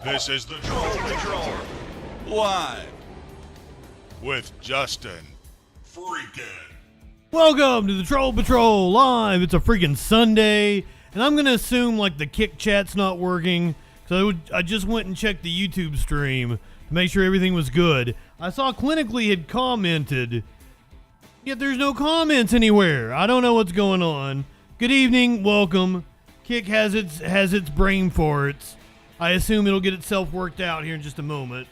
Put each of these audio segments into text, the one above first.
This is the Troll Patrol. Live with Justin Freakin. Welcome to the Troll Patrol Live. It's a freaking Sunday, and I'm gonna assume like the kick chat's not working. So I just went and checked the YouTube stream to make sure everything was good. I saw Clinically had commented, yet there's no comments anywhere. I don't know what's going on. Good evening, welcome. Kick has its brain farts. I assume it'll get itself worked out here in just a moment.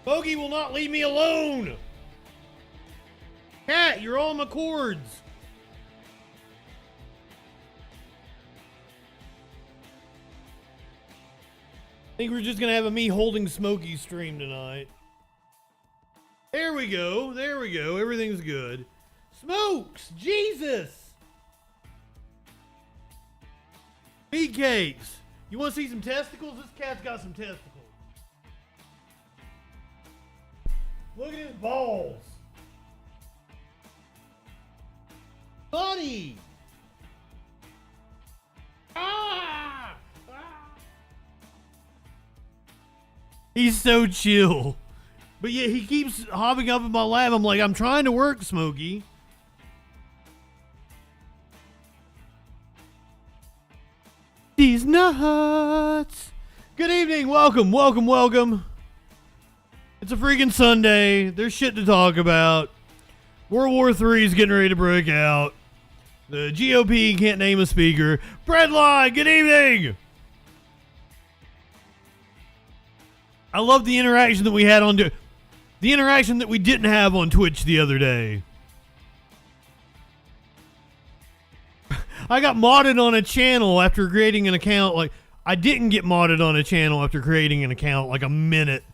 Bogey will not leave me alone. Cat, you're all my cords. I think we're just gonna have a me holding Smokey stream tonight. There we go. There we go. Everything's good. Smokes! Jesus! Meat cakes. You want to see some testicles? This cat's got some testicles. Look at his balls. Buddy! Ah! He's so chill. But yeah, he keeps hopping up in my lap. I'm like, I'm trying to work, Smokey. These nuts. Good evening. Welcome, welcome, welcome. It's a freaking Sunday. There's shit to talk about. World War III is getting ready to break out. The GOP can't name a speaker. Breadline, good evening. I love the interaction that we had on the interaction that we didn't have on Twitch the other day. I got modded on a channel after creating an account. Like, I didn't get modded on a channel after creating an account like a minute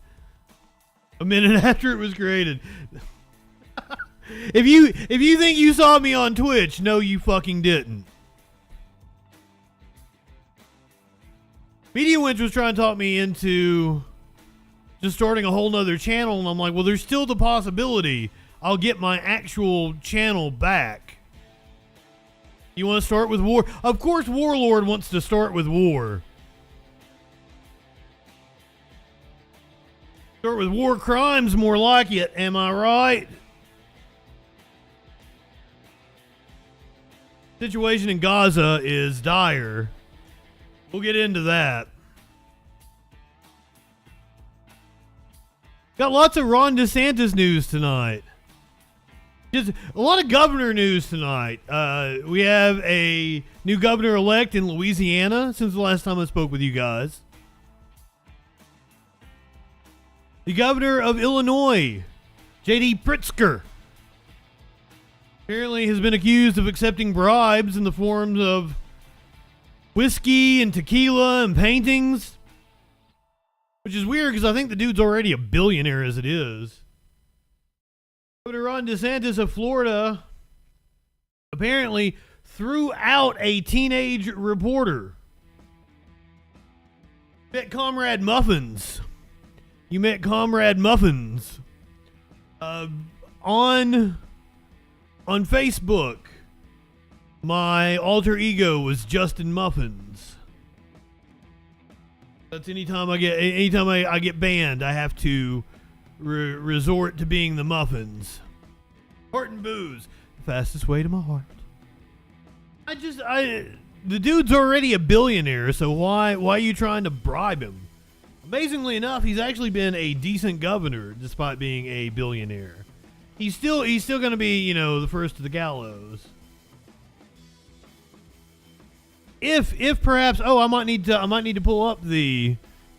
after it was created. If you think you saw me on Twitch, no, you fucking didn't. Media Winch was trying to talk me into just starting a whole nother channel, and I'm like, well, there's still the possibility I'll get my actual channel back. You want to start with war? Of course, Warlord wants to start with war. Start with war crimes, more like it. Am I right? Situation in Gaza is dire. We'll get into that. Got lots of Ron DeSantis news tonight. Just a lot of governor news tonight. We have a new governor-elect in Louisiana since the last time I spoke with you guys. The governor of Illinois, J.D. Pritzker, apparently has been accused of accepting bribes in the forms of whiskey and tequila and paintings, which is weird because I think the dude's already a billionaire as it is. Governor Ron DeSantis of Florida apparently threw out a teenage reporter. Met Comrade Muffins. You met Comrade Muffins on Facebook. My alter ego was Justin Muffins. That's anytime I get banned, I have to resort to being the Muffins. Heart and booze, the fastest way to my heart. The dude's already a billionaire, so why are you trying to bribe him? Amazingly enough, he's actually been a decent governor despite being a billionaire. He's still going to be, the first to the gallows. If perhaps, I might need to pull up the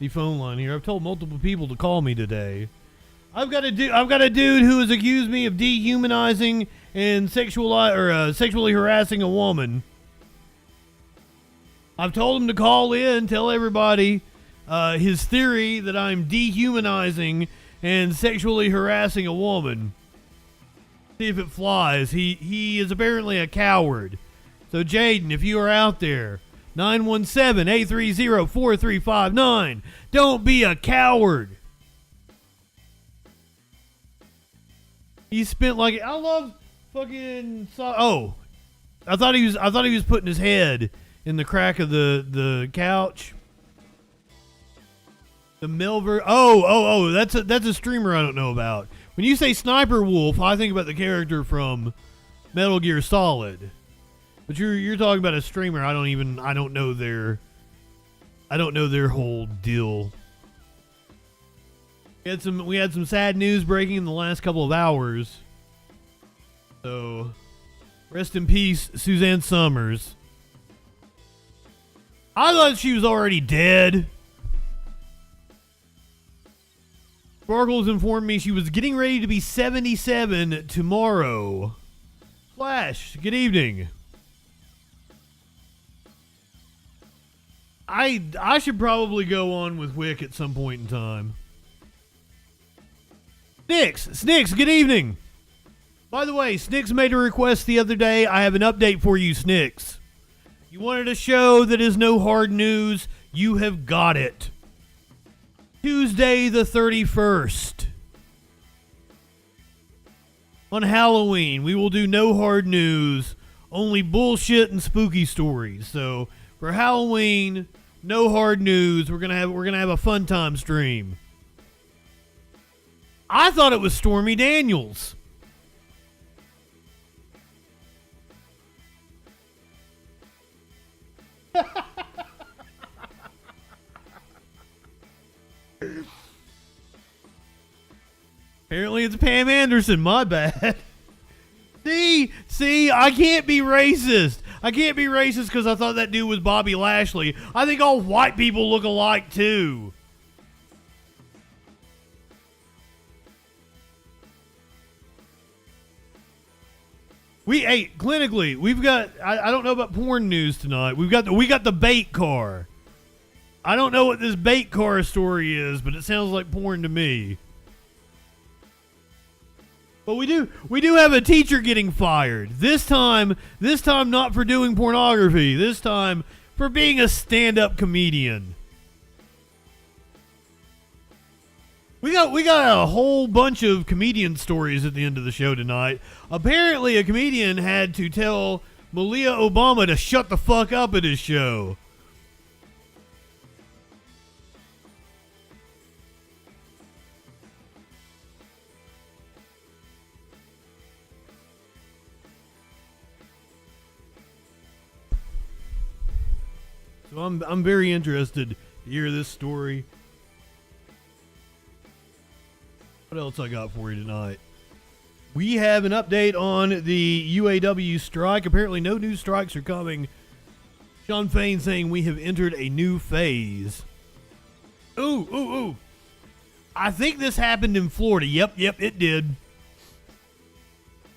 phone line here. I've told multiple people to call me today. I've got a dude who has accused me of dehumanizing and sexually harassing a woman. I've told him to call in, tell everybody his theory that I'm dehumanizing and sexually harassing a woman. See if it flies. He is apparently a coward. So Jaden, if you are out there, 917-830-4359, don't be a coward. He spent like, I love fucking, I thought he was putting his head in the crack of the couch. The Melver. Oh, that's a streamer I don't know about. When you say Sniper Wolf, I think about the character from Metal Gear Solid. But you're talking about a streamer. I don't know their whole deal. We had some sad news breaking in the last couple of hours. So, rest in peace, Suzanne Summers. I thought she was already dead. Sparkles informed me she was getting ready to be 77 tomorrow. Flash, good evening. I should probably go on with Wick at some point in time. Snicks, good evening. By the way, Snicks made a request the other day. I have an update for you, Snicks. You wanted a show that is no hard news. You have got it. Tuesday the 31st. On Halloween, we will do no hard news, only bullshit and spooky stories. So, for Halloween, no hard news. We're gonna have a fun time stream. I thought it was Stormy Daniels. Apparently it's Pam Anderson. My bad. See, I can't be racist. I can't be racist because I thought that dude was Bobby Lashley. I think all white people look alike too. Clinically, we've got. I don't know about porn news tonight. We got the bait car. I don't know what this bait car story is, but it sounds like porn to me. But we do have a teacher getting fired. This time not for doing pornography. This time for being a stand-up comedian. We got a whole bunch of comedian stories at the end of the show tonight. Apparently a comedian had to tell Malia Obama to shut the fuck up at his show. So I'm very interested to hear this story. What else I got for you tonight? We have an update on the UAW strike. Apparently no new strikes are coming. Sean Fain saying we have entered a new phase. Ooh. I think this happened in Florida. Yep, it did.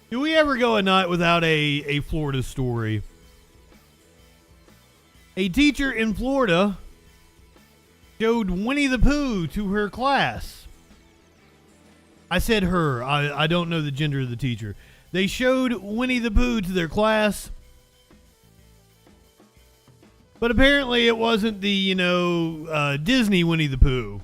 Do we ever go a night without a Florida story? A teacher in Florida showed Winnie the Pooh to her class. I said her. I don't know the gender of the teacher. They showed Winnie the Pooh to their class. But apparently it wasn't the, Disney Winnie the Pooh.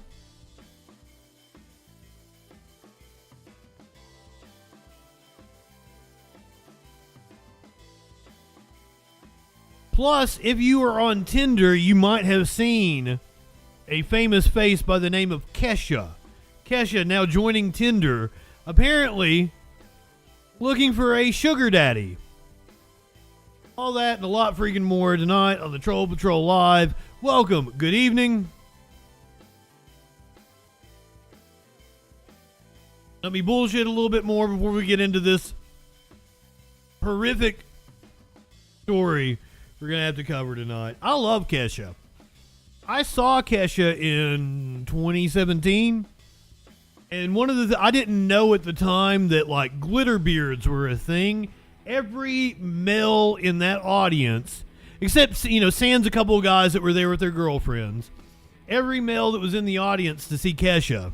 Plus, if you are on Tinder, you might have seen a famous face by the name of Kesha. Kesha now joining Tinder, apparently looking for a sugar daddy. All that and a lot freaking more tonight on the Troll Patrol Live. Welcome. Good evening. Let me bullshit a little bit more before we get into this horrific story we're going to have to cover tonight. I love Kesha. I saw Kesha in 2017. And one of the I didn't know at the time that like glitter beards were a thing. Every male in that audience, except sans a couple of guys that were there with their girlfriends, every male that was in the audience to see Kesha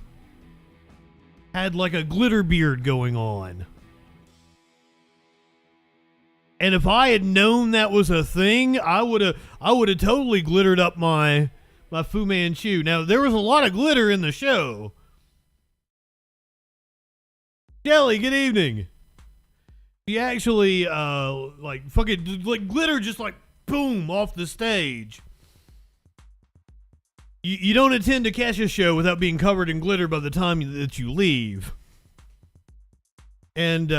had like a glitter beard going on. And if I had known that was a thing, I would have totally glittered up my Fu Manchu. Now there was a lot of glitter in the show. Kelly, good evening. He actually fucking glitter just like boom off the stage. You don't attend a Kesha show without being covered in glitter by the time that you leave. And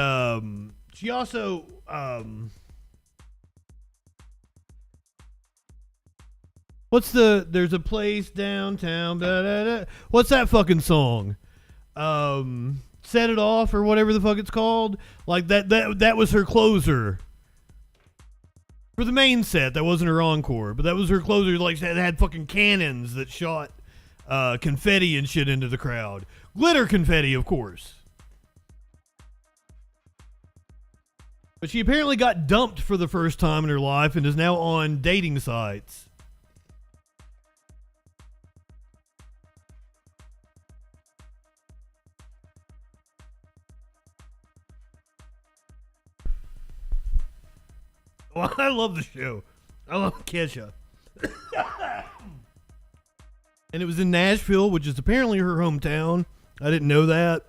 she also there's a place downtown, what's that fucking song? Set It Off or whatever the fuck it's called. Like that was her closer. For the main set, that wasn't her encore, but that was her closer. Like, that had fucking cannons that shot confetti and shit into the crowd. Glitter confetti, of course. But she apparently got dumped for the first time in her life and is now on dating sites. Well, I love the show. I love Kesha. And it was in Nashville, which is apparently her hometown. I didn't know that.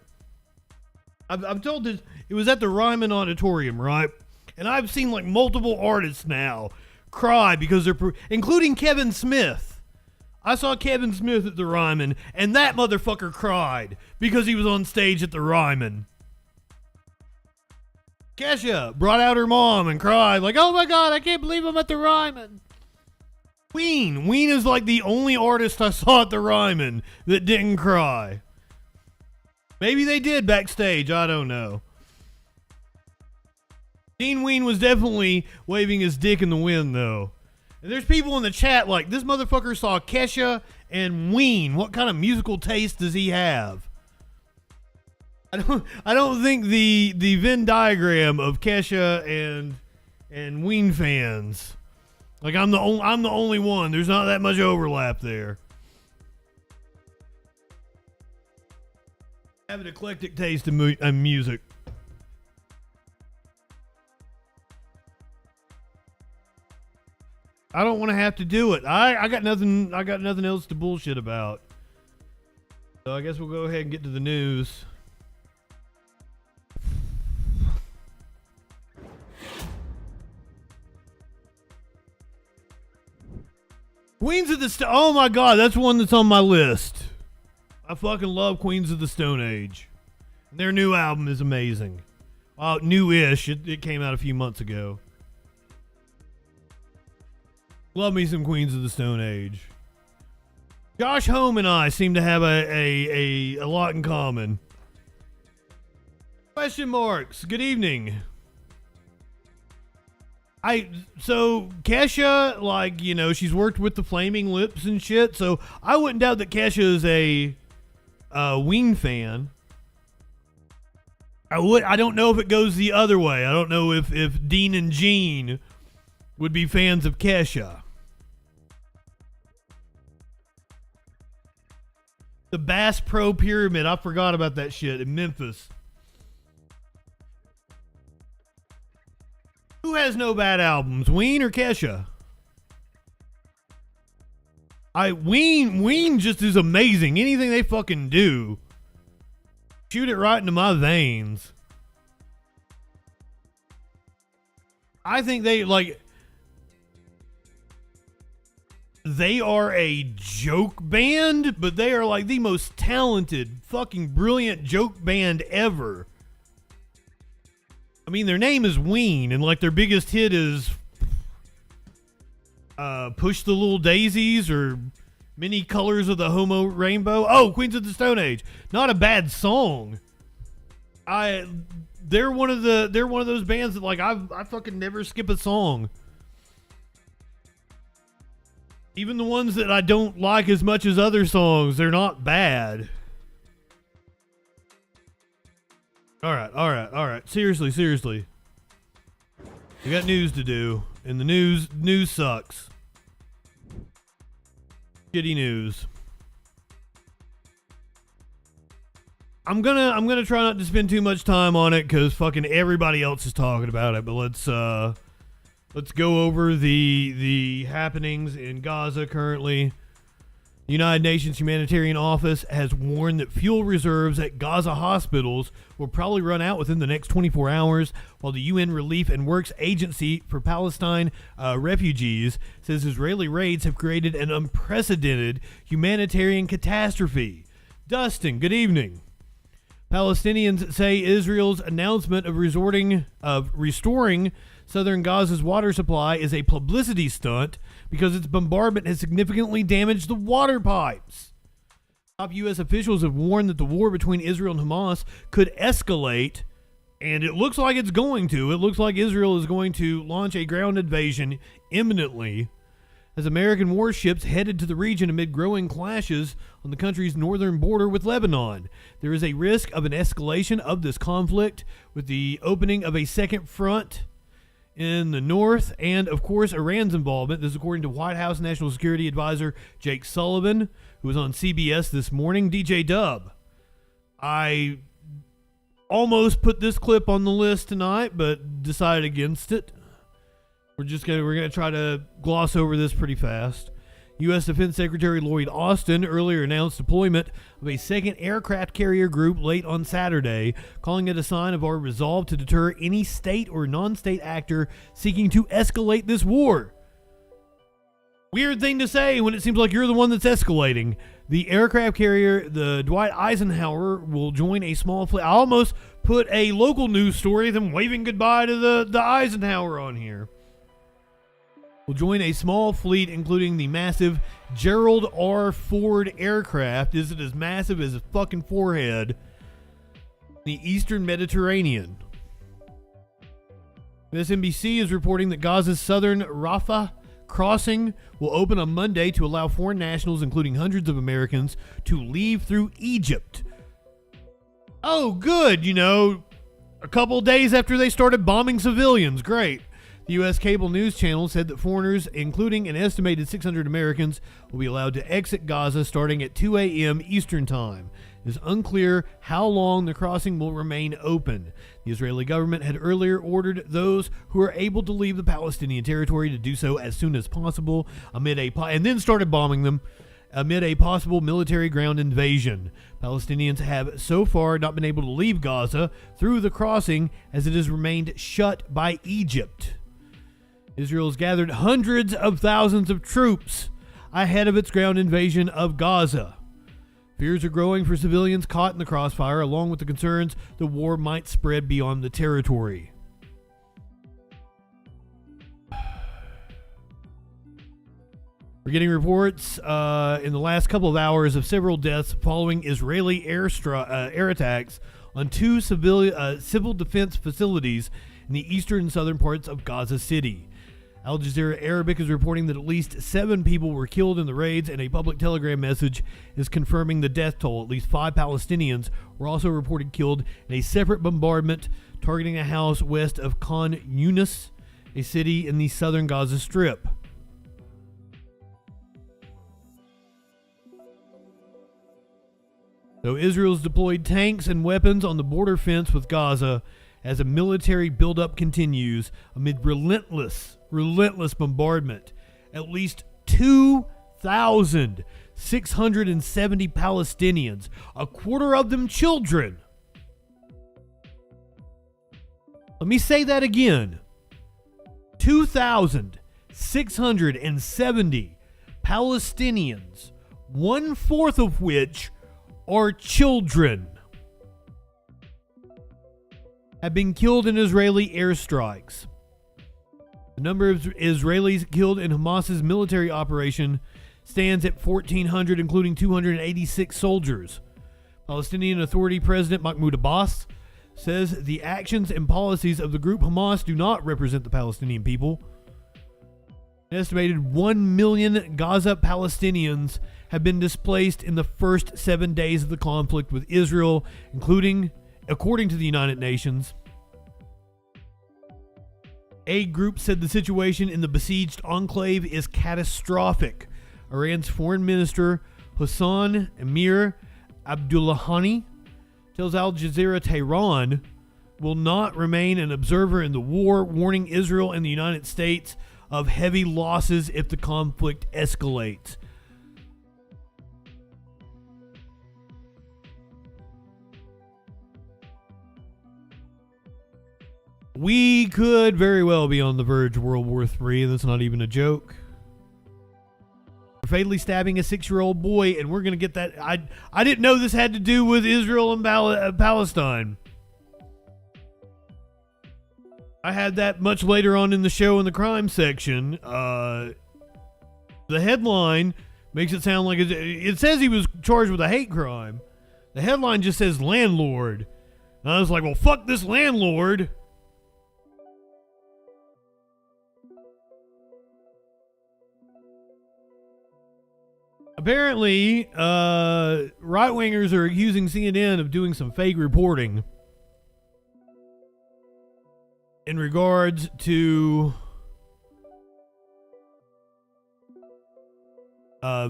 I'm told that it was at the Ryman Auditorium, right? And I've seen like multiple artists now cry because they're, including Kevin Smith. I saw Kevin Smith at the Ryman, and that motherfucker cried because he was on stage at the Ryman. Kesha brought out her mom and cried like, oh my God, I can't believe I'm at the Ryman. Ween is like the only artist I saw at the Ryman that didn't cry. Maybe they did backstage, I don't know. Dean Ween was definitely waving his dick in the wind though. And there's people in the chat like, this motherfucker saw Kesha and Ween. What kind of musical taste does he have? I don't think the Venn diagram of Kesha and Ween fans, like I'm the only one. There's not that much overlap there. I have an eclectic taste in music. I don't want to have to do it. I got nothing else to bullshit about. So I guess we'll go ahead and get to the news. Queens of the oh my God, that's one that's on my list. I fucking love Queens of the Stone Age. Their new album is amazing. New-ish. It came out a few months ago. Love me some Queens of the Stone Age. Josh Home and I seem to have a lot in common. Question marks. Good evening. So Kesha, like, you know, she's worked with the Flaming Lips and shit, so I wouldn't doubt that Kesha is a Ween fan. I don't know if it goes the other way. I don't know if Dean and Gene would be fans of Kesha. The Bass Pro Pyramid, I forgot about that shit in Memphis. Who has no bad albums, Ween or Kesha? Ween just is amazing. Anything they fucking do, shoot it right into my veins. I think they are a joke band, but they are like the most talented, fucking brilliant joke band ever. I mean, their name is Ween, and like their biggest hit is Push the Little Daisies or Many Colors of the Homo Rainbow. Oh, Queens of the Stone Age. Not a bad song. They're one of those bands that like I fucking never skip a song. Even the ones that I don't like as much as other songs, they're not bad. All right. Seriously. We got news to do, and the news sucks. Shitty news. I'm gonna try not to spend too much time on it because fucking everybody else is talking about it. But let's go over the happenings in Gaza currently. The United Nations Humanitarian Office has warned that fuel reserves at Gaza hospitals will probably run out within the next 24 hours, while the UN Relief and Works Agency for Palestine Refugees says Israeli raids have created an unprecedented humanitarian catastrophe. Dustin, good evening. Palestinians say Israel's announcement of restoring southern Gaza's water supply is a publicity stunt because its bombardment has significantly damaged the water pipes. Top U.S. officials have warned that the war between Israel and Hamas could escalate, and it looks like it's going to. It looks like Israel is going to launch a ground invasion imminently as American warships headed to the region amid growing clashes on the country's northern border with Lebanon. There is a risk of an escalation of this conflict with the opening of a second front in the north, and of course Iran's involvement. This is according to White House National Security Advisor Jake Sullivan, who was on CBS this morning. DJ Dub, I almost put this clip on the list tonight, but decided against it. We're gonna try to gloss over this pretty fast. U.S. Defense Secretary Lloyd Austin earlier announced deployment of a second aircraft carrier group late on Saturday, calling it a sign of our resolve to deter any state or non-state actor seeking to escalate this war. Weird thing to say when it seems like you're the one that's escalating. The aircraft carrier, the Dwight Eisenhower, will join a small fleet. I almost put a local news story of them waving goodbye to the Eisenhower on here. Will join a small fleet including the massive Gerald R. Ford aircraft. Is it as massive as a fucking forehead? The Eastern Mediterranean. MSNBC is reporting that Gaza's southern Rafah crossing will open on Monday to allow foreign nationals, including hundreds of Americans, to leave through Egypt. Oh, good. A couple days after they started bombing civilians. Great. The U.S. cable news channel said that foreigners, including an estimated 600 Americans, will be allowed to exit Gaza starting at 2 a.m. Eastern Time. It is unclear how long the crossing will remain open. The Israeli government had earlier ordered those who are able to leave the Palestinian territory to do so as soon as possible, and then started bombing them amid a possible military ground invasion. Palestinians have so far not been able to leave Gaza through the crossing as it has remained shut by Egypt. Israel has gathered hundreds of thousands of troops ahead of its ground invasion of Gaza. Fears are growing for civilians caught in the crossfire, along with the concerns the war might spread beyond the territory. We're getting reports in the last couple of hours of several deaths following Israeli air attacks on two civil defense facilities in the eastern and southern parts of Gaza City. Al Jazeera Arabic is reporting that at least 7 people were killed in the raids, and a public telegram message is confirming the death toll. At least 5 Palestinians were also reported killed in a separate bombardment targeting a house west of Khan Yunis, a city in the southern Gaza Strip. So Israel's deployed tanks and weapons on the border fence with Gaza as a military buildup continues amid relentless bombardment. At least 2,670 Palestinians, a quarter of them children. Let me say that again. 2,670 Palestinians, 1/4 of which are children, have been killed in Israeli airstrikes. The number of Israelis killed in Hamas's military operation stands at 1,400, including 286 soldiers. Palestinian Authority President Mahmoud Abbas says the actions and policies of the group Hamas do not represent the Palestinian people. An estimated 1 million Gaza Palestinians have been displaced in the first 7 days of the conflict with Israel, including, according to the United Nations. A group said the situation in the besieged enclave is catastrophic. Iran's foreign minister, Hossein Amir Abdullahian, tells Al Jazeera Tehran will not remain an observer in the war, warning Israel and the United States of heavy losses if the conflict escalates. We could very well be on the verge of World War III, and that's not even a joke. Fatally stabbing a 6-year-old boy, and we're going to get that. I didn't know this had to do with Israel and Palestine. I had that much later on in the show in the crime section. The headline makes it sound like it says he was charged with a hate crime. The headline just says landlord. And I was like, well, fuck this landlord. Apparently, right-wingers are accusing CNN of doing some fake reporting in regards to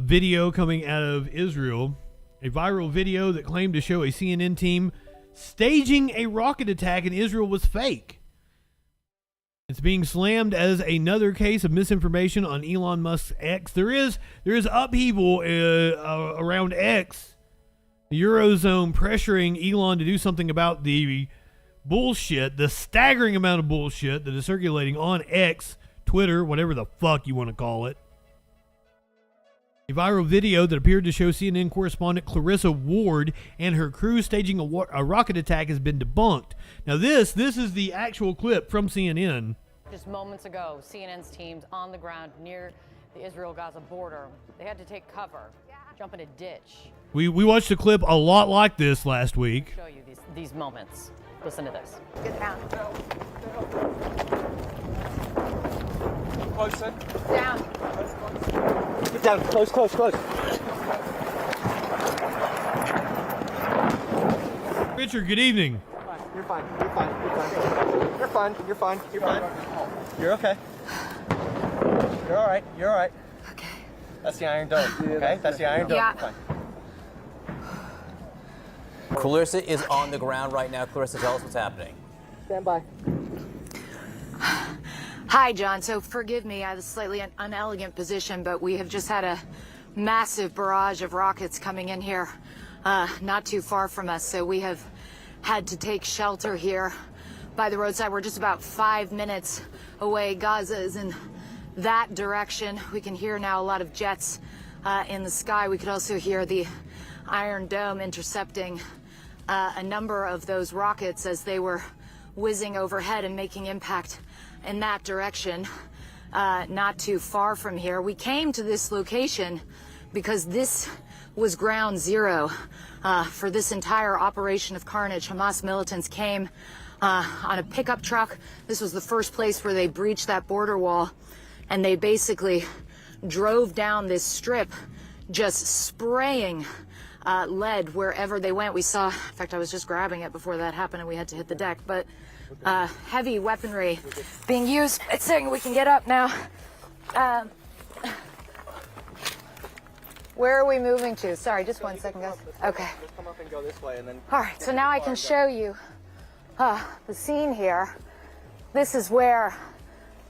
video coming out of Israel, a viral video that claimed to show a CNN team staging a rocket attack in Israel was fake. It's being slammed as another case of misinformation on Elon Musk's X. There is upheaval around X, the Eurozone pressuring Elon to do something about the bullshit, the staggering amount of bullshit that is circulating on X, Twitter, whatever the fuck you want to call it. A viral video that appeared to show CNN correspondent Clarissa Ward and her crew staging a rocket attack has been debunked. Now this is the actual clip from CNN. Just moments ago, CNN's teams on the ground near the Israel-Gaza border. They had to take cover, jump in a ditch. We watched a clip a lot like this last week. Show you these moments. Listen to this. Get down. Closer. Down. Get down. Close, close, close. Richard, good evening. You're fine. You're fine. You're fine. You're fine. You're fine. You're fine. You're okay. You're all right. You're all right. Okay. That's the Iron Dome. Okay. That's the Iron Dome. Yeah. Fine. Clarissa is on the ground right now. Clarissa, tell us what's happening. Stand by. Hi, John. So forgive me, I have a slightly unelegant position, but we have just had a massive barrage of rockets coming in here, not too far from us. So we have had to take shelter here by the roadside. We're just about 5 minutes away. Gaza is in that direction. We can hear now a lot of jets in the sky. We could also hear the Iron Dome intercepting a number of those rockets as they were whizzing overhead and making impact in that direction, not too far from here. We came to this location because this was ground zero for this entire operation of carnage. Hamas militants came on a pickup truck. This was the first place where they breached that border wall, and they basically drove down this strip, just spraying lead wherever they went. We saw, in fact, I was just grabbing it before that happened and we had to hit the deck, but heavy weaponry being used. It's saying we can get up now. Where are we moving to? Sorry, just 1 second, guys. Okay. Just come up and go this way and then... All right, so now I can show you the scene here. This is where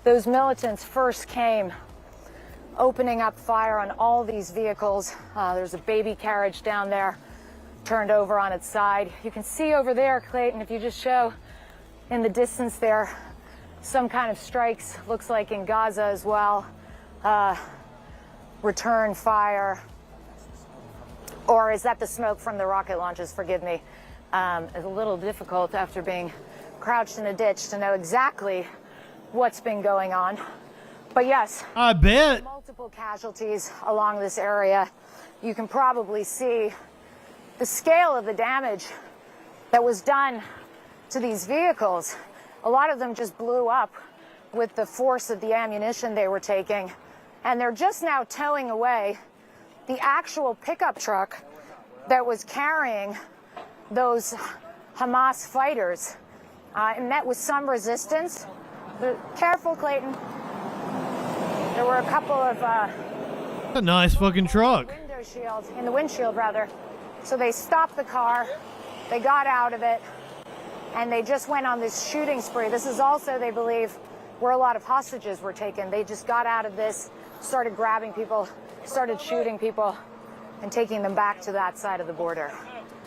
those militants first came, opening up fire on all these vehicles. There's a baby carriage down there, turned over on its side. You can see over there, Clayton, if you just show in the distance there, some kind of strikes, looks like in Gaza as well. Return fire. Or is that the smoke from the rocket launches? Forgive me. It's a little difficult after being crouched in a ditch to know exactly what's been going on. But yes, I bet. multiple casualties along this area. You can probably see the scale of the damage that was done to these vehicles. A lot of them just blew up with the force of the ammunition they were taking. And they're just now towing away the actual pickup truck that was carrying those Hamas fighters. It met with some resistance. Careful, Clayton. There were a couple of A nice fucking truck. window shields, in the windshield rather. So they stopped the car, they got out of it, and they just went on this shooting spree. This is also, they believe, where a lot of hostages were taken. They just got out of this, started grabbing people, started shooting people, and taking them back to that side of the border.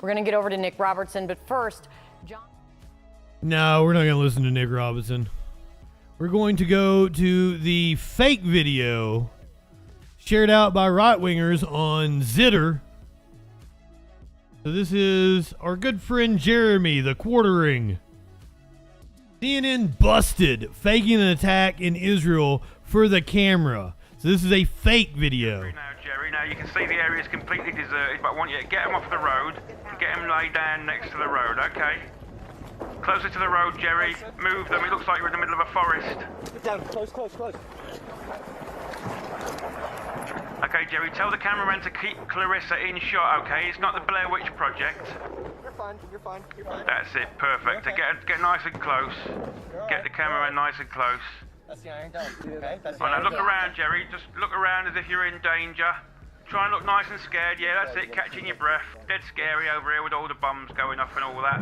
We're going to get over to Nick Robertson, but first, John. No, we're not going to listen to Nick Robinson. We're going to go to the fake video shared out by right-wingers on Zitter. So this is our good friend Jeremy, the quartering. CNN busted faking an attack in Israel for the camera. So this is a fake video. Now, Jerry, now you can see the area is completely deserted, but I want you to get them off the road, get them laid down next to the road, okay? Closer to the road, Jerry. Move them. It looks like you're in the middle of a forest. Get down. Close, close, close. Okay, Jerry, tell the cameraman to keep Clarissa in shot, okay? It's not the Blair Witch Project. You're fine. You're fine. You're fine. That's it, perfect. Okay. Get nice and close. You're Get right. the cameraman nice and close. That's the Iron Dome. Okay. That's the Right, now Iron look Dome. around, Jerry. Just look around as if you're in danger. Try and look nice and scared. Yeah, that's it. Catching your breath. Dead scary over here with all the bombs going off and all that.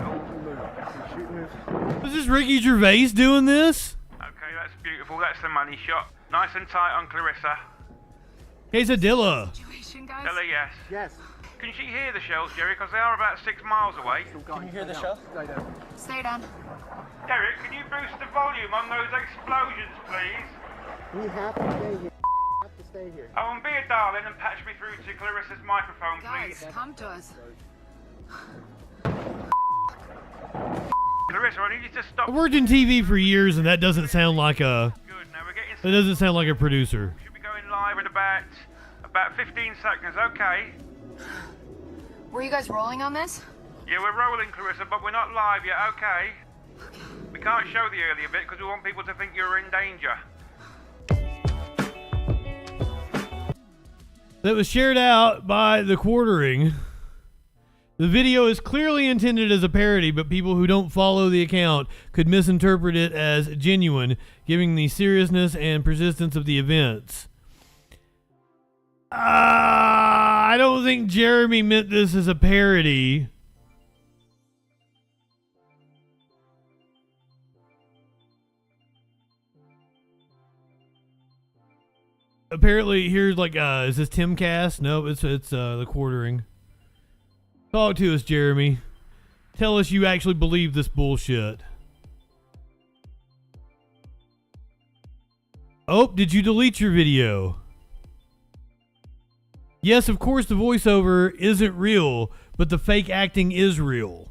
Was this Ricky Gervais doing this? Okay, that's beautiful. That's the money shot. Nice and tight on Clarissa. Quesadilla. Situation, guys? Tell her yes. Yes. Can she hear the shells, Jerry? Because they are about 6 miles away. Can you hear the shell? Stay down. Derek, can you boost the volume on those explosions, please? We have to stay here. We have to stay here. Oh, and be a darling and patch me through to Clarissa's microphone, Guys, please. come to us. Clarissa, I need you to stop. I worked in TV for years, and that doesn't sound like a. Good. Now we're getting. That doesn't sound like a producer. We should be going live in about 15 seconds. Okay. Were you guys rolling on this? Yeah, we're rolling, Clarissa, but we're not live yet. Okay. We can't show the earlier bit because we want people to think you're in danger. That was shared out by the quartering. The video is clearly intended as a parody, but people who don't follow the account could misinterpret it as genuine, giving the seriousness and persistence of the events. I don't think Jeremy meant this as a parody. Apparently, here's like, is this Timcast? No, it's the quartering. Talk to us, Jeremy. Tell us you actually believe this bullshit. Oh, did you delete your video? Yes, of course the voiceover isn't real, but the fake acting is real.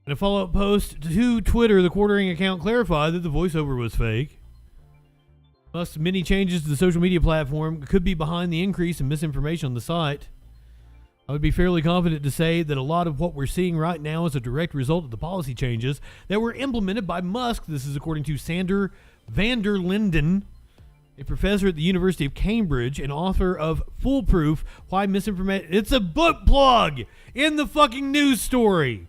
In a follow-up post to Twitter, the quartering account clarified that the voiceover was fake. Thus, many changes to the social media platform could be behind the increase in misinformation on the site. I would be fairly confident to say that a lot of what we're seeing right now is a direct result of the policy changes that were implemented by Musk. This is according to Sander van der Linden, a professor at the University of Cambridge and author of Foolproof, Why Misinformation... It's a book plug in the fucking news story.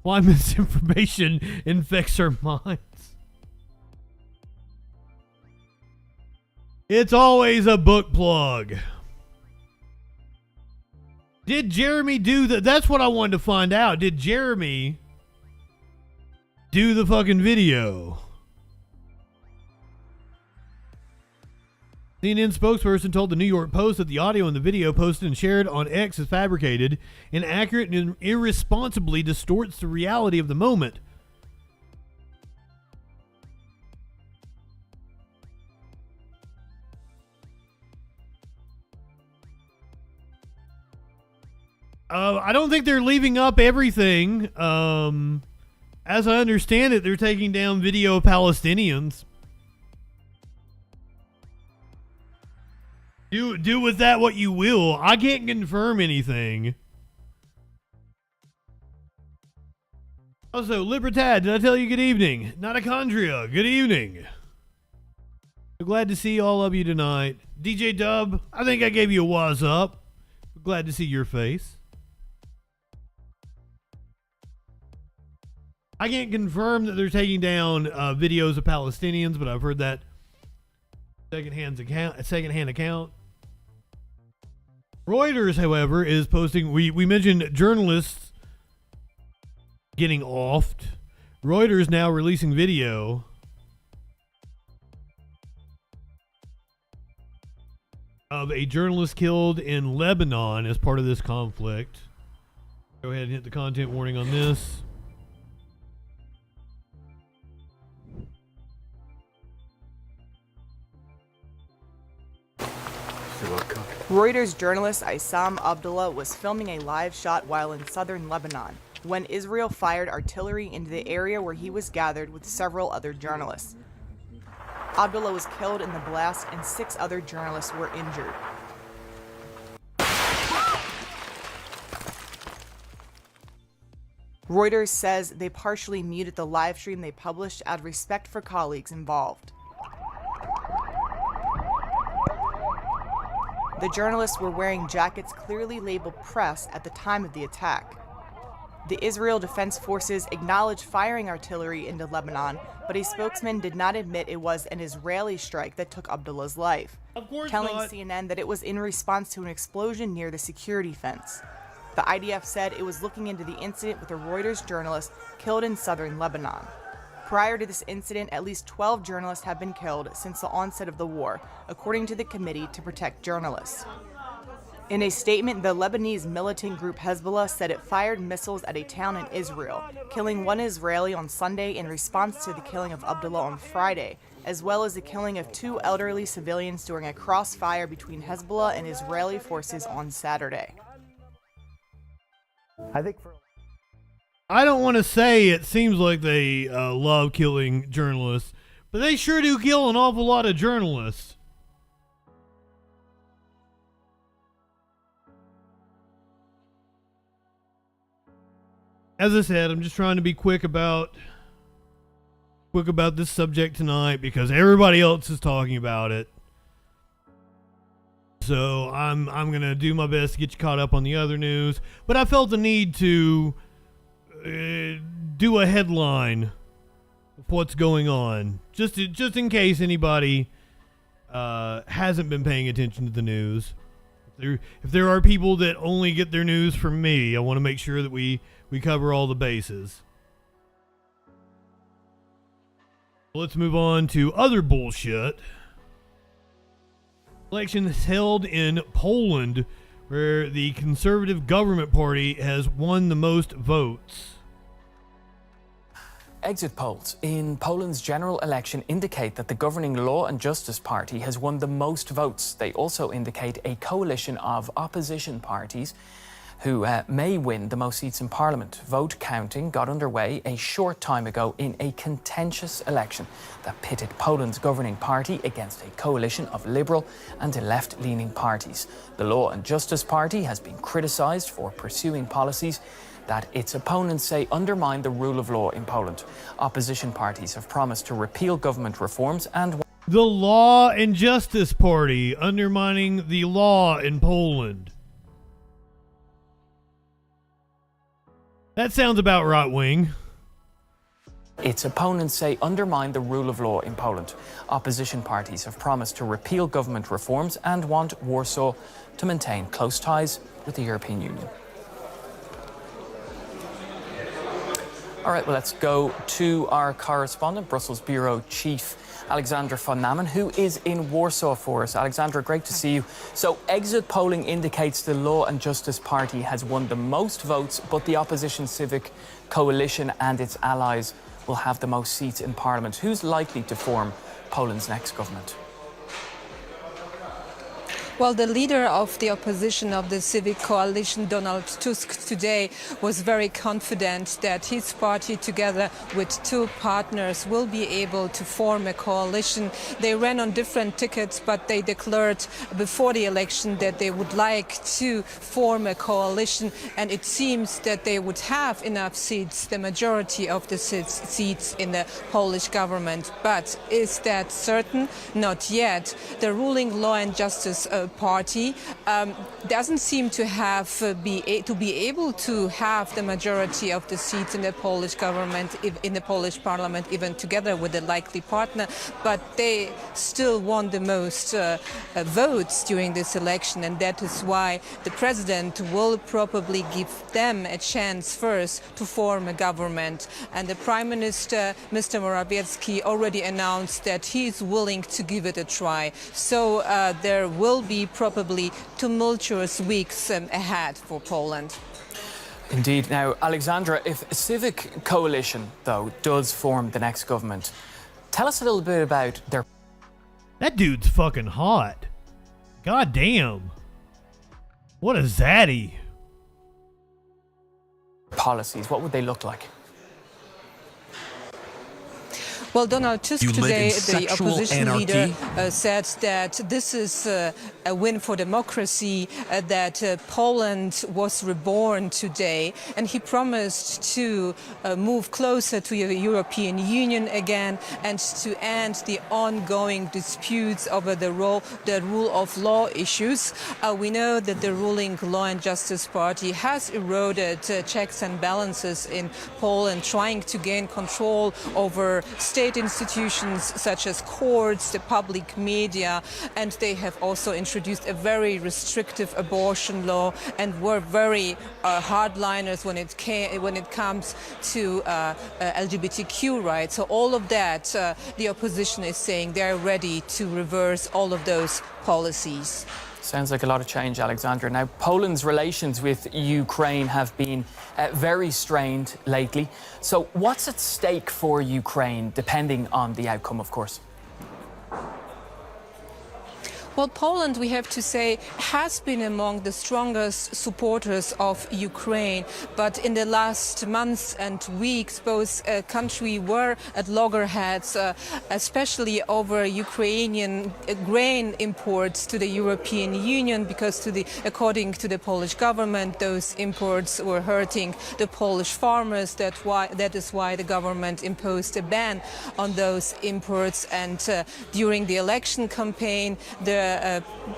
Why misinformation infects our minds. It's always a book plug. Did Jeremy do that? That's what I wanted to find out. Did Jeremy do the fucking video? CNN spokesperson told the New York Post that the audio in the video posted and shared on X is fabricated, inaccurate, and irresponsibly distorts the reality of the moment. I don't think they're leaving up everything. As I understand it, they're taking down video of Palestinians. Do with that what you will. I can't confirm anything. Also, Libertad, did I tell you good evening? Mitochondria, good evening. So glad to see all of you tonight. DJ Dub, I think I gave you a what's up. Glad to see your face. I can't confirm that they're taking down videos of Palestinians, but I've heard that secondhand account. Reuters, however, is posting. We mentioned journalists getting offed. Reuters now releasing video of a journalist killed in Lebanon as part of this conflict. Go ahead and hit the content warning on this. Reuters journalist Issam Abdullah was filming a live shot while in southern Lebanon when Israel fired artillery into the area where he was gathered with several other journalists. Abdullah was killed in the blast and 6 other journalists were injured. Reuters says they partially muted the live stream they published out of respect for colleagues involved. The journalists were wearing jackets clearly labeled press at the time of the attack. The Israel Defense Forces acknowledged firing artillery into Lebanon, but a spokesman did not admit it was an Israeli strike that took Abdullah's life, telling CNN that it was in response to an explosion near the security fence. The IDF said it was looking into the incident with a Reuters journalist killed in southern Lebanon. Prior to this incident, at least 12 journalists have been killed since the onset of the war, according to the Committee to Protect Journalists. In a statement, the Lebanese militant group Hezbollah said it fired missiles at a town in Israel, killing 1 Israeli on Sunday in response to the killing of Abdullah on Friday, as well as the killing of 2 elderly civilians during a crossfire between Hezbollah and Israeli forces on Saturday. I don't want to say it seems like they love killing journalists, but they sure do kill an awful lot of journalists. As I said, I'm just trying to be quick about this subject tonight because everybody else is talking about it. So I'm gonna do my best to get you caught up on the other news, but I felt the need to do a headline of what's going on, just in case anybody hasn't been paying attention to the news. If there are people that only get their news from me, I want to make sure that we cover all the bases. Let's move on to other bullshit. Election is held in Poland, where the Conservative Government Party has won the most votes. Exit polls in Poland's general election indicate that the governing Law and Justice Party has won the most votes. They also indicate a coalition of opposition parties who may win the most seats in Parliament. Vote counting got underway a short time ago in a contentious election that pitted Poland's governing party against a coalition of liberal and left-leaning parties. The Law and Justice Party has been criticised for pursuing policies that its opponents say undermine the rule of law in Poland. Opposition parties have promised to repeal government reforms and... The Law and Justice Party undermining the law in Poland. That sounds about right-wing. Its opponents say undermine the rule of law in Poland. Opposition parties have promised to repeal government reforms and want Warsaw to maintain close ties with the European Union. All right, well, let's go to our correspondent, Brussels Bureau Chief Alexandra von Namen, who is in Warsaw for us. Alexandra, great to see you. So exit polling indicates the Law and Justice Party has won the most votes, but the opposition Civic Coalition and its allies will have the most seats in Parliament. Who's likely to form Poland's next government? Well, the leader of the opposition of the Civic Coalition, Donald Tusk, today was very confident that his party, together with 2 partners, will be able to form a coalition. They ran on different tickets, but they declared before the election that they would like to form a coalition, and it seems that they would have enough seats, the majority of the seats in the Polish government. But is that certain? Not yet. The ruling Law and Justice party doesn't seem to have be able to have the majority of the seats in the Polish government, in the Polish parliament, even together with a likely partner, but they still won the most votes during this election, and that is why the president will probably give them a chance first to form a government. And the Prime Minister, Mr. Morawiecki, already announced that he is willing to give it a try. So there will be probably tumultuous weeks ahead for Poland. Indeed. Now, Alexandra, if a civic coalition, though, does form the next government, tell us a little bit about their... That dude's fucking hot. God damn. What a zaddy. Policies. What would they look like? Well, Donald Tusk today, the opposition leader, said that this is a win for democracy, that Poland was reborn today, and he promised to move closer to the European Union again and to end the ongoing disputes over the rule of law issues. We know that the ruling Law and Justice Party has eroded checks and balances in Poland, trying to gain control over state institutions such as courts, the public media, and they have also introduced a very restrictive abortion law and were very hardliners when it comes to LGBTQ rights. So all of that, the opposition is saying they're ready to reverse all of those policies. Sounds like a lot of change, Alexandra. Now, Poland's relations with Ukraine have been very strained lately. So what's at stake for Ukraine, depending on the outcome, of course? Well, Poland, we have to say, has been among the strongest supporters of Ukraine. But in the last months and weeks, both countries were at loggerheads, especially over Ukrainian grain imports to the European Union, because according to the Polish government, those imports were hurting the Polish farmers. That is why the government imposed a ban on those imports. And during the election campaign, the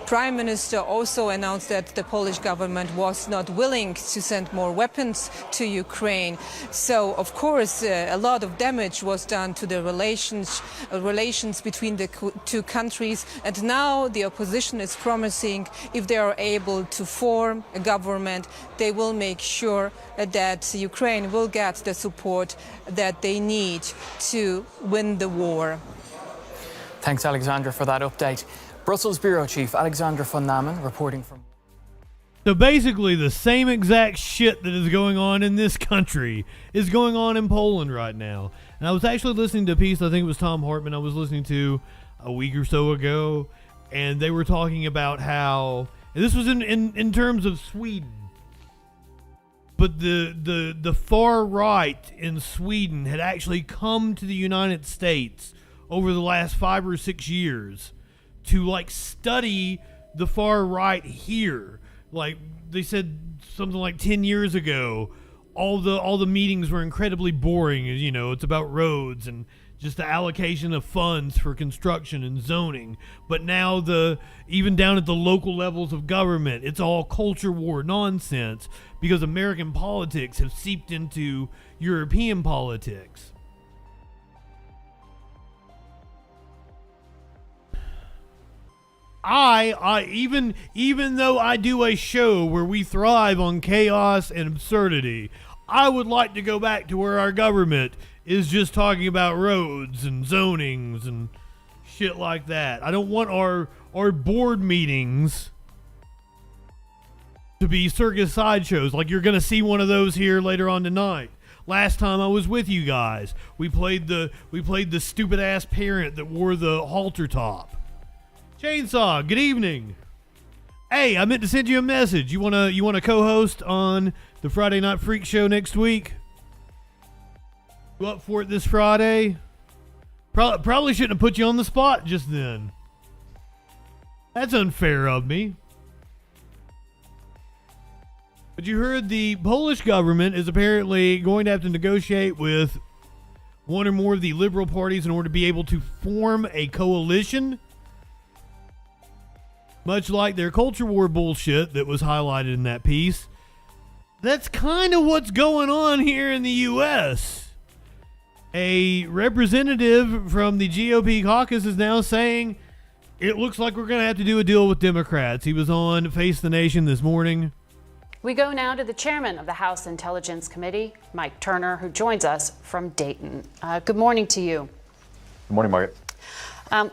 Prime Minister also announced that the Polish government was not willing to send more weapons to Ukraine. So, of course, a lot of damage was done to the relations between the two countries. And now the opposition is promising, if they are able to form a government, they will make sure that Ukraine will get the support that they need to win the war. Thanks, Alexandra, for that update. Brussels Bureau Chief Alexandra von Namen reporting from... So basically the same exact shit that is going on in this country is going on in Poland right now. And I was actually listening to a piece, I think it was Tom Hartman, I was listening to a week or so ago, and they were talking about how, and this was in terms of Sweden, but the far right in Sweden had actually come to the United States over the last 5 or 6 years to like study the far right here. Like they said something like 10 years ago, all the meetings were incredibly boring. You know, it's about roads and just the allocation of funds for construction and zoning. But now even down at the local levels of government, it's all culture war nonsense because American politics have seeped into European politics. Even though I do a show where we thrive on chaos and absurdity, I would like to go back to where our government is just talking about roads and zonings and shit like that. I don't want our board meetings to be circus sideshows. Like you're gonna see one of those here later on tonight. Last time I was with you guys, we played the stupid ass parent that wore the halter top. Chainsaw, good evening. Hey, I meant to send you a message. You wanna co-host on the Friday Night Freak Show next week? You up for it this Friday? Probably shouldn't have put you on the spot just then. That's unfair of me. But you heard the Polish government is apparently going to have to negotiate with one or more of the liberal parties in order to be able to form a coalition. much like their culture war bullshit that was highlighted in that piece. That's kind of what's going on here in the U.S. A representative from the GOP caucus is now saying it looks like we're going to have to do a deal with Democrats. He was on Face the Nation this morning. We go now to the chairman of the House Intelligence Committee, Mike Turner, who joins us from Dayton. Good morning to you. Good morning, Margaret.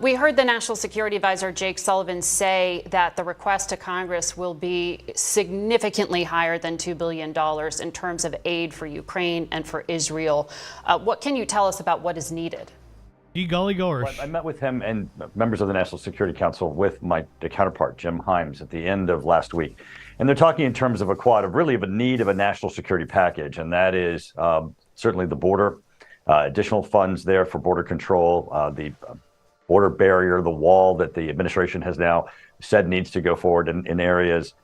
We heard the National Security Advisor Jake Sullivan say that the request to Congress will be significantly higher than $2 billion in terms of aid for Ukraine and for Israel. What can you tell us about what is needed? Golly gosh. Well, I met with him and members of the National Security Council with my counterpart, Jim Himes, at the end of last week. And they're talking in terms of a need of a national security package. And that is certainly the border, additional funds there for border control, the border barrier, the wall that the administration has now said needs to go forward in areas.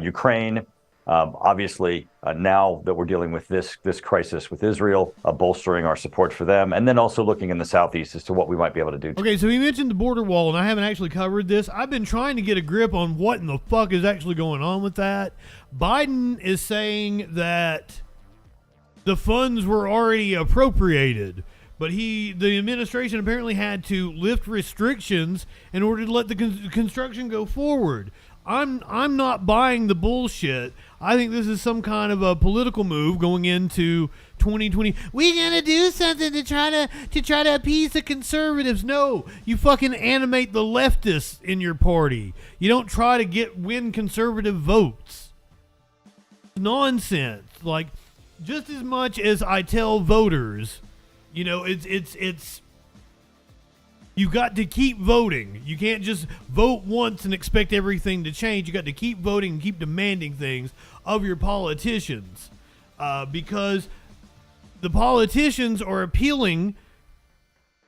Ukraine, obviously, now that we're dealing with this crisis with Israel, bolstering our support for them, and then also looking in the southeast as to what we might be able to do. Okay, so he mentioned the border wall, and I haven't actually covered this. I've been trying to get a grip on what in the fuck is actually going on with that. Biden is saying that the funds were already appropriated, but the administration apparently had to lift restrictions in order to let the construction go forward. I'm not buying the bullshit. I think this is some kind of a political move going into 2020. We gotta do something to try to appease the conservatives. No, you fucking animate the leftists in your party. You don't try to win conservative votes. Nonsense. Like, just as much as I tell voters, you know, it's you got to keep voting. You can't just vote once and expect everything to change. You got to keep voting and keep demanding things of your politicians, because the politicians are appealing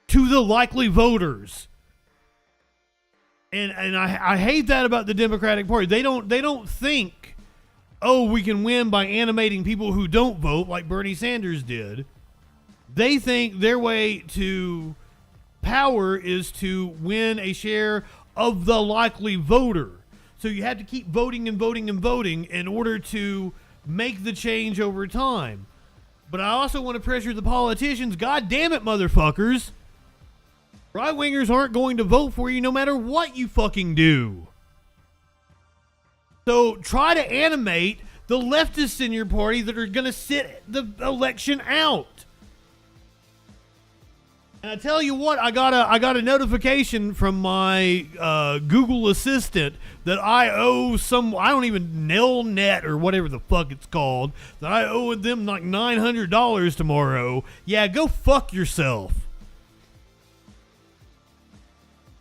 to the likely voters. And I hate that about the Democratic Party. They don't think, oh, we can win by animating people who don't vote like Bernie Sanders did. They think their way to power is to win a share of the likely voter. So you have to keep voting and voting and voting in order to make the change over time. But I also want to pressure the politicians. God damn it, motherfuckers. Right-wingers aren't going to vote for you no matter what you fucking do. So try to animate the leftists in your party that are going to sit the election out. And I tell you what, I got a notification from my Google Assistant that I owe I don't even Nelnet or whatever the fuck it's called, that I owe them like $900 tomorrow. Yeah, go fuck yourself.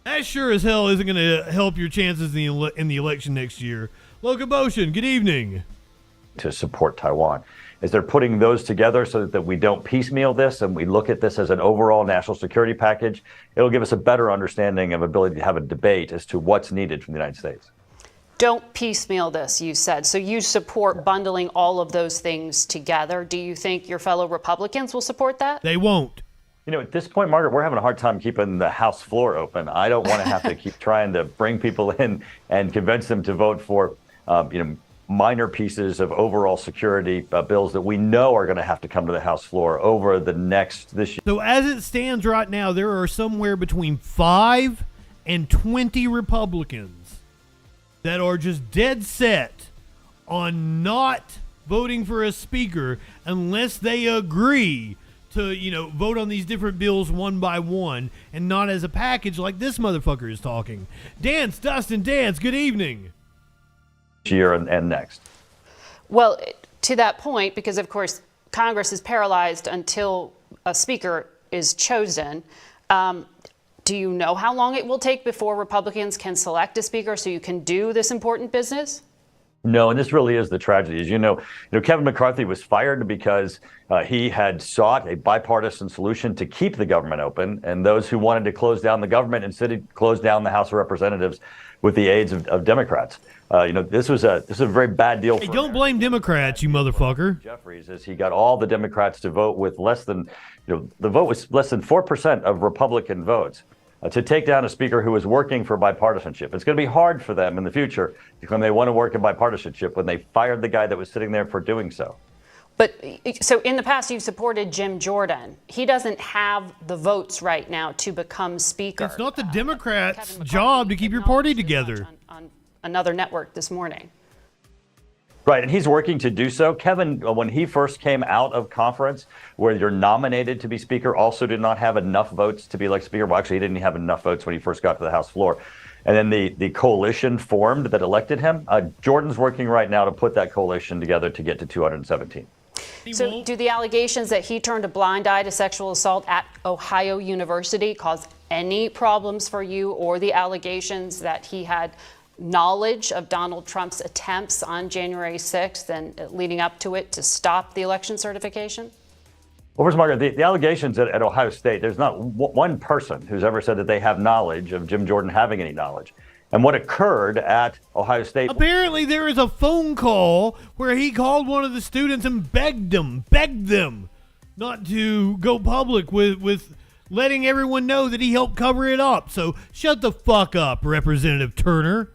That sure as hell isn't going to help your chances in the election next year. Locomotion, good evening. To support Taiwan. Is they're putting those together so that we don't piecemeal this and we look at this as an overall national security package. It'll give us a better understanding of ability to have a debate as to what's needed from the United States. Don't piecemeal this, you said. So you support bundling all of those things together. Do you think your fellow Republicans will support that? They won't. You know, at this point, Margaret, we're having a hard time keeping the House floor open. I don't want to have to keep trying to bring people in and convince them to vote for, minor pieces of overall security bills that we know are going to have to come to the House floor over this year. So as it stands right now, there are somewhere between 5 and 20 Republicans that are just dead set on not voting for a speaker unless they agree to, vote on these different bills one by one and not as a package like this motherfucker is talking. Dustin, good evening. Year and next. Well, to that point, because of course Congress is paralyzed until a speaker is chosen, do you know how long it will take before Republicans can select a speaker so you can do this important business? No, and this really is the tragedy. As you know, Kevin McCarthy was fired because he had sought a bipartisan solution to keep the government open, and those who wanted to close down the government instead closed down the House of Representatives with the aids of Democrats. This was a very bad deal. Hey, don't blame Democrats, you motherfucker. Jeffries, as he got all the Democrats to vote with less than, the vote was less than 4% of Republican votes. to take down a speaker who is working for bipartisanship. It's going to be hard for them in the future to claim they want to work in bipartisanship when they fired the guy that was sitting there for doing so. But so in the past, you've supported Jim Jordan. He doesn't have the votes right now to become speaker. It's not the Democrats' job to keep your party together. On another network this morning. Right, and he's working to do so. Kevin, when he first came out of conference where you're nominated to be speaker, also did not have enough votes to be like speaker. Well, actually, he didn't have enough votes when he first got to the House floor. And then the coalition formed that elected him. Jordan's working right now to put that coalition together to get to 217. So do the allegations that he turned a blind eye to sexual assault at Ohio University cause any problems for you, or the allegations that he had knowledge of Donald Trump's attempts on January 6th and leading up to it to stop the election certification? Well, first, Margaret, the allegations at Ohio State, there's not one person who's ever said that they have knowledge of Jim Jordan having any knowledge. And what occurred at Ohio State... Apparently there is a phone call where he called one of the students and begged them not to go public with letting everyone know that he helped cover it up. So shut the fuck up, Representative Turner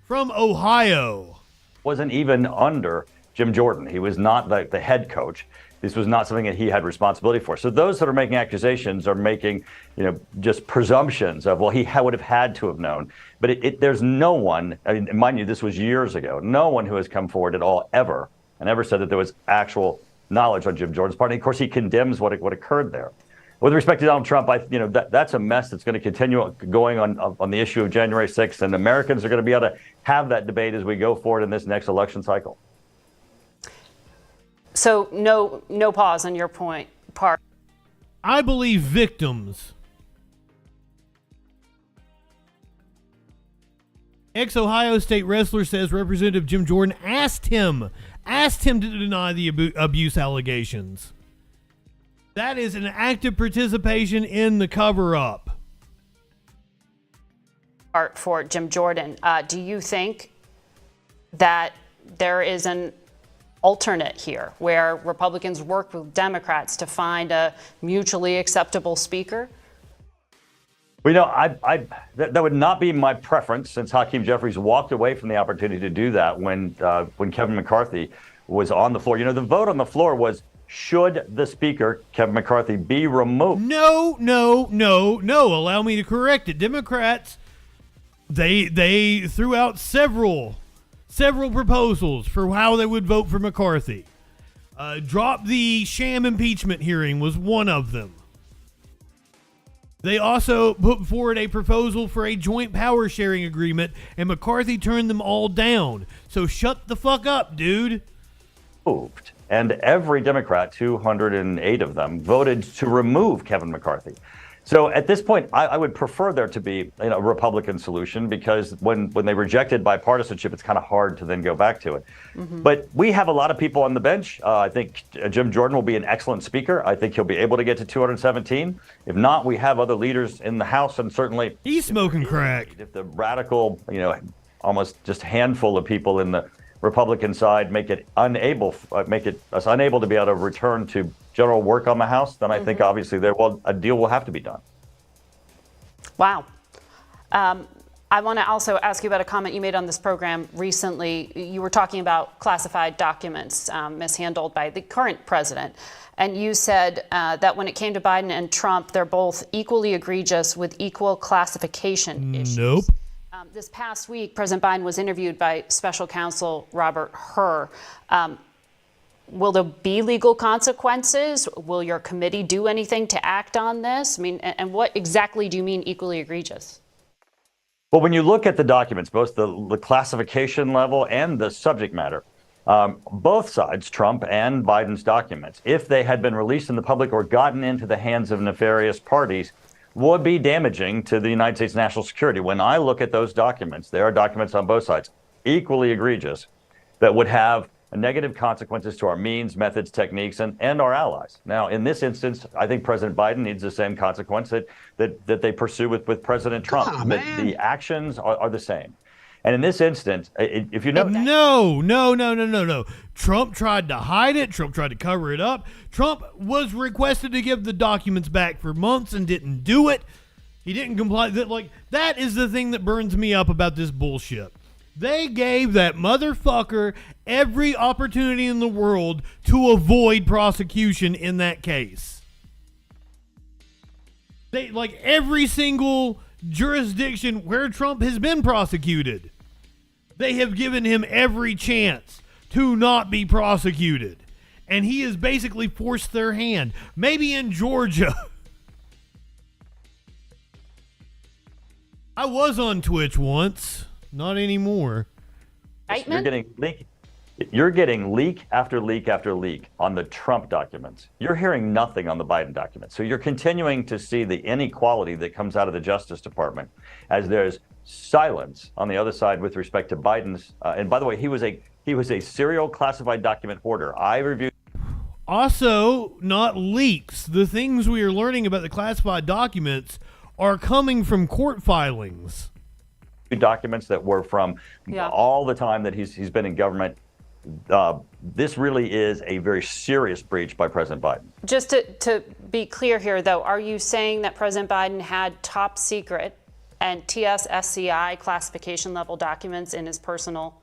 from Ohio. Wasn't even under Jim Jordan. He was not the head coach. This was not something that he had responsibility for. So those that are making accusations are making, just presumptions of, well, he would have had to have known. But there's no one, I mean, mind you, this was years ago, no one who has come forward at all ever said that there was actual knowledge on Jim Jordan's part. And of course, he condemns what occurred there. With respect to Donald Trump, that's a mess that's going to continue going on the issue of January 6th. And Americans are going to be able to have that debate as we go forward in this next election cycle. So no pause on your part. I believe victims. Ex-Ohio State wrestler says Representative Jim Jordan asked him to deny the abuse allegations. That is an active participation in the cover-up. For Jim Jordan, do you think that there is an alternate here where Republicans work with Democrats to find a mutually acceptable speaker? Well, that would not be my preference, since Hakeem Jeffries walked away from the opportunity to do that when Kevin McCarthy was on the floor. The vote on the floor was, should the speaker, Kevin McCarthy, be removed? No. Allow me to correct it. Democrats, they threw out several proposals for how they would vote for McCarthy. Drop the sham impeachment hearing was one of them. They also put forward a proposal for a joint power sharing agreement, and McCarthy turned them all down. So shut the fuck up, dude. Moved. And every Democrat, 208 of them, voted to remove Kevin McCarthy. So at this point, I would prefer there to be a Republican solution, because when they rejected bipartisanship, it's kind of hard to then go back to it. Mm-hmm. But we have a lot of people on the bench. I think Jim Jordan will be an excellent speaker. I think he'll be able to get to 217. If not, we have other leaders in the House, and certainly he's smoking crack. If the radical, almost just handful of people in the Republican side make us unable to be able to return to general work on the House, then I think obviously a deal will have to be done. Wow. I want to also ask you about a comment you made on this program recently. You were talking about classified documents mishandled by the current president. And you said that when it came to Biden and Trump, they're both equally egregious with equal classification issues. Nope. This past week, President Biden was interviewed by special counsel Robert Thur. Will there be legal consequences? Will your committee do anything to act on this? I mean, and what exactly do you mean equally egregious? Well, when you look at the documents, both the classification level and the subject matter, both sides, Trump and Biden's documents, if they had been released in the public or gotten into the hands of nefarious parties, would be damaging to the United States national security. When I look at those documents, there are documents on both sides, equally egregious, that would have negative consequences to our means, methods, techniques, and our allies. Now, in this instance, I think President Biden needs the same consequence that they pursue with President Trump. The actions are the same. And in this instance, if you know... No. Trump tried to hide it. Trump tried to cover it up. Trump was requested to give the documents back for months and didn't do it. He didn't comply. That is the thing that burns me up about this bullshit. They gave that motherfucker every opportunity in the world to avoid prosecution in that case. They, every single jurisdiction where Trump has been prosecuted, they have given him every chance to not be prosecuted. And he has basically forced their hand. Maybe in Georgia. I was on Twitch once. Not anymore. You're getting leak after leak after leak on the Trump documents. You're hearing nothing on the Biden documents. So you're continuing to see the inequality that comes out of the Justice Department as there's silence on the other side with respect to Biden's. And by the way, he was a serial classified document hoarder. I reviewed. Also, not leaks. The things we are learning about the classified documents are coming from court filings. Documents that were from all the time that he's been in government. This really is a very serious breach by President Biden. Just to be clear here, though, are you saying that President Biden had top secret and TSSCI classification level documents in his personal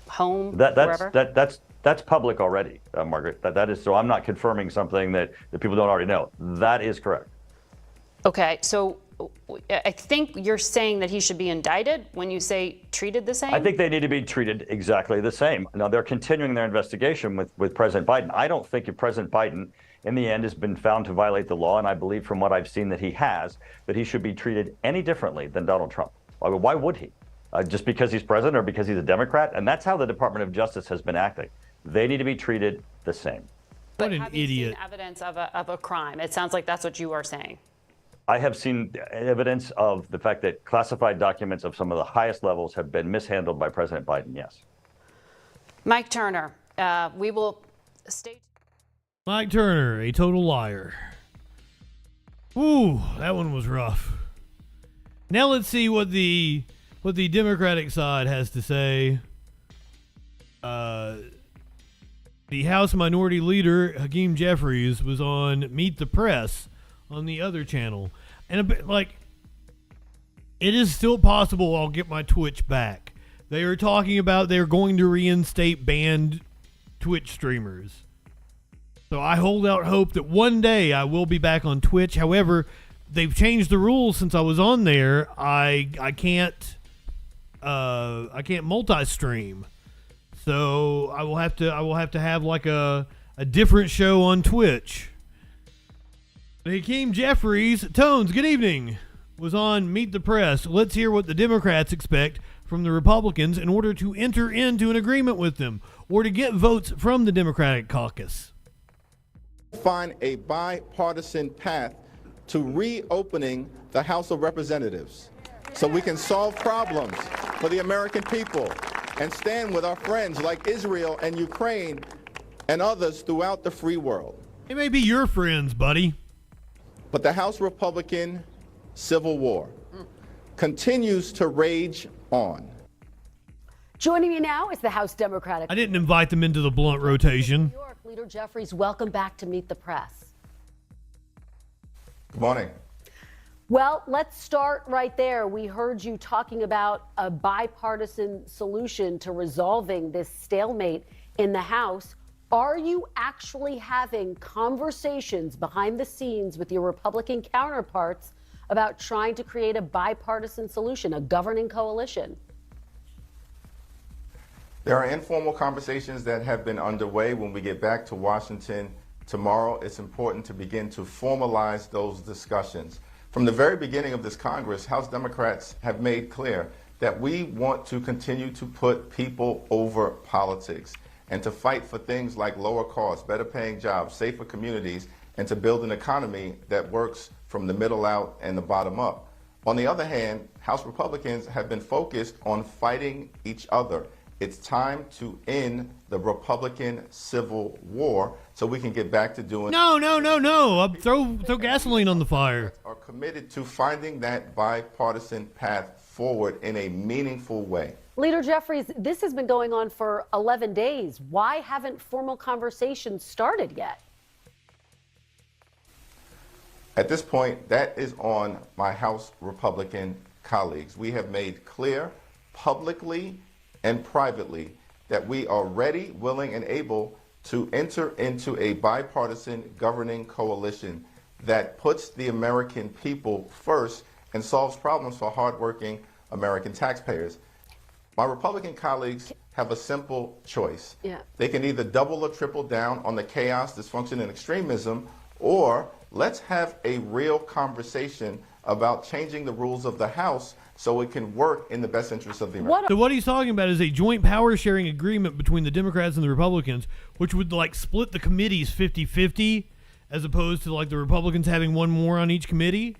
home? That's public already, Margaret. That is, so I'm not confirming something that people don't already know. That is correct. Okay, so I think you're saying that he should be indicted when you say treated the same? I think they need to be treated exactly the same. Now, they're continuing their investigation with President Biden. I don't think if President Biden, in the end, has been found to violate the law, and I believe from what I've seen that he has, that he should be treated any differently than Donald Trump. I mean, why would he? Just because he's president or because he's a Democrat? And that's how the Department of Justice has been acting. They need to be treated the same. But have you seen evidence of a crime? It sounds like that's what you are saying. I have seen evidence of the fact that classified documents of some of the highest levels have been mishandled by President Biden, yes. Mike Turner, we will stay. Mike Turner, a total liar. Ooh, that one was rough. Now let's see what the Democratic side has to say. The House Minority Leader, Hakeem Jeffries, was on Meet the Press on the other channel. And a bit it is still possible I'll get my Twitch back. They are talking about they're going to reinstate banned Twitch streamers. So I hold out hope that one day I will be back on Twitch. However, they've changed the rules since I was on there. I can't multi-stream. So I will have to have like a different show on Twitch. Hakeem Jeffries, Tones, good evening, was on Meet the Press. Let's hear what the Democrats expect from the Republicans in order to enter into an agreement with them or to get votes from the Democratic caucus. Find a bipartisan path to reopening the House of Representatives so we can solve problems for the American people and stand with our friends like Israel and Ukraine and others throughout the free world. They may be your friends, buddy. But the House Republican civil war continues to rage on. Joining me now is the House Democratic. I didn't invite them into the blunt rotation. New York Leader Jeffries, welcome back to Meet the Press. Good morning. Well, let's start right there. We heard you talking about a bipartisan solution to resolving this stalemate in the House. Are you actually having conversations behind the scenes with your Republican counterparts about trying to create a bipartisan solution, a governing coalition? There are informal conversations that have been underway. When we get back to Washington tomorrow, it's important to begin to formalize those discussions. From the very beginning of this Congress, House Democrats have made clear that we want to continue to put people over politics and to fight for things like lower costs, better paying jobs, safer communities, and to build an economy that works from the middle out and the bottom up. On the other hand, House Republicans have been focused on fighting each other. It's time to end the Republican Civil War so we can get back to doing... No. Throw gasoline on the fire. ...are committed to finding that bipartisan path forward in a meaningful way. Leader Jeffries, this has been going on for 11 days. Why haven't formal conversations started yet? At this point, that is on my House Republican colleagues. We have made clear publicly and privately that we are ready, willing, and able to enter into a bipartisan governing coalition that puts the American people first and solves problems for hardworking American taxpayers. My Republican colleagues have a simple choice. They can either double or triple down on the chaos, dysfunction, and extremism, or let's have a real conversation about changing the rules of the House so it can work in the best interest of the American. So what he's talking about is a joint power sharing agreement between the Democrats and the Republicans, which would like split the committees 50-50, as opposed to like the Republicans having one more on each committee.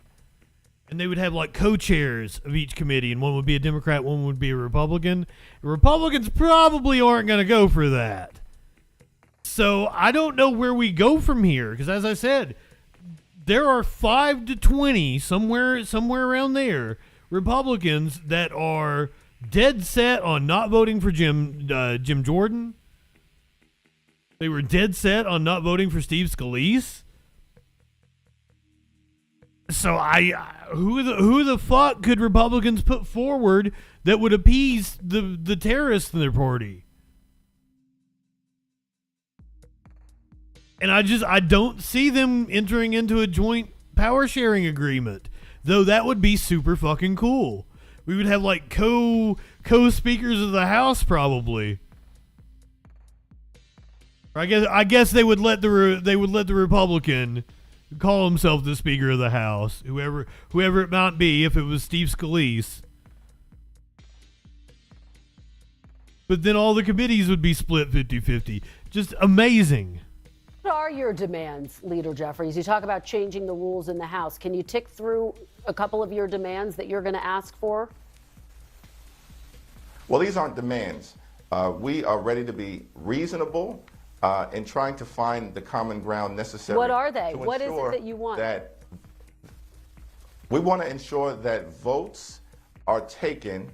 And they would have like co-chairs of each committee, and one would be a Democrat, one would be a Republican. The Republicans probably aren't going to go for that. So I don't know where we go from here, because as I said, there are 5 to 20, somewhere around there, Republicans that are dead set on not voting for Jim Jordan. They were dead set on not voting for Steve Scalise. So who the fuck could Republicans put forward that would appease the terrorists in their party? And I don't see them entering into a joint power sharing agreement, though that would be super fucking cool. We would have like co-speakers of the House probably. Or I guess they would let the Republican call himself the Speaker of the House, whoever it might be, if it was Steve Scalise. But then all the committees would be split 50-50. Just amazing. What are your demands, Leader Jeffries? You talk about changing the rules in the House. Can you tick through a couple of your demands that you're going to ask for? Well, these aren't demands. We are ready to be reasonable in trying to find the common ground necessary. What are they? What is it that you want? We want to ensure that votes are taken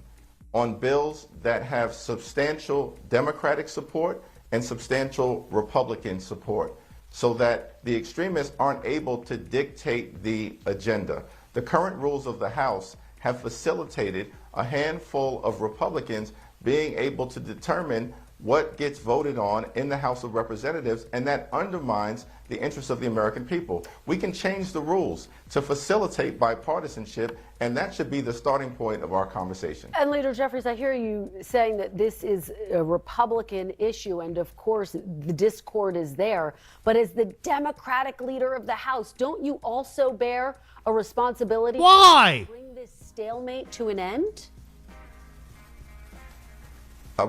on bills that have substantial Democratic support and substantial Republican support, so that the extremists aren't able to dictate the agenda. The current rules of the House have facilitated a handful of Republicans being able to determine what gets voted on in the House of Representatives, and that undermines the interests of the American people. We can change the rules to facilitate bipartisanship, and that should be the starting point of our conversation. And Leader Jeffries, I hear you saying that this is a Republican issue, and of course the discord is there, but as the Democratic leader of the House, don't you also bear a responsibility to bring this stalemate to an end?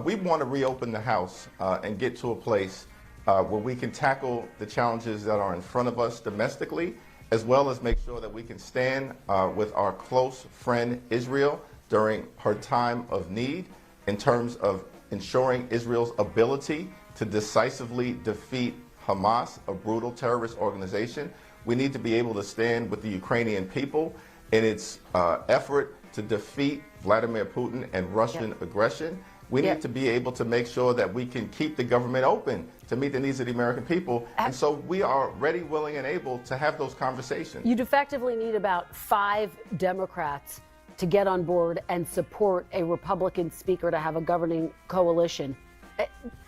We want to reopen the House and get to a place where we can tackle the challenges that are in front of us domestically, as well as make sure that we can stand with our close friend Israel during her time of need in terms of ensuring Israel's ability to decisively defeat Hamas, a brutal terrorist organization. We need to be able to stand with the Ukrainian people in its effort to defeat Vladimir Putin and Russian aggression. We need to be able to make sure that we can keep the government open to meet the needs of the American people. And so we are ready, willing, and able to have those conversations. You'd effectively need about 5 Democrats to get on board and support a Republican speaker to have a governing coalition.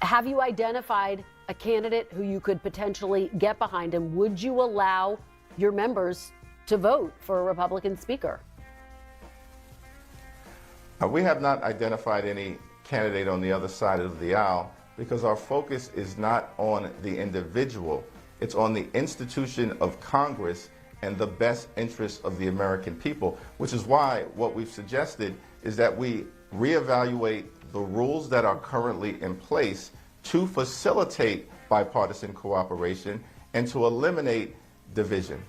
Have you identified a candidate who you could potentially get behind, and would you allow your members to vote for a Republican speaker? We have not identified any candidate on the other side of the aisle, because our focus is not on the individual, it's on the institution of Congress and the best interests of the American people, which is why what we've suggested is that we reevaluate the rules that are currently in place to facilitate bipartisan cooperation and to eliminate division.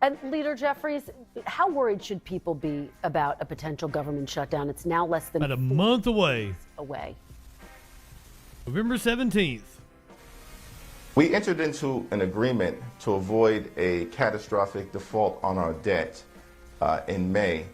And Leader Jeffries, how worried should people be about a potential government shutdown? It's now less than about a month away. November 17th. We entered into an agreement to avoid a catastrophic default on our debt in May,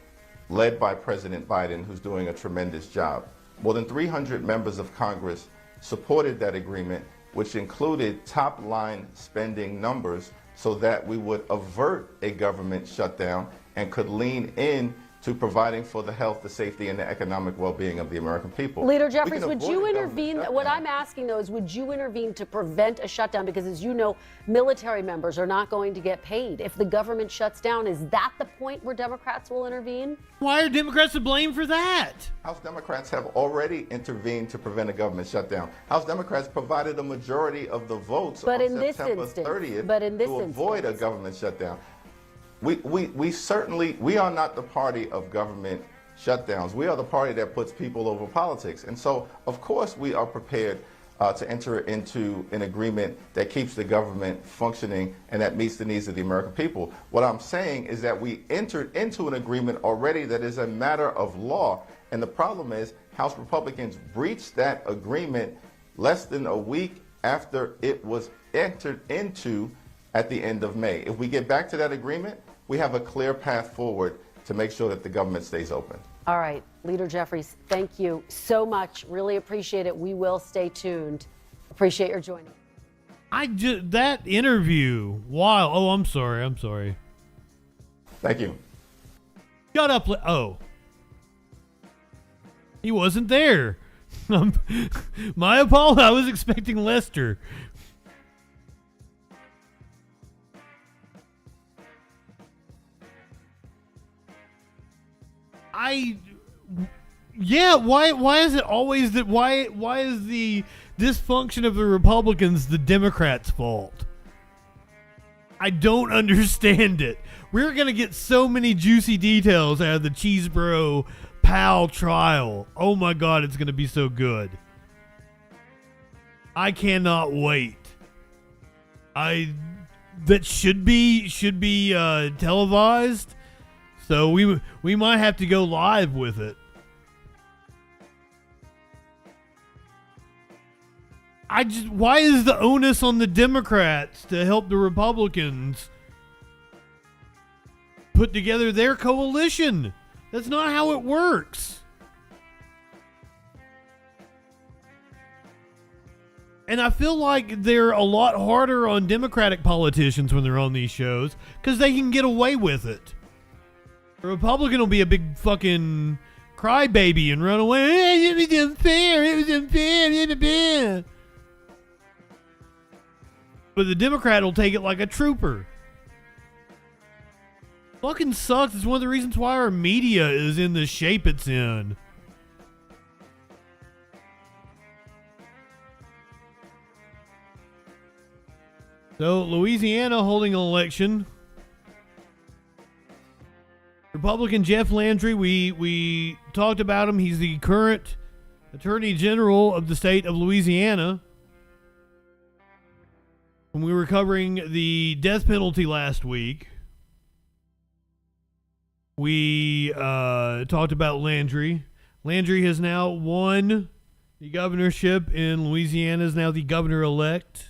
led by President Biden, who's doing a tremendous job. More than 300 members of Congress supported that agreement, which included top-line spending numbers so that we would avert a government shutdown and could lean in to providing for the health, the safety, and the economic well-being of the American people. Leader We Jeffries, can would avoid you a government intervene? shutdown. What I'm asking, though, is would you intervene to prevent a shutdown? Because, as you know, military members are not going to get paid. If the government shuts down, is that the point where Democrats will intervene? Why are Democrats to blame for that? House Democrats have already intervened to prevent a government shutdown. House Democrats provided a majority of the votes But on in this September instance- 30th but in this to avoid a government shutdown. We certainly, we are not the party of government shutdowns. We are the party that puts people over politics. And so, of course, we are prepared to enter into an agreement that keeps the government functioning and that meets the needs of the American people. What I'm saying is that we entered into an agreement already that is a matter of law. And the problem is House Republicans breached that agreement less than a week after it was entered into at the end of May. If we get back to that agreement, we have a clear path forward to make sure that the government stays open. All right, Leader Jeffries, thank you so much. Really appreciate it. We will stay tuned. Appreciate your joining. That interview. Wow. Oh, I'm sorry. Thank you. Shut up. Oh. He wasn't there. My apology. I was expecting Lester. Why is it always that why is the dysfunction of the Republicans the Democrats' fault? I don't understand it. We're going to get so many juicy details out of the Cheesebro Powell trial. Oh my God, it's going to be so good. I cannot wait. That should be televised. So we might have to go live with it. Why is the onus on the Democrats to help the Republicans put together their coalition? That's not how it works. And I feel like they're a lot harder on Democratic politicians when they're on these shows because they can get away with it. A Republican will be a big fucking crybaby and run away. Hey, it was unfair. It was unfair. But the Democrat will take it like a trooper. Fucking sucks. It's one of the reasons why our media is in the shape it's in. So, Louisiana holding an election. Republican Jeff Landry, we talked about him. He's the current Attorney General of the state of Louisiana. When we were covering the death penalty last week, we talked about Landry. Landry has now won the governorship in Louisiana, is now the governor-elect.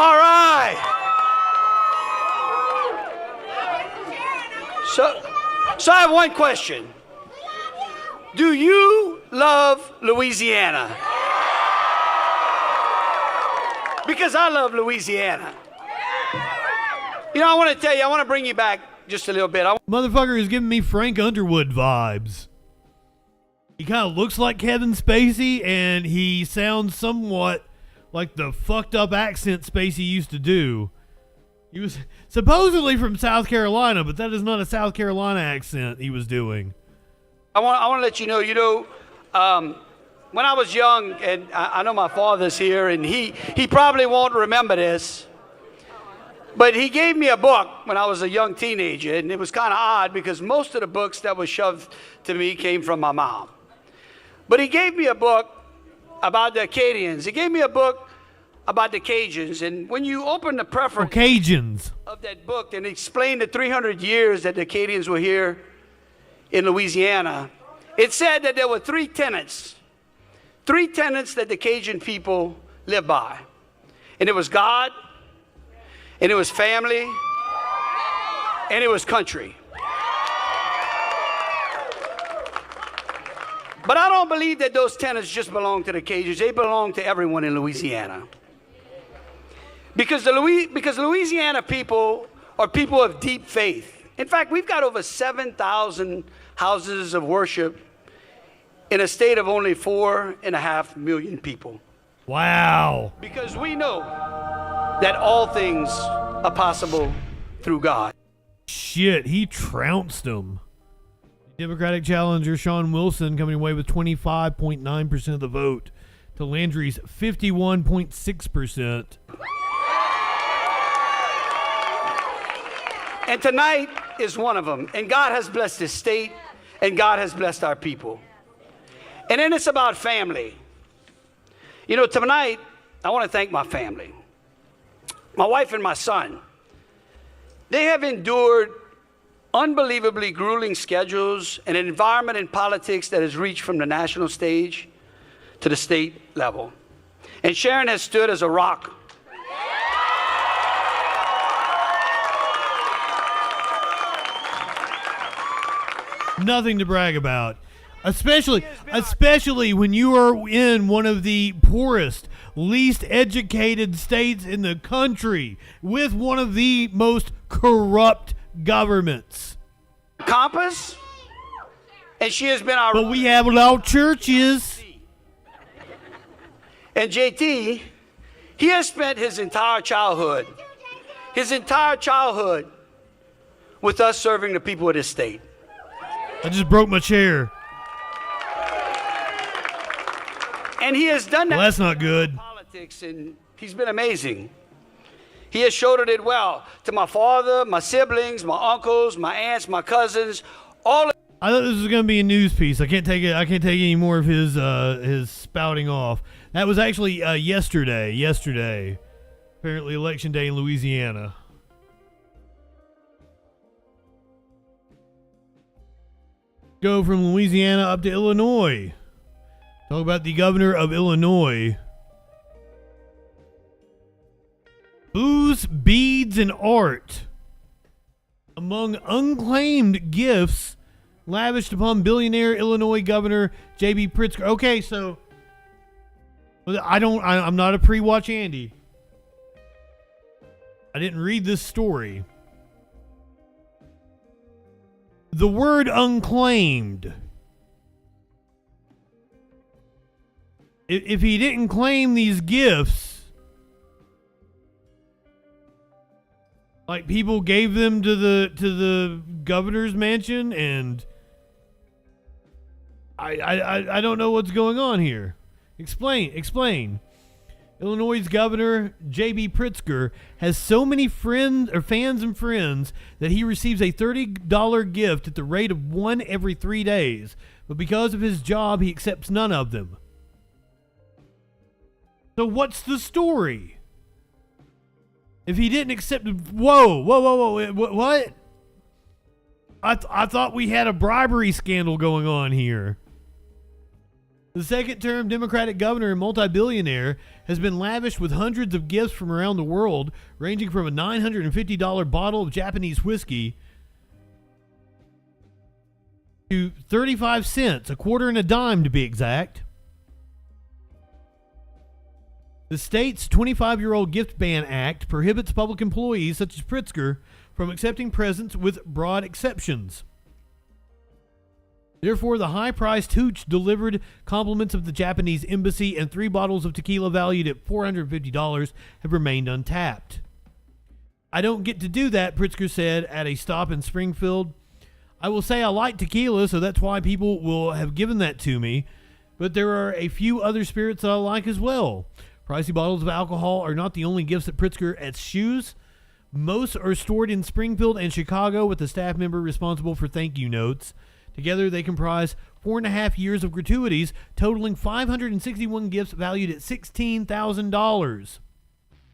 All right. So I have one question. Do you love Louisiana? Because I love Louisiana. You know, I want to tell you, I want to bring you back just a little bit. Motherfucker is giving me Frank Underwood vibes. He kind of looks like Kevin Spacey, and he sounds somewhat like the fucked up accent Spacey used to do. He was supposedly from South Carolina, but that is not a South Carolina accent he was doing. I want to let you know, when I was young, and I know my father's here, and he probably won't remember this, but he gave me a book when I was a young teenager, and it was kind of odd because most of the books that were shoved to me came from my mom. But he gave me a book about the Acadians. He gave me a book about the Cajuns, and when you open the preface Cajuns of that book and explain the 300 years that the Acadians were here in Louisiana, it said that there were three tenets that the Cajun people lived by. And it was God, and it was family, and it was country. But I don't believe that those tenants just belong to the Cajuns. They belong to everyone in Louisiana. Because Louisiana people are people of deep faith. In fact, we've got over 7,000 houses of worship in a state of only 4.5 million people. Wow. Because we know that all things are possible through God. Shit, he trounced him. Democratic challenger Sean Wilson coming away with 25.9% of the vote to Landry's 51.6%. And tonight is one of them. And God has blessed this state, and God has blessed our people. And then it's about family. You know, tonight, I want to thank my family. My wife and my son. They have endured unbelievably grueling schedules and an environment in politics that has reached from the national stage to the state level. And Sharon has stood as a rock. Nothing to brag about. Especially when you are in one of the poorest, least educated states in the country with one of the most corrupt governments. Compass, and she has been our. But we have a lot of churches. And JT, he has spent his entire childhood with us serving the people of this state. I just broke my chair. And he has done that. Well, that's not good. Politics, and he's been amazing. He has shouldered it well to my father, my siblings, my uncles, my aunts, my cousins, all. I thought this was going to be a news piece. I can't take it. I can't take any more of his spouting off. That was actually yesterday. Apparently election day in Louisiana. Go from Louisiana up to Illinois. Talk about the governor of Illinois. Booze, beads, and art among unclaimed gifts lavished upon billionaire Illinois Governor J.B. Pritzker. Okay, so I'm not a pre-watch Andy. I didn't read this story. The word unclaimed. If he didn't claim these gifts, like people gave them to the governor's mansion, and I don't know what's going on here. Explain. Illinois' Governor J.B. Pritzker has so many fans and friends that he receives a $30 gift at the rate of one every 3 days. But because of his job, he accepts none of them. So what's the story? If he didn't accept... Whoa, what? I thought we had a bribery scandal going on here. The second-term Democratic governor and multi-billionaire has been lavished with hundreds of gifts from around the world, ranging from a $950 bottle of Japanese whiskey to 35 cents, a quarter and a dime to be exact. The state's 25-year-old gift ban act prohibits public employees such as Pritzker from accepting presents with broad exceptions. Therefore, the high-priced hooch delivered compliments of the Japanese embassy and 3 bottles of tequila valued at $450 have remained untapped. I don't get to do that, Pritzker said at a stop in Springfield. I will say I like tequila, so that's why people will have given that to me, but there are a few other spirits that I like as well. Pricey bottles of alcohol are not the only gifts that Pritzker eschews. Most are stored in Springfield and Chicago with a staff member responsible for thank you notes. Together, they comprise 4.5 years of gratuities, totaling 561 gifts valued at $16,000.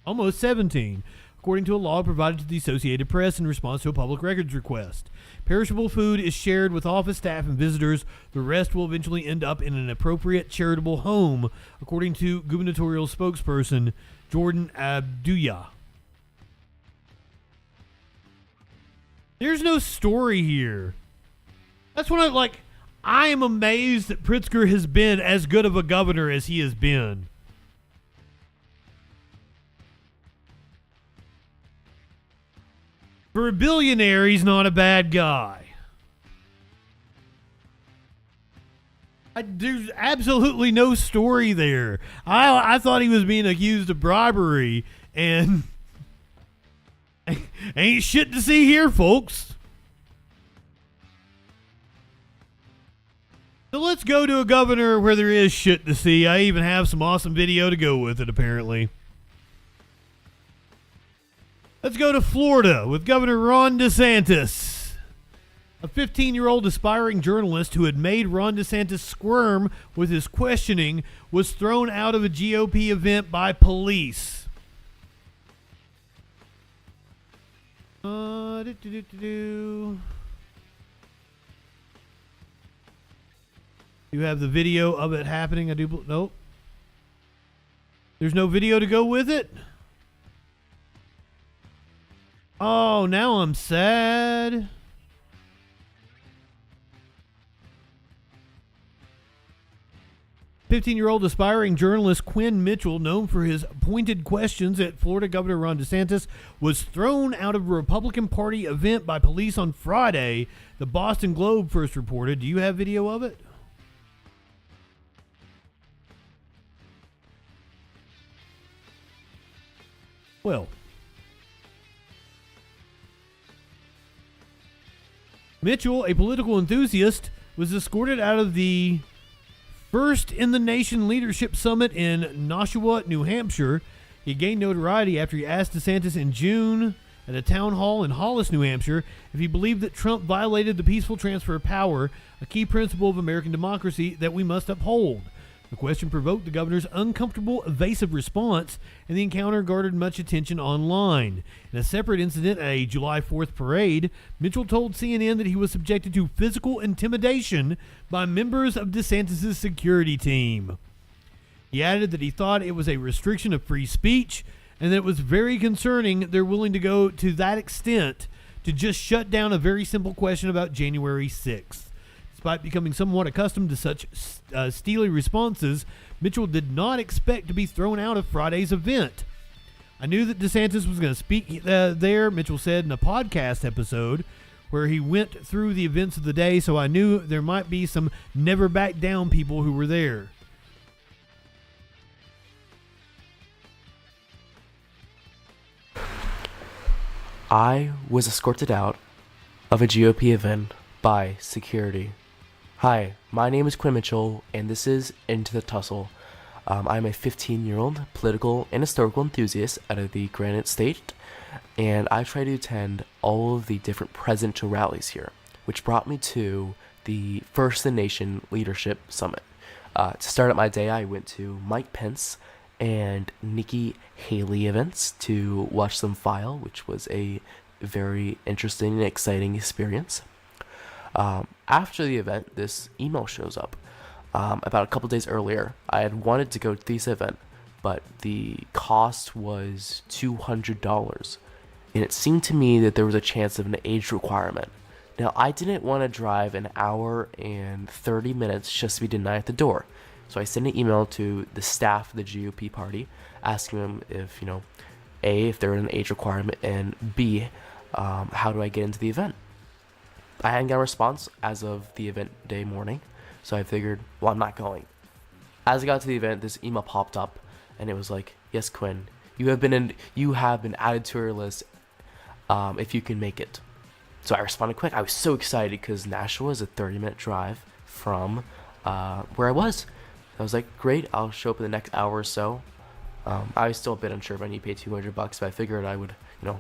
Almost 17, according to a law provided to the Associated Press in response to a public records request. Perishable food is shared with office staff and visitors. The rest will eventually end up in an appropriate charitable home, according to gubernatorial spokesperson Jordan Abdullah. There's no story here. That's what I am amazed that Pritzker has been as good of a governor as he has been. For a billionaire, he's not a bad guy. There's absolutely no story there. I thought he was being accused of bribery, and ain't shit to see here, folks. So let's go to a governor where there is shit to see. I even have some awesome video to go with it, apparently. Let's go to Florida with Governor Ron DeSantis. A 15-year-old aspiring journalist who had made Ron DeSantis squirm with his questioning was thrown out of a GOP event by police. You have the video of it happening. Nope. There's no video to go with it. Oh, now I'm sad. "15-year-old aspiring journalist Quinn Mitchell, known for his pointed questions at Florida Governor Ron DeSantis, was thrown out of a Republican Party event by police on Friday," the Boston Globe first reported. Do you have video of it? Well, Mitchell, a political enthusiast, was escorted out of the First in the Nation Leadership Summit in Nashua, New Hampshire. He gained notoriety after he asked DeSantis in June at a town hall in Hollis, New Hampshire, if he believed that Trump violated the peaceful transfer of power, a key principle of American democracy that we must uphold. The question provoked the governor's uncomfortable, evasive response, and the encounter garnered much attention online. In a separate incident at a July 4th parade, Mitchell told CNN that he was subjected to physical intimidation by members of DeSantis' security team. He added that he thought it was a restriction of free speech and that it was very concerning they're willing to go to that extent to just shut down a very simple question about January 6th. Despite becoming somewhat accustomed to such steely responses, Mitchell did not expect to be thrown out of Friday's event. "I knew that DeSantis was going to speak there," Mitchell said in a podcast episode where he went through the events of the day, "so I knew there might be some never back down people who were there." I was escorted out of a GOP event by security. Hi, my name is Quinn Mitchell, and this is Into the Tussle. I'm a 15-year-old political and historical enthusiast out of the Granite State, and I try to attend all of the different presidential rallies here, which brought me to the First in the Nation Leadership Summit. To start out my day, I went to Mike Pence and Nikki Haley events to watch them file, which was a very interesting and exciting experience. After the event, this email shows up. About a couple days earlier, I had wanted to go to this event, but the cost was $200, and it seemed to me that there was a chance of an age requirement. Now, I didn't want to drive an hour and 30 minutes just to be denied at the door, so I sent an email to the staff of the GOP party, asking them if, A, if there was an age requirement, and B, how do I get into the event? I hadn't got a response as of the event day morning, so I figured, well, I'm not going. As I got to the event, this email popped up, and it was like, "Yes, Quinn, you have been added to our list if you can make it." So I responded quick. I was so excited because Nashua is a 30-minute drive from where I was. I was like, great, I'll show up in the next hour or so. I was still a bit unsure if I need to pay $200, but I figured I would,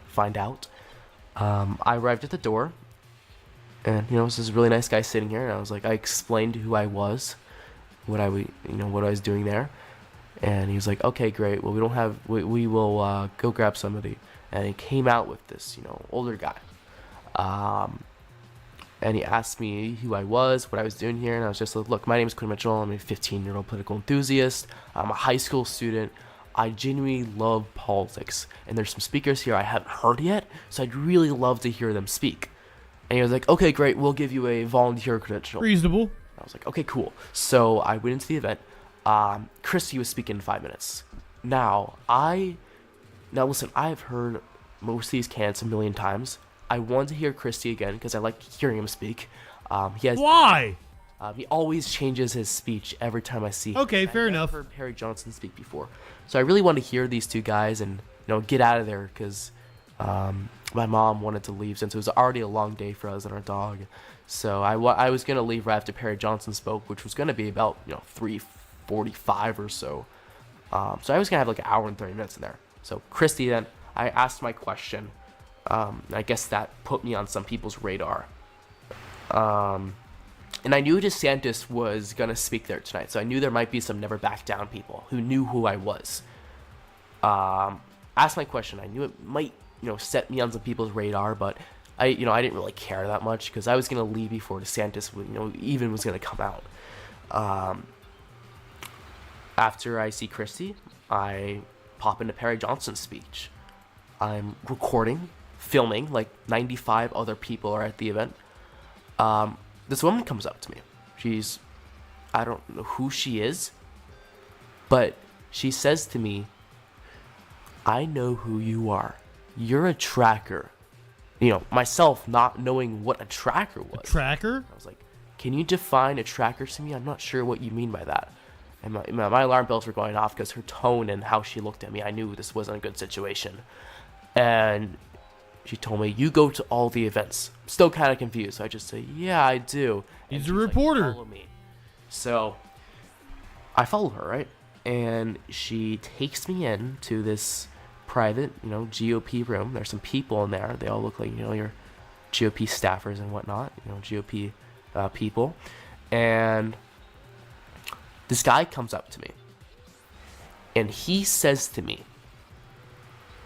find out. I arrived at the door. And, it was this really nice guy sitting here, and I was like, I explained who I was, what I was doing there, and he was like, okay, great, well, we will go grab somebody, and he came out with this, older guy, and he asked me who I was, what I was doing here, and I was just like, look, my name is Quinn Mitchell, I'm a 15-year-old political enthusiast, I'm a high school student, I genuinely love politics, and there's some speakers here I haven't heard yet, so I'd really love to hear them speak. And he was like, okay, great, we'll give you a volunteer credential. Reasonable. I was like, okay, cool. So I went into the event. Christy was speaking in 5 minutes. Now listen, I've heard most of these candidates a million times. I want to hear Christy again because I like hearing him speak. Why? He always changes his speech every time I see him. Okay, fair enough. I've heard Perry Johnson speak before, so I really want to hear these two guys and get out of there because my mom wanted to leave since it was already a long day for us and our dog. So I was gonna leave right after Perry Johnson spoke, which was gonna be about 3:45 or so. So I was gonna have like an hour and 30 minutes in there. So Christy, then I asked my question. I guess that put me on some people's radar. And I knew DeSantis was going to speak there tonight, so I knew there might be some never back down people who knew who I was. Asked my question. I knew it might, set me on some people's radar, but I didn't really care that much because I was going to leave before DeSantis, even was going to come out. After I see Christie, I pop into Perry Johnson's speech. I'm recording, filming, like 95 other people are at the event. This woman comes up to me. I don't know who she is, but she says to me, I know who you are. You're a tracker. Myself not knowing what a tracker was. A tracker? I was like, can you define a tracker to me? I'm not sure what you mean by that. And my alarm bells were going off because her tone and how she looked at me, I knew this wasn't a good situation. And she told me, you go to all the events. I'm still kind of confused. So I just say, yeah, I do. He's a reporter. Like, follow me. So I follow her, right? And she takes me in to this private, GOP room. There's some people in there. They all look like, your GOP staffers and whatnot, GOP people. And this guy comes up to me. And he says to me,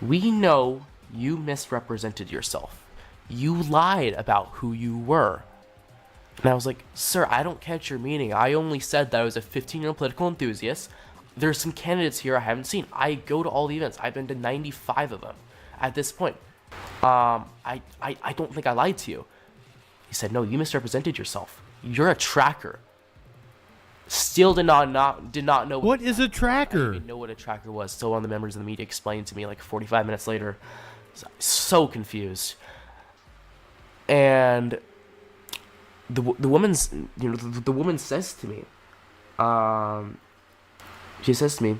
we know you misrepresented yourself. You lied about who you were. And I was like, sir, I don't catch your meaning. I only said that I was a 15-year-old political enthusiast. There's some candidates here I haven't seen. I go to all the events. I've been to 95 of them at this point. I don't think I lied to you. He said, no, you misrepresented yourself. You're a tracker. Still did not know. What is a tracker? I didn't even know what a tracker was. Still, one of the members of the media explained to me like 45 minutes later. So confused. And the woman says to me, she says to me,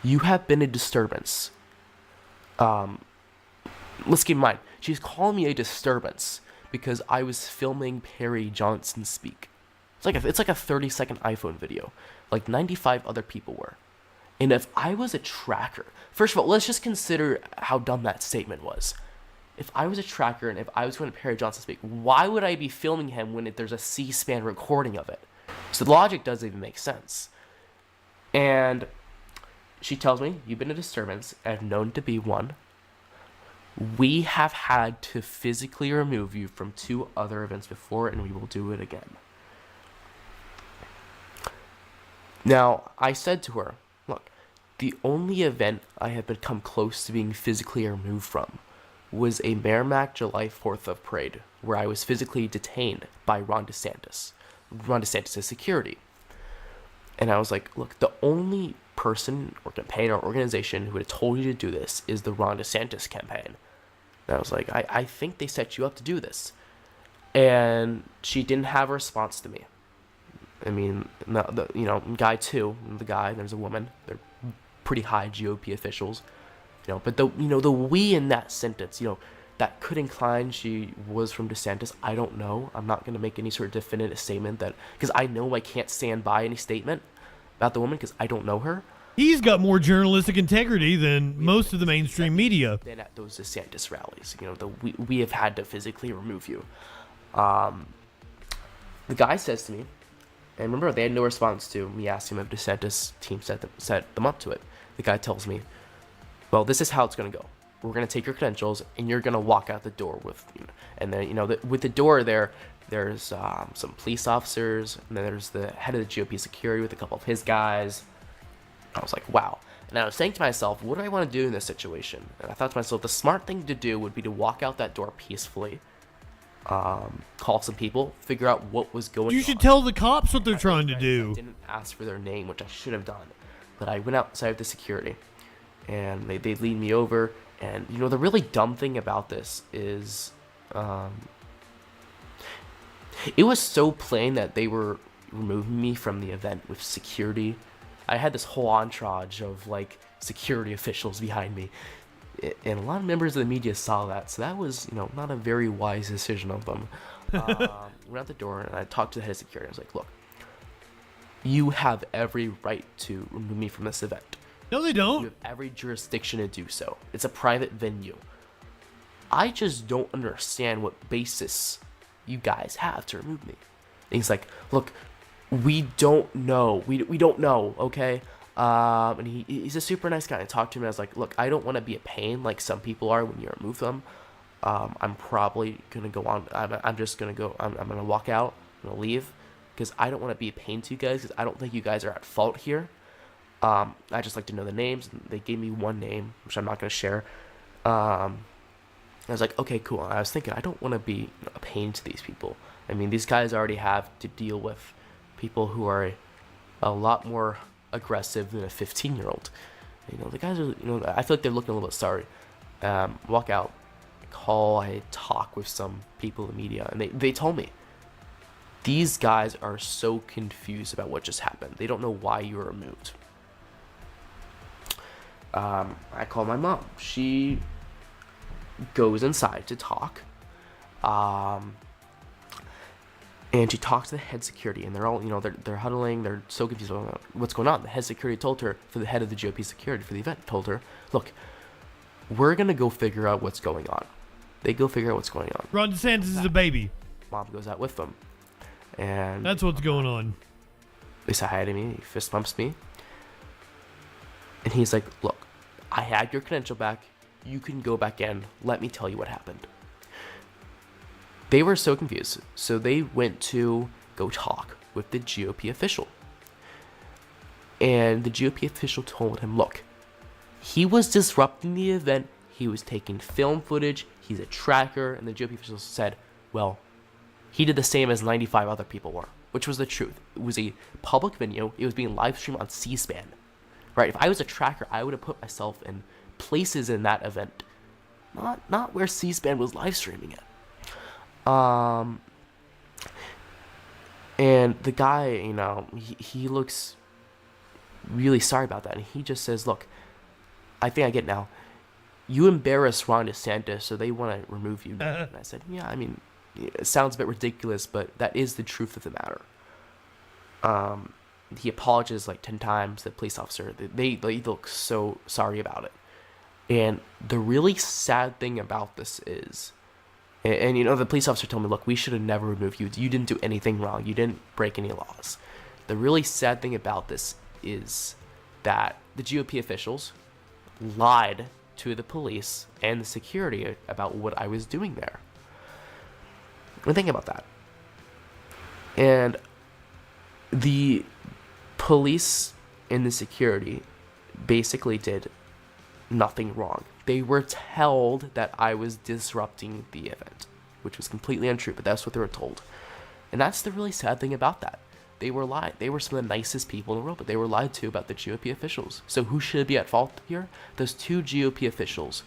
you have been a disturbance. Let's keep in mind, she's calling me a disturbance because I was filming Perry Johnson speak. It's like a 30-second iPhone video. Like 95 other people were. And if I was a tracker, first of all, let's just consider how dumb that statement was. If I was a tracker and if I was going to Perry Johnson speak, why would I be filming him when there's a C-SPAN recording of it? So the logic doesn't even make sense. And she tells me, you've been a disturbance and known to be one. We have had to physically remove you from 2 other events before, and we will do it again. Now, I said to her, look, the only event I have become close to being physically removed from was a Merrimack July 4th of parade, where I was physically detained by Ron DeSantis. Ron DeSantis' security. And I was like, look, the only person or campaign or organization who would have told you to do this is the Ron DeSantis campaign. And I was like, I think they set you up to do this. And she didn't have a response to me. I mean, guy 2, the guy, there's a woman. They're pretty high GOP officials. But the we in that sentence, that could incline she was from DeSantis. I don't know. I'm not going to make any sort of definitive statement because I know I can't stand by any statement about the woman because I don't know her. He's got more journalistic integrity than most of the mainstream media. Than at those DeSantis rallies, we have had to physically remove you. The guy says to me, and remember, they had no response to me asking him if DeSantis team set them up to it. The guy tells me, well, this is how it's going to go. We're going to take your credentials, and you're going to walk out the door with, and then, with the door there's some police officers, and then there's the head of the GOP security with a couple of his guys. I was like, wow. And I was saying to myself, what do I want to do in this situation? And I thought to myself, the smart thing to do would be to walk out that door peacefully, call some people, figure out what was going on. You should tell the cops what they're trying to do. I didn't ask for their name, which I should have done. But I went outside of the security, and they lead me over. And, you know, the really dumb thing about this is it was so plain that they were removing me from the event with security. I had this whole entourage of, like, security officials behind me. And a lot of members of the media saw that, so that was, you know, not a very wise decision of them. Went out the door, and I talked to the head of security. I was like, look, you have every right to remove me from this event. No, they don't. You have every jurisdiction to do so. It's a private venue. I just don't understand what basis you guys have to remove me. And he's like, look, we don't know. We don't know, okay? And he's a super nice guy. I talked to him, and I was like, look, I don't want to be a pain like some people are when you remove them. I'm probably going to go on. I'm just going to go. I'm going to walk out. I'm going to leave because I don't want to be a pain to you guys because I don't think you guys are at fault here. I just like to know the names. And they gave me one name, which I'm not going to share. I was like, okay, cool. And I was thinking, I don't want to be a pain to these people. I mean, these guys already have to deal with people who are a lot more aggressive than a 15-year-old. You know, the guys are, you know, I feel like they're looking a little bit sorry. Walk out, I talk with some people in the media, and they told me these guys are so confused about what just happened. They don't know why you were removed. I call my mom. She goes inside to talk. And she talks to the head security, and they're all, you know, they're huddling. They're so confused about what's going on. The head security told her, for the head of the GOP security for the event, told her, look, we're going to go figure out what's going on. They go figure out what's going on. Ron DeSantis is a baby. Mom goes out with them. And that's what's going on. They say hi to me. He fist bumps me. And he's like, look, I had your credential back. You can go back in. Let me tell you what happened. They were so confused. So they went to go talk with the GOP official. And the GOP official told him, look, he was disrupting the event. He was taking film footage. He's a tracker. And the GOP official said, well, he did the same as 95 other people were, which was the truth. It was a public venue. It was being live streamed on C-SPAN. Right? If I was a tracker, I would have put myself in places in that event. Not where C-SPAN was live streaming it. And the guy, you know, he looks really sorry about that. And he just says, look, I think I get it now. You embarrass Ron DeSantis, so they want to remove you. And I said, yeah, I mean, it sounds a bit ridiculous, but that is the truth of the matter. He apologized like 10 times, the police officer. They look so sorry about it. And the really sad thing about this is, and you know, the police officer told me, look, we should have never removed you. You didn't do anything wrong. You didn't break any laws. The really sad thing about this is that the GOP officials lied to the police and the security about what I was doing there. And think about that. And the police and the security basically did nothing wrong. They were told that I was disrupting the event, which was completely untrue, but that's what they were told. And that's the really sad thing about that. They were lied. They were some of the nicest people in the world, but they were lied to about the GOP officials. So who should be at fault here? Those two GOP officials.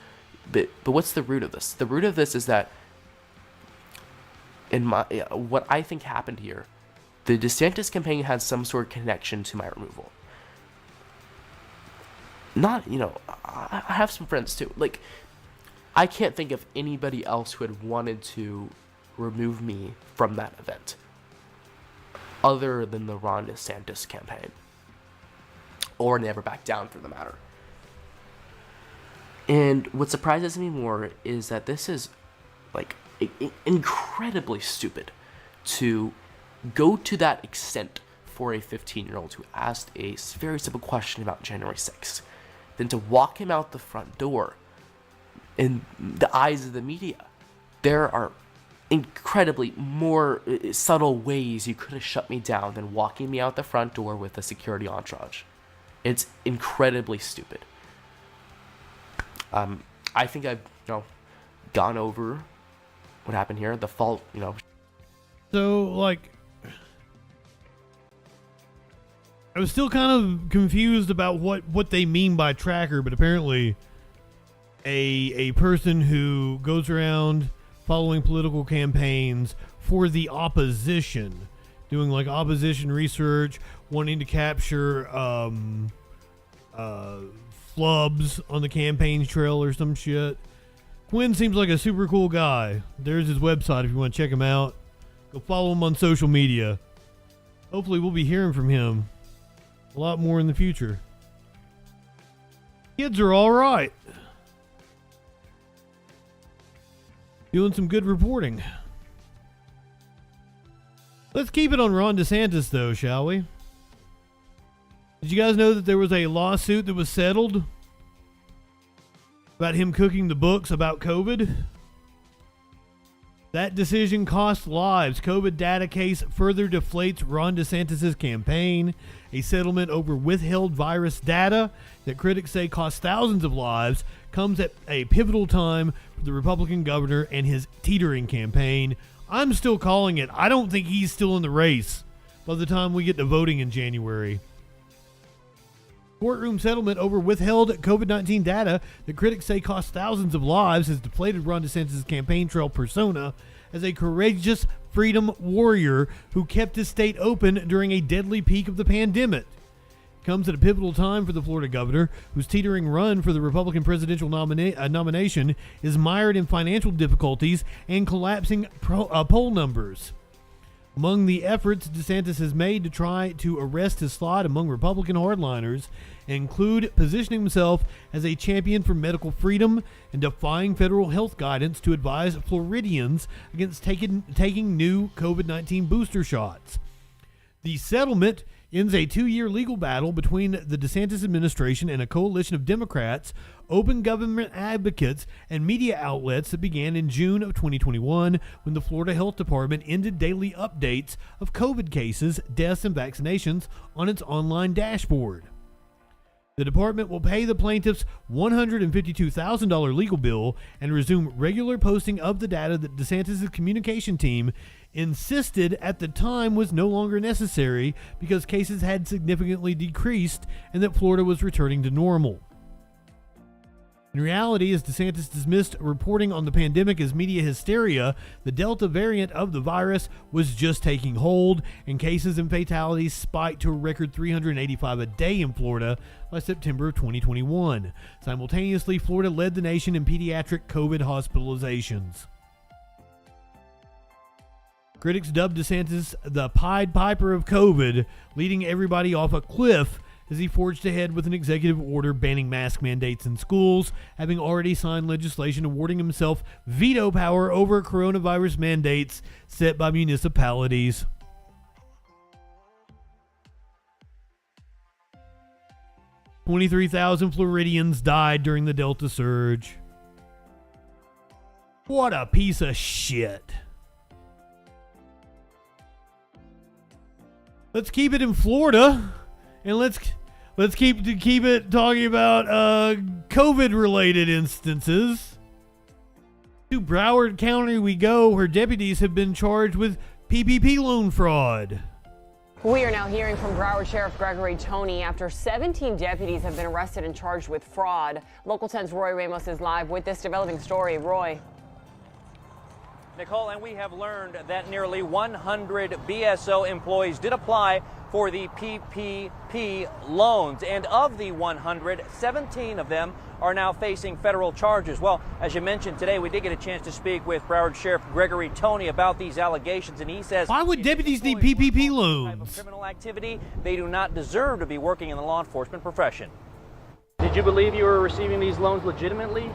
But what's the root of this? The root of this is that, in my what I think happened here, the DeSantis campaign had some sort of connection to my removal. Not, you know, I have some friends too. Like, I can't think of anybody else who had wanted to remove me from that event other than the Ron DeSantis campaign. Or Never Back Down, for the matter. And what surprises me more is that this is, like, incredibly stupid to go to that extent for a 15-year-old who asked a very simple question about January 6th. Than to walk him out the front door in the eyes of the media. There are incredibly more subtle ways you could have shut me down than walking me out the front door with a security entourage. It's incredibly stupid. I think I've, you know, gone over what happened here. The fault, So, like, I was still kind of confused about what they mean by tracker, but apparently a person who goes around following political campaigns for the opposition, doing like opposition research, wanting to capture flubs on the campaign trail or some shit. Quinn seems like a super cool guy. There's his website if you want to check him out. Go follow him on social media. Hopefully we'll be hearing from him a lot more in the future. Kids are all right. Doing some good reporting. Let's keep it on Ron DeSantis, though, shall we? Did you guys know that there was a lawsuit that was settled about him cooking the books about COVID? That decision cost lives. COVID data case further deflates Ron DeSantis' campaign. A settlement over withheld virus data that critics say cost thousands of lives comes at a pivotal time for the Republican governor and his teetering campaign. I'm still calling it. I don't think he's still in the race by the time we get to voting in January. Courtroom settlement over withheld COVID-19 data that critics say cost thousands of lives has deflated Ron DeSantis' campaign trail persona as a courageous freedom warrior who kept his state open during a deadly peak of the pandemic. It comes at a pivotal time for the Florida governor, whose teetering run for the Republican presidential nomination is mired in financial difficulties and collapsing poll numbers. Among the efforts DeSantis has made to try to arrest his slot among Republican hardliners include positioning himself as a champion for medical freedom and defying federal health guidance to advise Floridians against taking new COVID-19 booster shots. The settlement ends a 2-year legal battle between the DeSantis administration and a coalition of Democrats, open government advocates, and media outlets that began in June of 2021 when the Florida Health Department ended daily updates of COVID cases, deaths, and vaccinations on its online dashboard. The department will pay the plaintiffs $152,000 legal bill and resume regular posting of the data that DeSantis' communication team insisted at the time was no longer necessary because cases had significantly decreased and that Florida was returning to normal. In reality, as DeSantis dismissed reporting on the pandemic as media hysteria, the Delta variant of the virus was just taking hold, and cases and fatalities spiked to a record 385 a day in Florida by September of 2021. Simultaneously, Florida led the nation in pediatric COVID hospitalizations. Critics dubbed DeSantis the Pied Piper of COVID, leading everybody off a cliff as he forged ahead with an executive order banning mask mandates in schools, having already signed legislation awarding himself veto power over coronavirus mandates set by municipalities. $23,000 Floridians died during the Delta surge. What a piece of shit. Let's keep it in Florida, and let's keep it talking about COVID-related instances. To Broward County we go, where deputies have been charged with PPP loan fraud. We are now hearing from Broward Sheriff Gregory Toney after 17 deputies have been arrested and charged with fraud. Local 10's Roy Ramos is live with this developing story. Roy. Nicole, and we have learned that nearly 100 BSO employees did apply for the PPP loans. And of the 100, 17 of them are now facing federal charges. Well, as you mentioned today, we did get a chance to speak with Broward Sheriff Gregory Toney about these allegations, and he says, why would deputies need PPP loans? Type of criminal activity, they do not deserve to be working in the law enforcement profession. Did you believe you were receiving these loans legitimately?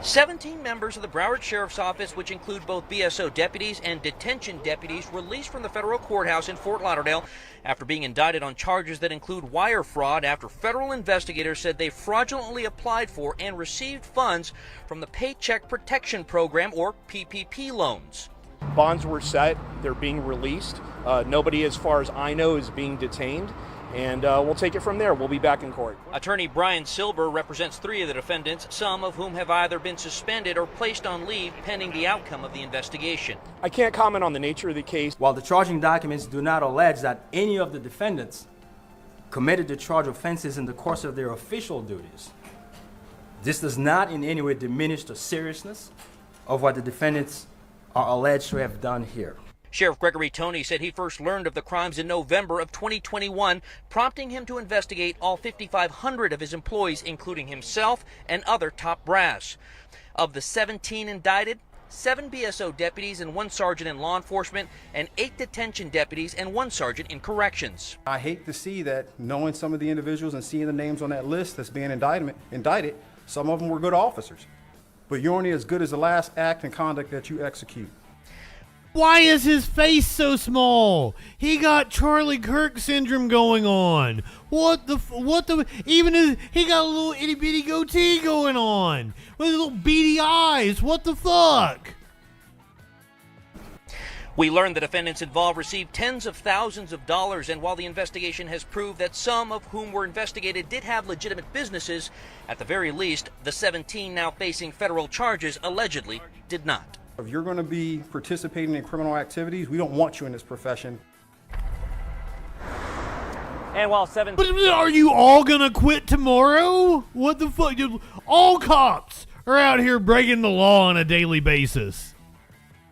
17 members of the Broward Sheriff's Office, which include both BSO deputies and detention deputies, released from the federal courthouse in Fort Lauderdale after being indicted on charges that include wire fraud after federal investigators said they fraudulently applied for and received funds from the Paycheck Protection Program, or PPP loans. Bonds were set. They're being released. Nobody, as far as I know, is being detained. And we'll take it from there. We'll be back in court. Attorney Brian Silber represents 3 of the defendants, some of whom have either been suspended or placed on leave pending the outcome of the investigation. I can't comment on the nature of the case. While the charging documents do not allege that any of the defendants committed the charged offenses in the course of their official duties, this does not in any way diminish the seriousness of what the defendants are alleged to have done here. Sheriff Gregory Toney said he first learned of the crimes in November of 2021, prompting him to investigate all 5,500 of his employees, including himself and other top brass. Of the 17 indicted, 7 BSO deputies and 1 sergeant in law enforcement, and 8 detention deputies and 1 sergeant in corrections. I hate to see that, knowing some of the individuals and seeing the names on that list that's being indicted, some of them were good officers. But you're only as good as the last act and conduct that you execute. Why is his face so small? He got Charlie Kirk syndrome going on. He got a little itty bitty goatee going on with little beady eyes. What the fuck? We learned the defendants involved received tens of thousands of dollars, and while the investigation has proved that some of whom were investigated did have legitimate businesses, at the very least, the 17 now facing federal charges allegedly did not. If you're going to be participating in criminal activities, we don't want you in this profession. And while But are you all gonna quit tomorrow? What the fuck? Dude, all cops are out here breaking the law on a daily basis.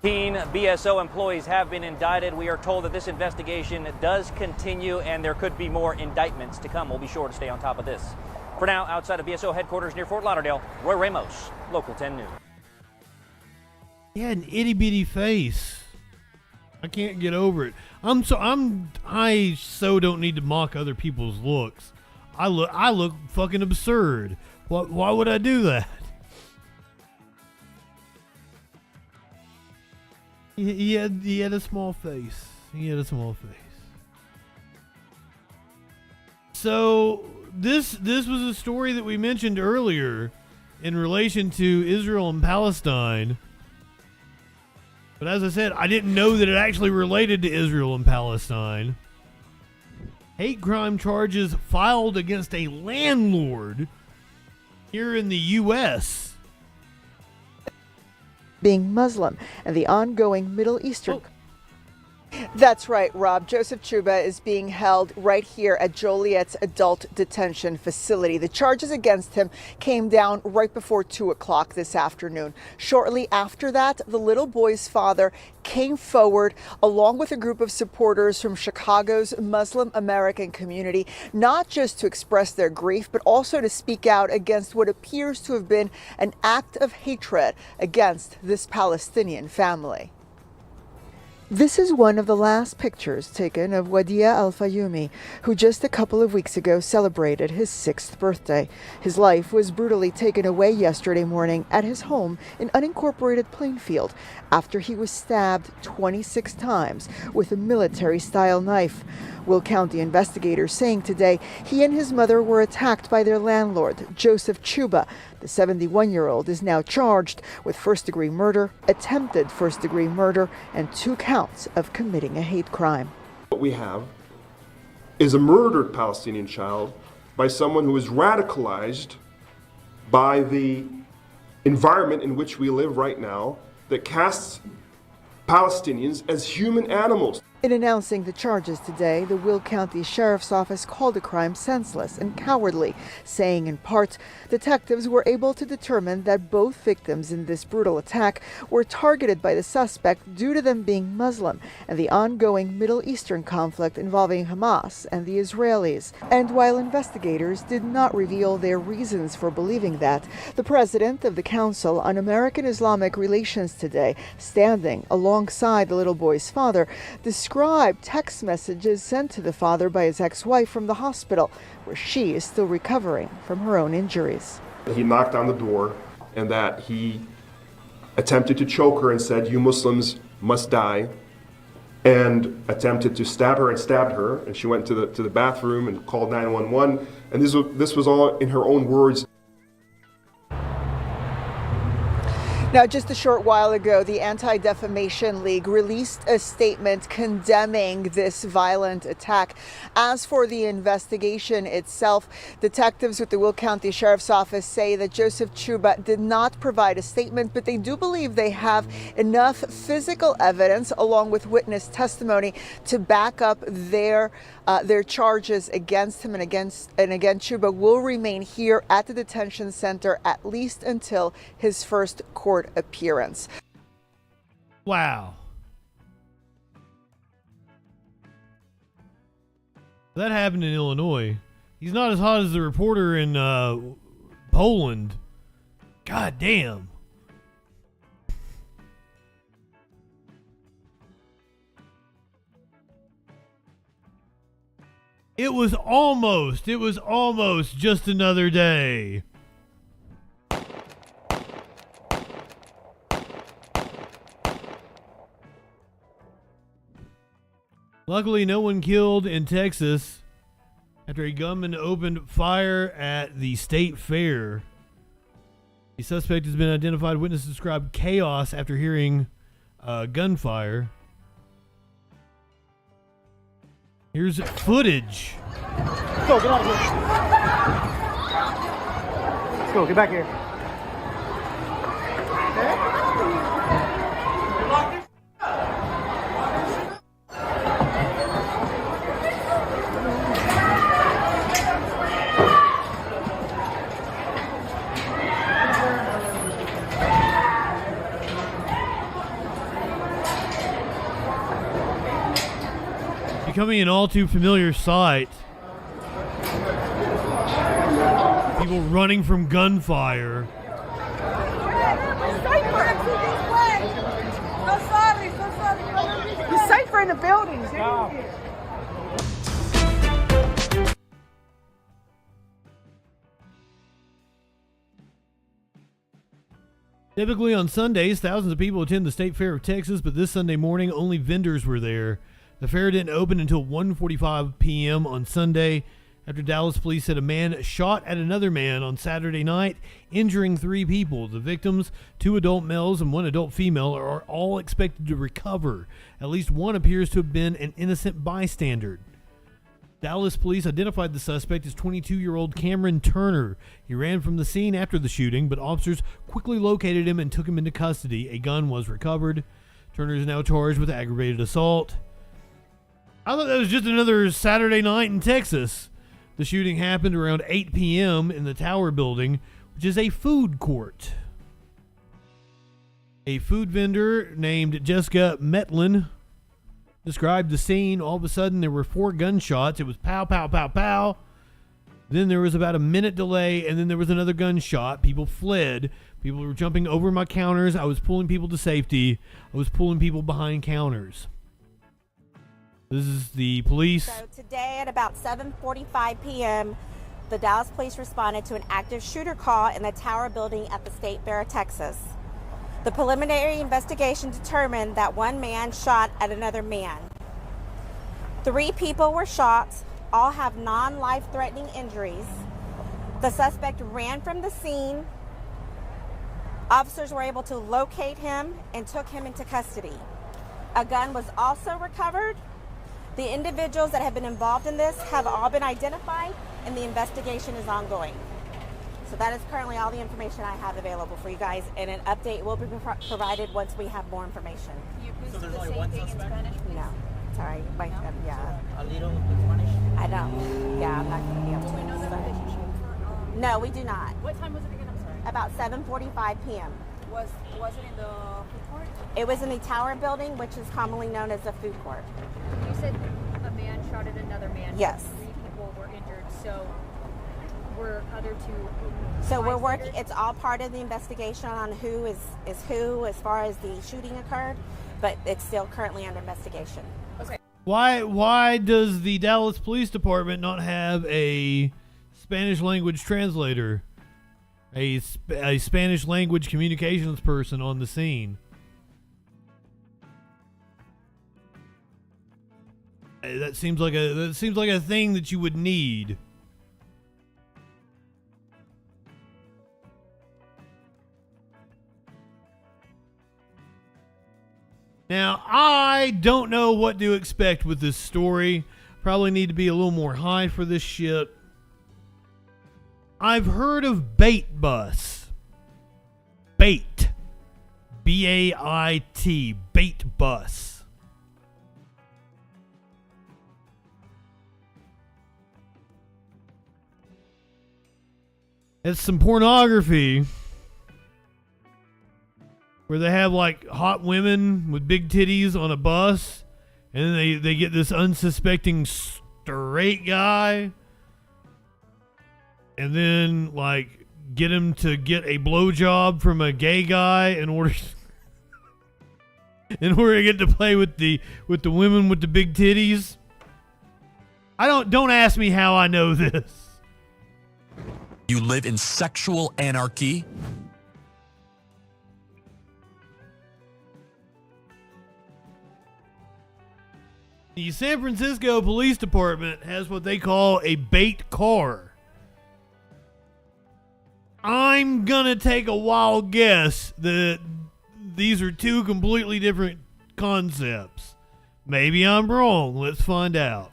17 BSO employees have been indicted. We are told that this investigation does continue and there could be more indictments to come. We'll be sure to stay on top of this. For now, outside of BSO headquarters near Fort Lauderdale, Roy Ramos, Local 10 News. He had an itty bitty face. I can't get over it. I so don't need to mock other people's looks. I look fucking absurd. Why would I do that? He had a small face. He had a small face. So this was a story that we mentioned earlier in relation to Israel and Palestine. But as I said, I didn't know that it actually related to Israel and Palestine. Hate crime charges filed against a landlord here in the U.S. being Muslim and the ongoing Middle Eastern. That's right, Rob. Joseph Chuba is being held right here at Joliet's adult detention facility. The charges against him came down right before 2 o'clock this afternoon. Shortly after that, the little boy's father came forward along with a group of supporters from Chicago's Muslim American community, not just to express their grief, but also to speak out against what appears to have been an act of hatred against this Palestinian family. This is one of the last pictures taken of Wadia Al-Fayumi, who just a couple of weeks ago celebrated his 6th birthday. His life was brutally taken away yesterday morning at his home in unincorporated Plainfield after he was stabbed 26 times with a military-style knife. Will County investigators saying today he and his mother were attacked by their landlord, Joseph Chuba. The 71-year-old is now charged with first-degree murder, attempted first-degree murder, and 2 counts of committing a hate crime. What we have is a murdered Palestinian child by someone who is radicalized by the environment in which we live right now that casts Palestinians as human animals. In announcing the charges today, the Will County Sheriff's Office called the crime senseless and cowardly, saying in part, detectives were able to determine that both victims in this brutal attack were targeted by the suspect due to them being Muslim and the ongoing Middle Eastern conflict involving Hamas and the Israelis. And while investigators did not reveal their reasons for believing that, the president of the Council on American Islamic Relations today, standing alongside the little boy's father, described text messages sent to the father by his ex-wife from the hospital, where she is still recovering from her own injuries. He knocked on the door and that he attempted to choke her and said, "You Muslims must die," and attempted to stab her and stabbed her, and she went to the bathroom and called 911, and this was all in her own words. Now, just a short while ago, the Anti-Defamation League released a statement condemning this violent attack. As for the investigation itself, detectives with the Will County Sheriff's Office say that Joseph Chuba did not provide a statement, but they do believe they have enough physical evidence along with witness testimony to back up their charges against him. And again, Chuba will remain here at the detention center at least until his first court appearance. Wow. That happened in Illinois. He's not as hot as the reporter in Poland. God damn. It was almost just another day. Luckily, no one killed in Texas after a gunman opened fire at the state fair. The suspect has been identified. Witnesses described chaos after hearing gunfire. Here's footage. Let's go, get out of here. Let's go, get back here. Becoming an all too familiar sight. People running from gunfire. You're safer in the buildings. Typically on Sundays, thousands of people attend the State Fair of Texas, but this Sunday morning, only vendors were there. The fair didn't open until 1:45 p.m. on Sunday after Dallas police said a man shot at another man on Saturday night, injuring 3 people. The victims, 2 adult males and 1 adult female, are all expected to recover. At least one appears to have been an innocent bystander. Dallas police identified the suspect as 22-year-old Cameron Turner. He ran from the scene after the shooting, but officers quickly located him and took him into custody. A gun was recovered. Turner is now charged with aggravated assault. I thought that was just another Saturday night in Texas. The shooting happened around 8 p.m. in the Tower building, which is a food court. A food vendor named Jessica Metlin described the scene. All of a sudden, there were 4 gunshots. It was pow, pow, pow, pow. Then there was about a minute delay, and then there was another gunshot. People fled. People were jumping over my counters. I was pulling people to safety. I was pulling people behind counters. This is the police. So today at about 7:45 p.m., the Dallas police responded to an active shooter call in the Tower building at the State Fair of Texas. The preliminary investigation determined that one man shot at another man. 3 people were shot. All have non-life-threatening injuries. The suspect ran from the scene. Officers were able to locate him and took him into custody. A gun was also recovered. The individuals that have been involved in this have all been identified, and the investigation is ongoing. So that is currently all the information I have available for you guys, and an update will be provided once we have more information. So there's only one suspect? No. Sorry. My, yeah. A little Spanish? I don't. Yeah, I'm not going to be able to. Do we know the relationship? No, we do not. What time was it again? I'm sorry. About 7:45 p.m. Was it in the food court? It was in the Tower building, which is commonly known as the food court. You said a man shot at another man. Yes. 3 people were injured. So were other 2? So we're working. It's all part of the investigation on who is who as far as the shooting occurred, but it's still currently under investigation. Okay. Why does the Dallas Police Department not have a Spanish language translator? A Spanish language communications person on the scene? That seems like a thing that you would need. Now, I don't know what to expect with this story. Probably need to be a little more high for this shit. I've heard of bait bus. Bait. B-A-I-T. Bait bus. It's some pornography where they have like hot women with big titties on a bus, and then they get this unsuspecting straight guy, and then like get him to get a blowjob from a gay guy in order to get to play with the women with the big titties. Don't ask me how I know this. You live in sexual anarchy? The San Francisco Police Department has what they call a bait car. I'm gonna take a wild guess that these are two completely different concepts. Maybe I'm wrong. Let's find out.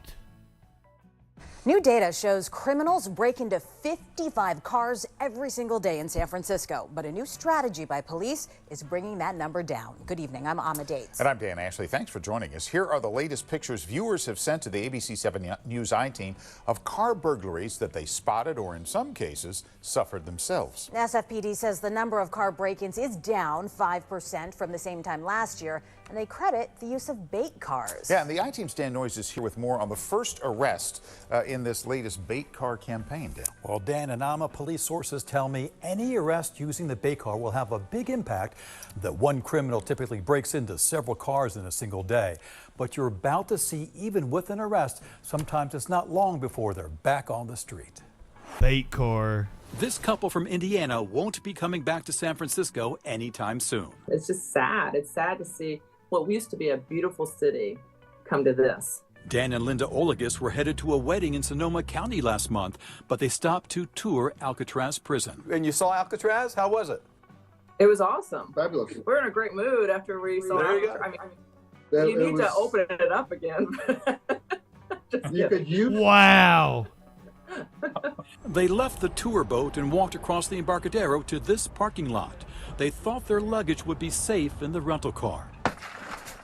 New data shows criminals break into 55 cars every single day in San Francisco. But a new strategy by police is bringing that number down. Good evening. I'm Amma Dates. And I'm Dan Ashley. Thanks for joining us. Here are the latest pictures viewers have sent to the ABC 7 News I-Team of car burglaries that they spotted or, in some cases, suffered themselves. SFPD says the number of car break-ins is down 5% from the same time last year, and they credit the use of bait cars. Yeah, and the I-Team's Dan Noyes is here with more on the first arrest in this latest bait car campaign, Dan. Well, Dan and Amma, police sources tell me any arrest using the bait car will have a big impact. That one criminal typically breaks into several cars in a single day. But you're about to see, even with an arrest, sometimes it's not long before they're back on the street. Bait car. This couple from Indiana won't be coming back to San Francisco anytime soon. It's just sad. It's sad to see what used to be a beautiful city come to this. Dan and Linda Olagus were headed to a wedding in Sonoma County last month, but they stopped to tour Alcatraz prison. And you saw Alcatraz? How was it? It was awesome. Fabulous. We're in a great mood after we saw There you Alcatraz. go. I mean, you need to open it up again. Wow. They left the tour boat and walked across the Embarcadero to this parking lot. They thought their luggage would be safe in the rental car.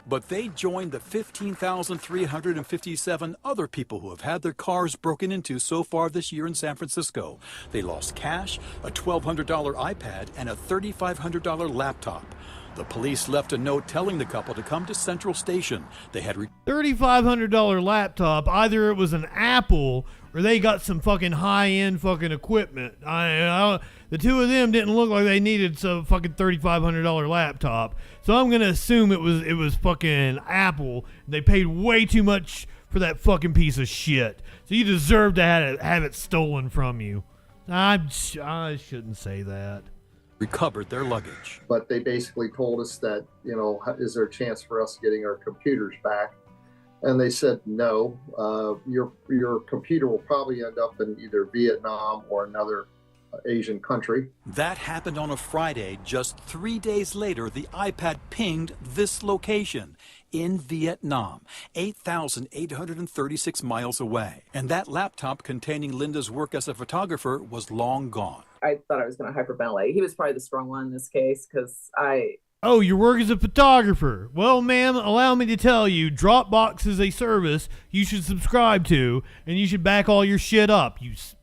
But they joined the 15,357 other people who have had their cars broken into so far this year in San Francisco. They lost cash, a $1,200 iPad, and a $3,500 laptop. The police left a note telling the couple to come to Central Station. They had $3,500 laptop. Either it was an Apple or they got some fucking high-end fucking equipment. The two of them didn't look like they needed some fucking $3,500 laptop. So I'm gonna assume it was fucking Apple. They paid way too much for that fucking piece of shit. So you deserve to have it stolen from you. I shouldn't say that. Recovered their luggage. But they basically told us that, is there a chance for us getting our computers back? And they said, no, your computer will probably end up in either Vietnam or another Asian country. That happened on a Friday. Just 3 days later, the iPad pinged this location in Vietnam, 8,836 miles away. And that laptop containing Linda's work as a photographer was long gone. I thought I was going to hyperventilate. He was probably the strong one in this case because Oh, your work as a photographer. Well, ma'am, allow me to tell you, Dropbox is a service you should subscribe to, and you should back all your shit up. It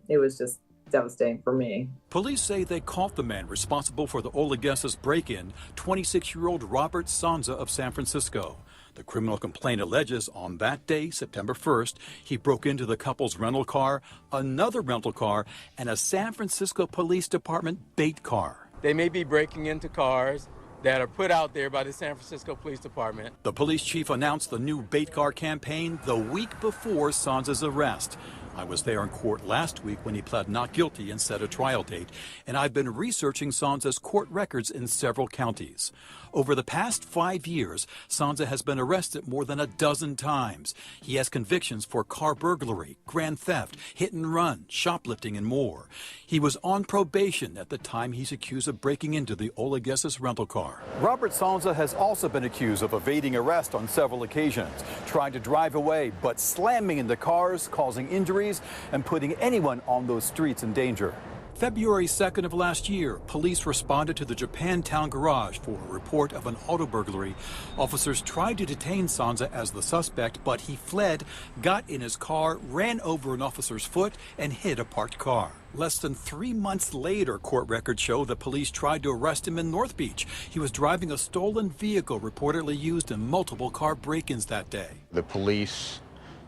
was just devastating for me. Police say they caught the man responsible for the Olaguses break-in, 26-year-old Robert Sanza of San Francisco. The criminal complaint alleges on that day, September 1st, he broke into the couple's rental car, another rental car, and a San Francisco Police Department bait car. They may be breaking into cars that are put out there by the San Francisco Police Department. The police chief announced the new bait car campaign the week before Sanza's arrest. I was there in court last week when he pled not guilty and set a trial date, and I've been researching Sanza's court records in several counties. Over the past 5 years, Sansa has been arrested more than a dozen times. He has convictions for car burglary, grand theft, hit and run, shoplifting, and more. He was on probation at the time he's accused of breaking into the Oleges's rental car. Robert Sansa has also been accused of evading arrest on several occasions, trying to drive away but slamming into cars, causing injuries, and putting anyone on those streets in danger. February 2nd of last year, police responded to the Japantown garage for a report of an auto burglary. Officers tried to detain Sansa as the suspect, but he fled, got in his car, ran over an officer's foot, and hit a parked car. Less than 3 months later, court records show that police tried to arrest him in North Beach. He was driving a stolen vehicle reportedly used in multiple car break-ins that day. The police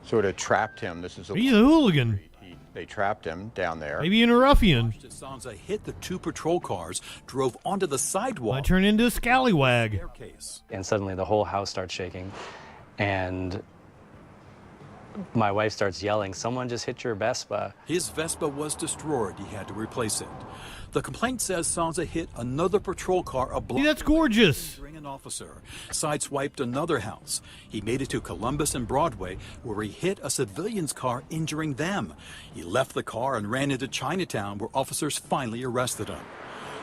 sort of trapped him. He's a hooligan. They trapped him down there. Maybe in a ruffian. Sansa hit the 2 patrol cars, drove onto the sidewalk. Might turn into a scallywag. And suddenly the whole house starts shaking. And my wife starts yelling, "Someone just hit your Vespa." His Vespa was destroyed. He had to replace it. The complaint says Sansa hit another patrol car a block. See, that's gorgeous. An officer sideswiped another house. He made it to Columbus and Broadway, where he hit a civilian's car, injuring them. He left the car and ran into Chinatown, where officers finally arrested him.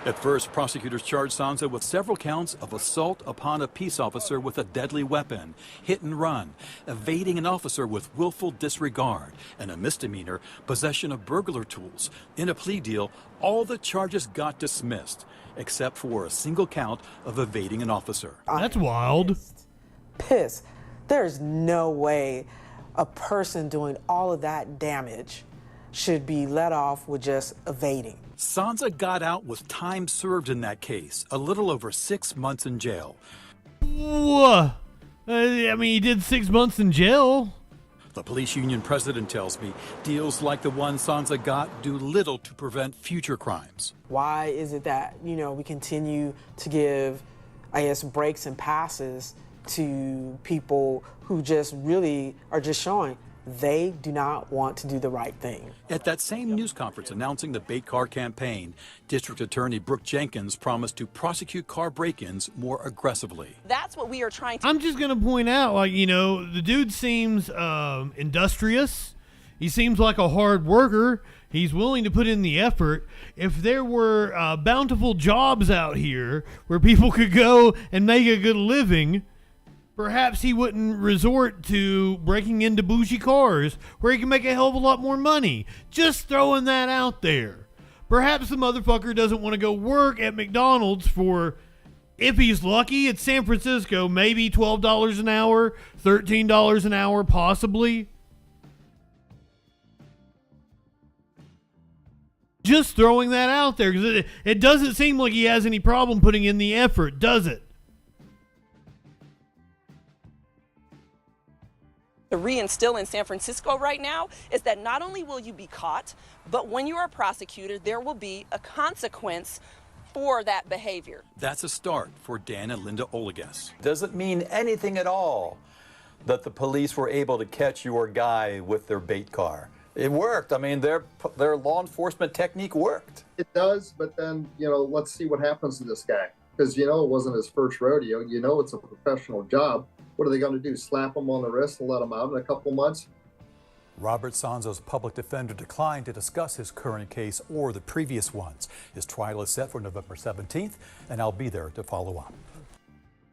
At first, prosecutors charged Sansa with several counts of assault upon a peace officer with a deadly weapon, hit and run, evading an officer with willful disregard, and a misdemeanor, possession of burglar tools. In a plea deal, all the charges got dismissed, except for a single count of evading an officer. That's wild. Pissed. There's no way a person doing all of that damage should be let off with just evading. Sansa got out with time served in that case, a little over 6 months in jail. Whoa. I mean, he did 6 months in jail. The police union president tells me deals like the one Sansa got do little to prevent future crimes. Why is it that, we continue to give, breaks and passes to people who just really are just showing they do not want to do the right thing? At that same news conference announcing the bait car campaign, District Attorney Brooke Jenkins promised to prosecute car break-ins more aggressively. That's what we are trying to... I'm just going to point out, the dude seems industrious. He seems like a hard worker. He's willing to put in the effort. If there were bountiful jobs out here where people could go and make a good living, perhaps he wouldn't resort to breaking into bougie cars where he can make a hell of a lot more money. Just throwing that out there. Perhaps the motherfucker doesn't want to go work at McDonald's for, if he's lucky, it's San Francisco, maybe $12 an hour, $13 an hour, possibly. Just throwing that out there, because it doesn't seem like he has any problem putting in the effort, does it? To reinstill in San Francisco right now is that not only will you be caught, but when you are prosecuted, there will be a consequence for that behavior. That's a start for Dan and Linda Oleges. Does it mean anything at all that the police were able to catch your guy with their bait car? It worked. I mean, their law enforcement technique worked. It does, but then, let's see what happens to this guy. Because, it wasn't his first rodeo. It's a professional job. What are they going to do? Slap him on the wrist and let him out in a couple months? Robert Sansa's public defender declined to discuss his current case or the previous ones. His trial is set for November 17th, and I'll be there to follow up.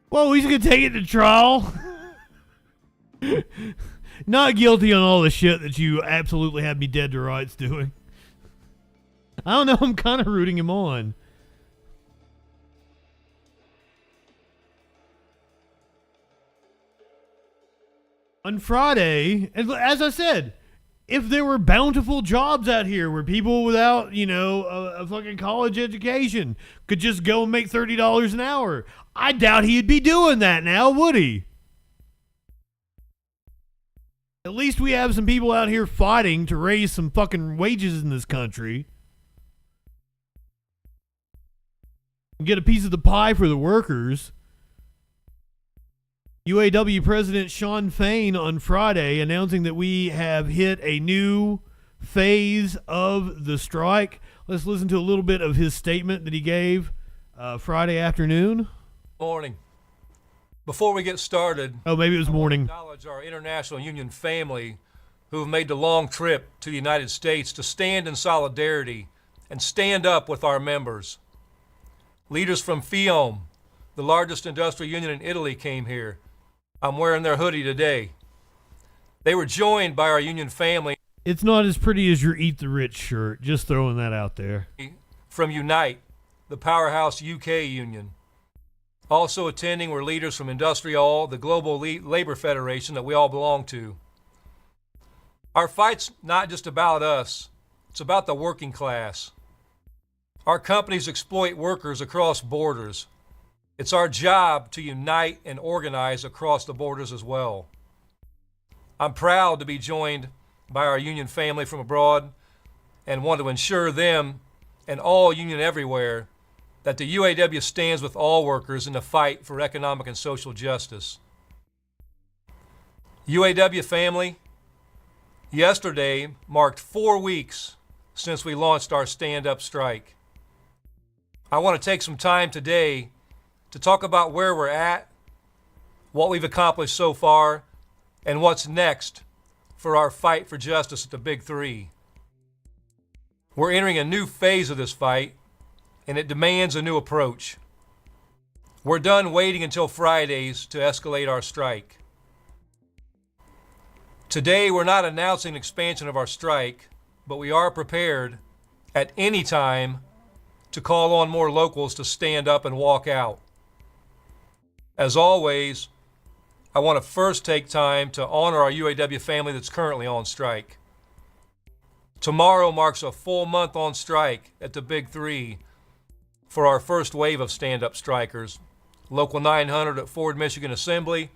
Whoa, he's going to take it to trial? Not guilty on all the shit that you absolutely had me dead to rights doing. I don't know, I'm kind of rooting him on. On Friday, as I said, if there were bountiful jobs out here where people without, a fucking college education could just go and make $30 an hour, I doubt he'd be doing that now, would he? At least we have some people out here fighting to raise some fucking wages in this country. Get a piece of the pie for the workers. UAW President Shawn Fain on Friday announcing that we have hit a new phase of the strike. Let's listen to a little bit of his statement that he gave Friday afternoon. Morning. Before we get started, Oh, maybe it was morning. acknowledge our international union family who have made the long trip to the United States to stand in solidarity and stand up with our members. Leaders from FIOM, the largest industrial union in Italy, came here. I'm wearing their hoodie today. They were joined by our union family. It's not as pretty as your Eat the Rich shirt. Just throwing that out there. From Unite, the powerhouse UK union. Also attending were leaders from Industrial, the global labor federation that we all belong to. Our fight's not just about us, it's about the working class. Our companies exploit workers across borders. It's our job to unite and organize across the borders as well. I'm proud to be joined by our union family from abroad and want to ensure them and all union everywhere that the UAW stands with all workers in the fight for economic and social justice. UAW family, yesterday marked 4 weeks since we launched our stand-up strike. I want to take some time today to talk about where we're at, what we've accomplished so far, and what's next for our fight for justice at the Big Three. We're entering a new phase of this fight, and it demands a new approach. We're done waiting until Fridays to escalate our strike. Today, we're not announcing an expansion of our strike, but we are prepared at any time to call on more locals to stand up and walk out. As always, I want to first take time to honor our UAW family that's currently on strike. Tomorrow marks a full month on strike at the Big Three for our first wave of stand-up strikers. Local 900 at Ford, Michigan Assembly,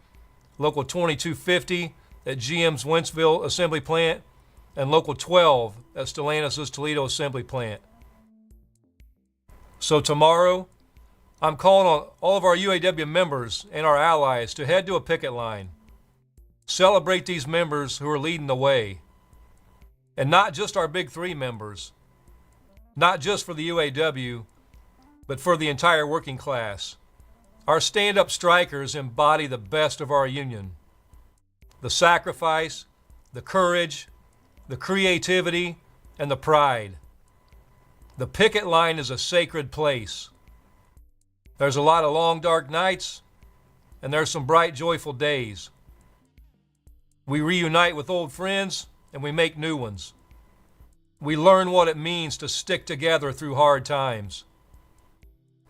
Local 2250 at GM's Wentzville Assembly Plant, and Local 12 at Stellantis' Toledo Assembly Plant. So tomorrow, I'm calling on all of our UAW members and our allies to head to a picket line. Celebrate these members who are leading the way. And not just our Big Three members, not just for the UAW, but for the entire working class. Our stand-up strikers embody the best of our union. The sacrifice, the courage, the creativity, and the pride. The picket line is a sacred place. There's a lot of long, dark nights, and there's some bright, joyful days. We reunite with old friends, and we make new ones. We learn what it means to stick together through hard times.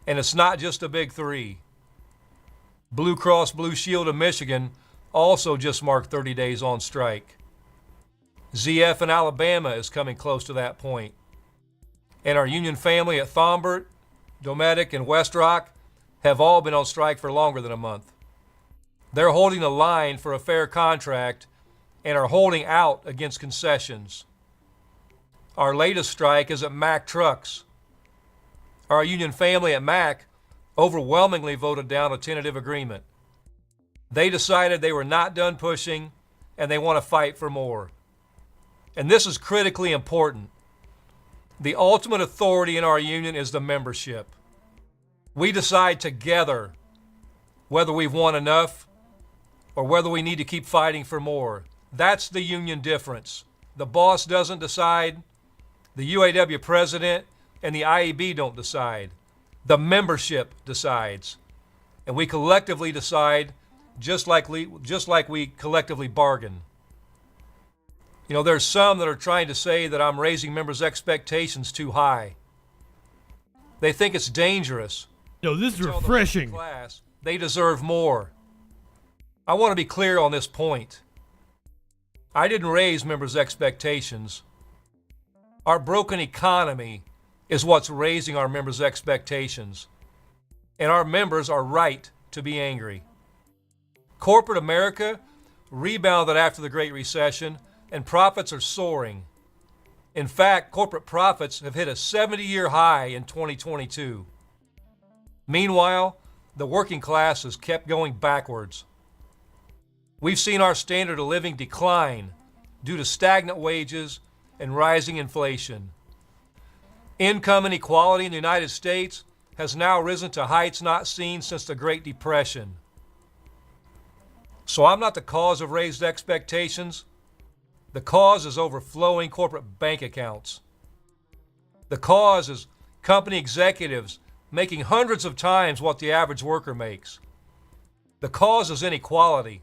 And it's not just the Big Three. Blue Cross Blue Shield of Michigan also just marked 30 days on strike. ZF in Alabama is coming close to that point. And our union family at Thombert, Dometic, and West Rock have all been on strike for longer than a month. They're holding the line for a fair contract and are holding out against concessions. Our latest strike is at Mack Trucks. Our union family at Mack overwhelmingly voted down a tentative agreement. They decided they were not done pushing and they want to fight for more. And this is critically important. The ultimate authority in our union is the membership. We decide together whether we've won enough or whether we need to keep fighting for more. That's the union difference. The boss doesn't decide. The UAW president and the IEB don't decide. The membership decides. And we collectively decide just like we collectively bargain. You know, there's some that are trying to say that I'm raising members' expectations too high. They think it's dangerous. No, this is refreshing. Class, they deserve more. I want to be clear on this point. I didn't raise members' expectations. Our broken economy is what's raising our members' expectations. And our members are right to be angry. Corporate America rebounded after the Great Recession, and profits are soaring. In fact, corporate profits have hit a 70-year high in 2022. Meanwhile, the working class has kept going backwards. We've seen our standard of living decline due to stagnant wages and rising inflation. Income inequality in the United States has now risen to heights not seen since the Great Depression. So I'm not the cause of raised expectations. The cause is overflowing corporate bank accounts. The cause is company executives making hundreds of times what the average worker makes. The cause is inequality.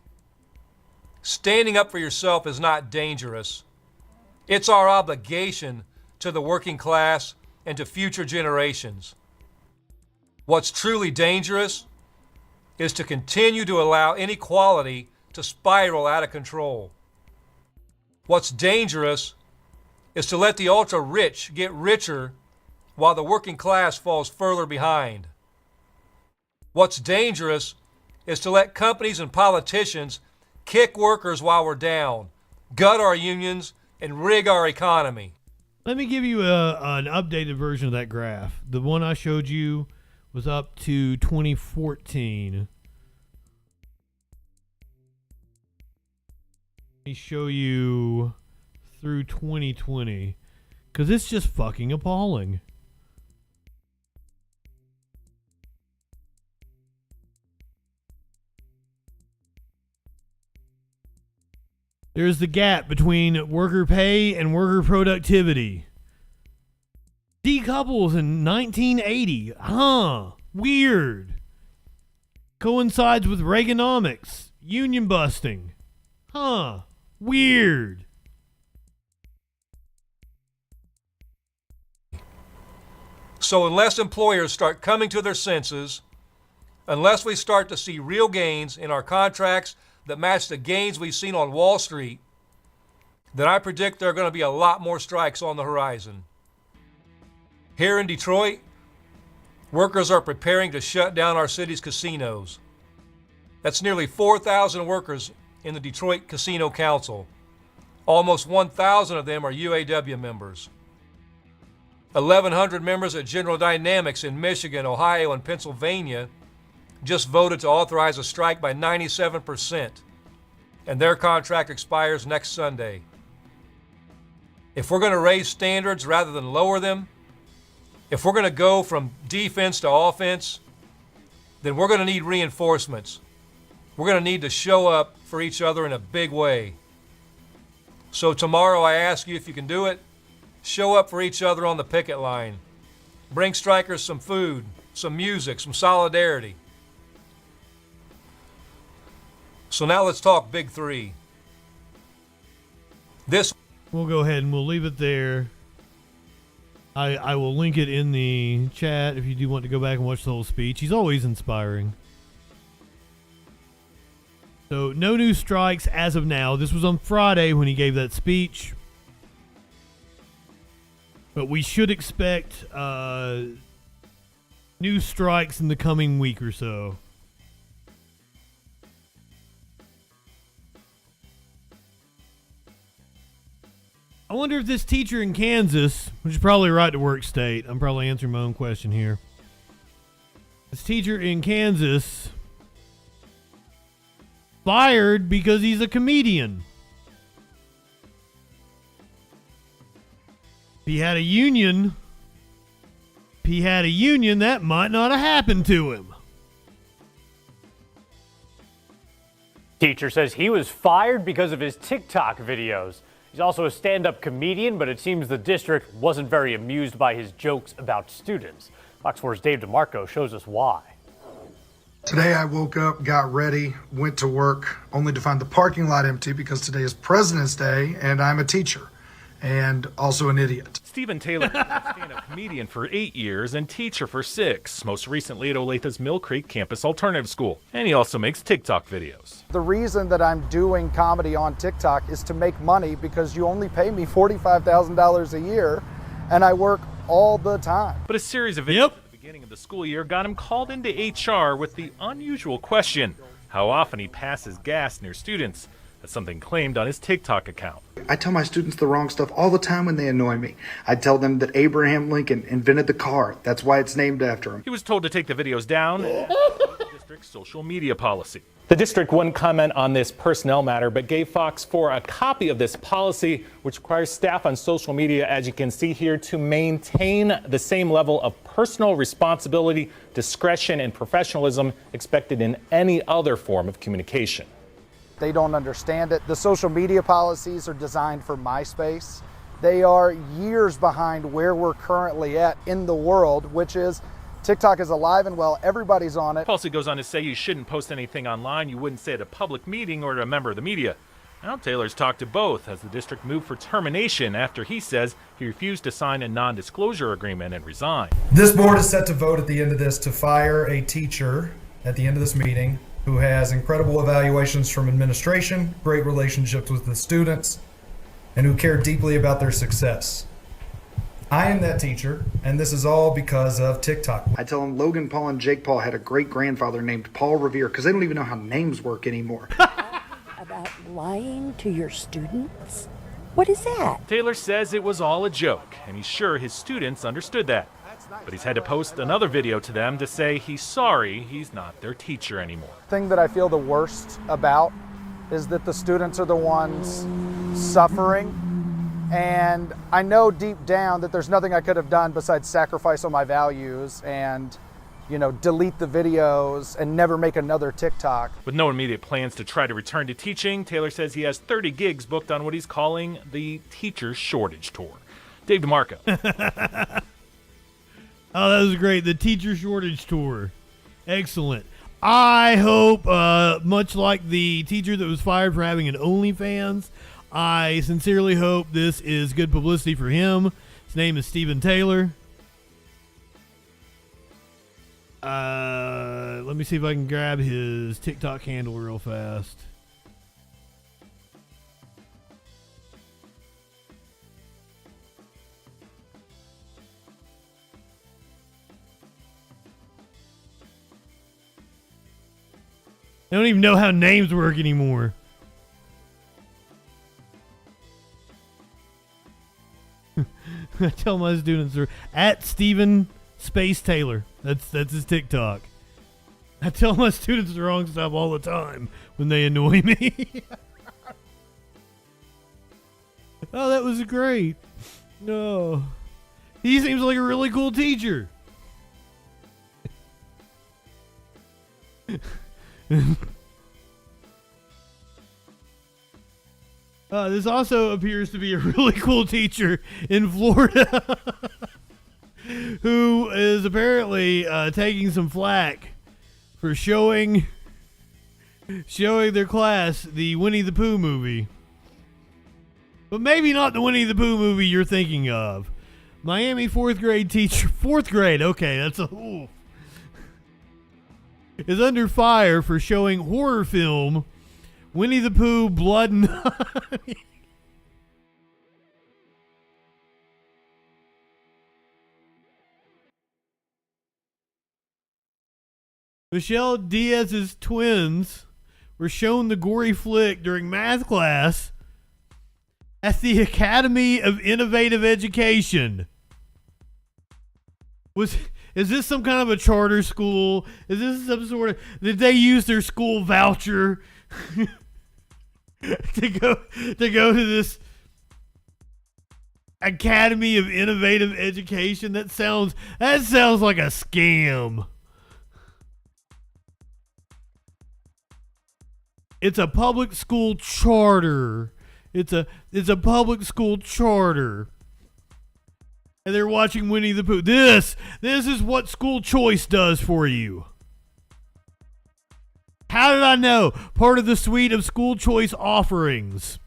Standing up for yourself is not dangerous. It's our obligation to the working class and to future generations. What's truly dangerous is to continue to allow inequality to spiral out of control. What's dangerous is to let the ultra-rich get richer while the working class falls further behind. What's dangerous is to let companies and politicians kick workers while we're down, gut our unions, and rig our economy. Let me give you an updated version of that graph. The one I showed you was up to 2014. Let me show you through 2020, because it's just fucking appalling. There's the gap between worker pay and worker productivity. Decouples in 1980. Weird. Coincides with Reaganomics. Union busting. Weird. So unless employers start coming to their senses, unless we start to see real gains in our contracts that match the gains we've seen on Wall Street, then I predict there are going to be a lot more strikes on the horizon. Here in Detroit, workers are preparing to shut down our city's casinos. That's nearly 4,000 workers in the Detroit Casino Council. Almost 1,000 of them are UAW members. 1,100 members at General Dynamics in Michigan, Ohio, and Pennsylvania just voted to authorize a strike by 97%, and their contract expires next Sunday. If we're going to raise standards rather than lower them, if we're going to go from defense to offense, then we're going to need reinforcements. We're going to need to show up for each other in a big way. So tomorrow I ask you if you can do it, show up for each other on the picket line. Bring strikers some food, some music, some solidarity. So now let's talk Big Three. We'll go ahead and we'll leave it there. I will link it in the chat if you do want to go back and watch the whole speech. He's always inspiring. So no new strikes as of now. This was on Friday when he gave that speech. But we should expect new strikes in the coming week or so. I wonder if this teacher in Kansas, which is probably a right to work state, I'm probably answering my own question here. This teacher in Kansas fired because he's a comedian. If he had a union, that might not have happened to him. Teacher says he was fired because of his TikTok videos. He's also a stand-up comedian, but it seems the district wasn't very amused by his jokes about students. Fox 4's Dave DeMarco shows us why. Today I woke up, got ready, went to work, only to find the parking lot empty because today is President's Day and I'm a teacher and also an idiot. Stephen Taylor is a stand-up comedian for 8 years and teacher for 6, most recently at Olathe's Mill Creek Campus Alternative School. And he also makes TikTok videos. The reason that I'm doing comedy on TikTok is to make money because you only pay me $45,000 a year and I work all the time. But a series of videos at the beginning of the school year got him called into HR with the unusual question, how often he passes gas near students. That's something claimed on his TikTok account. I tell my students the wrong stuff all the time when they annoy me. I tell them that Abraham Lincoln invented the car. That's why it's named after him. He was told to take the videos down and the district's social media policy. The district wouldn't comment on this personnel matter, but gave Fox 4 a copy of this policy, which requires staff on social media, as you can see here, to maintain the same level of personal responsibility, discretion, and professionalism expected in any other form of communication. They don't understand it. The social media policies are designed for MySpace. They are years behind where we're currently at in the world, which is TikTok is alive and well. Everybody's on it. Policy goes on to say you shouldn't post anything online you wouldn't say at a public meeting or to a member of the media. Now Taylor's talked to both as the district moved for termination after he says he refused to sign a non-disclosure agreement and resign. This board is set to vote at the end of this to fire a teacher at the end of this meeting who has incredible evaluations from administration, great relationships with the students, and who care deeply about their success. I am that teacher, and this is all because of TikTok. I tell them Logan Paul and Jake Paul had a great grandfather named Paul Revere because they don't even know how names work anymore. About lying to your students? What is that? Taylor says it was all a joke, and he's sure his students understood that. But he's had to post another video to them to say he's sorry he's not their teacher anymore. The thing that I feel the worst about is that the students are the ones suffering. And I know deep down that there's nothing I could have done besides sacrifice on my values and, delete the videos and never make another TikTok. With no immediate plans to try to return to teaching, Taylor says he has 30 gigs booked on what he's calling the Teacher Shortage Tour. Dave DeMarco. Oh, that was great. The Teacher Shortage Tour. Excellent. I hope, much like the teacher that was fired for having an OnlyFans, I sincerely hope this is good publicity for him. His name is Stephen Taylor. Let me see if I can grab his TikTok handle real fast. I don't even know how names work anymore. I tell my students they're at Stephen Space Taylor. That's his TikTok. I tell my students the wrong stuff all the time when they annoy me. Oh, that was great. No. He seems like a really cool teacher. This also appears to be a really cool teacher in Florida who is apparently taking some flack for showing their class the Winnie the Pooh movie. But maybe not the Winnie the Pooh movie you're thinking of. Miami fourth grade teacher, okay, that's a... is under fire for showing horror film Winnie the Pooh, Blood and Honey. Michelle Diaz's twins were shown the gory flick during math class at the Academy of Innovative Education. Is this some kind of a charter school? Is this some sort of... Did they use their school voucher to go to this Academy of Innovative Education? That sounds like a scam. It's a public school charter. It's a public school charter. And they're watching Winnie the Pooh. This is what school choice does for you. How did I know? Part of the suite of school choice offerings.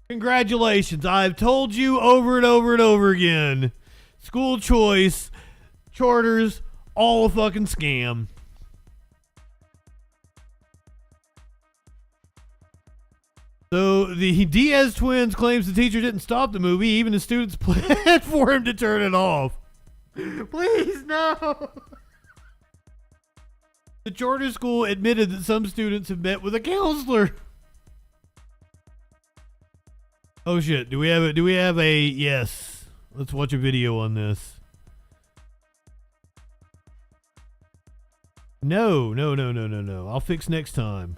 Congratulations. I've told you over and over and over again. School choice, charters, all a fucking scam. So the Diaz twins claims the teacher didn't stop the movie. Even the students planned for him to turn it off. Please, no. The charter school admitted that some students have met with a counselor. Oh shit! Do we have a yes? Let's watch a video on this. No. I'll fix next time.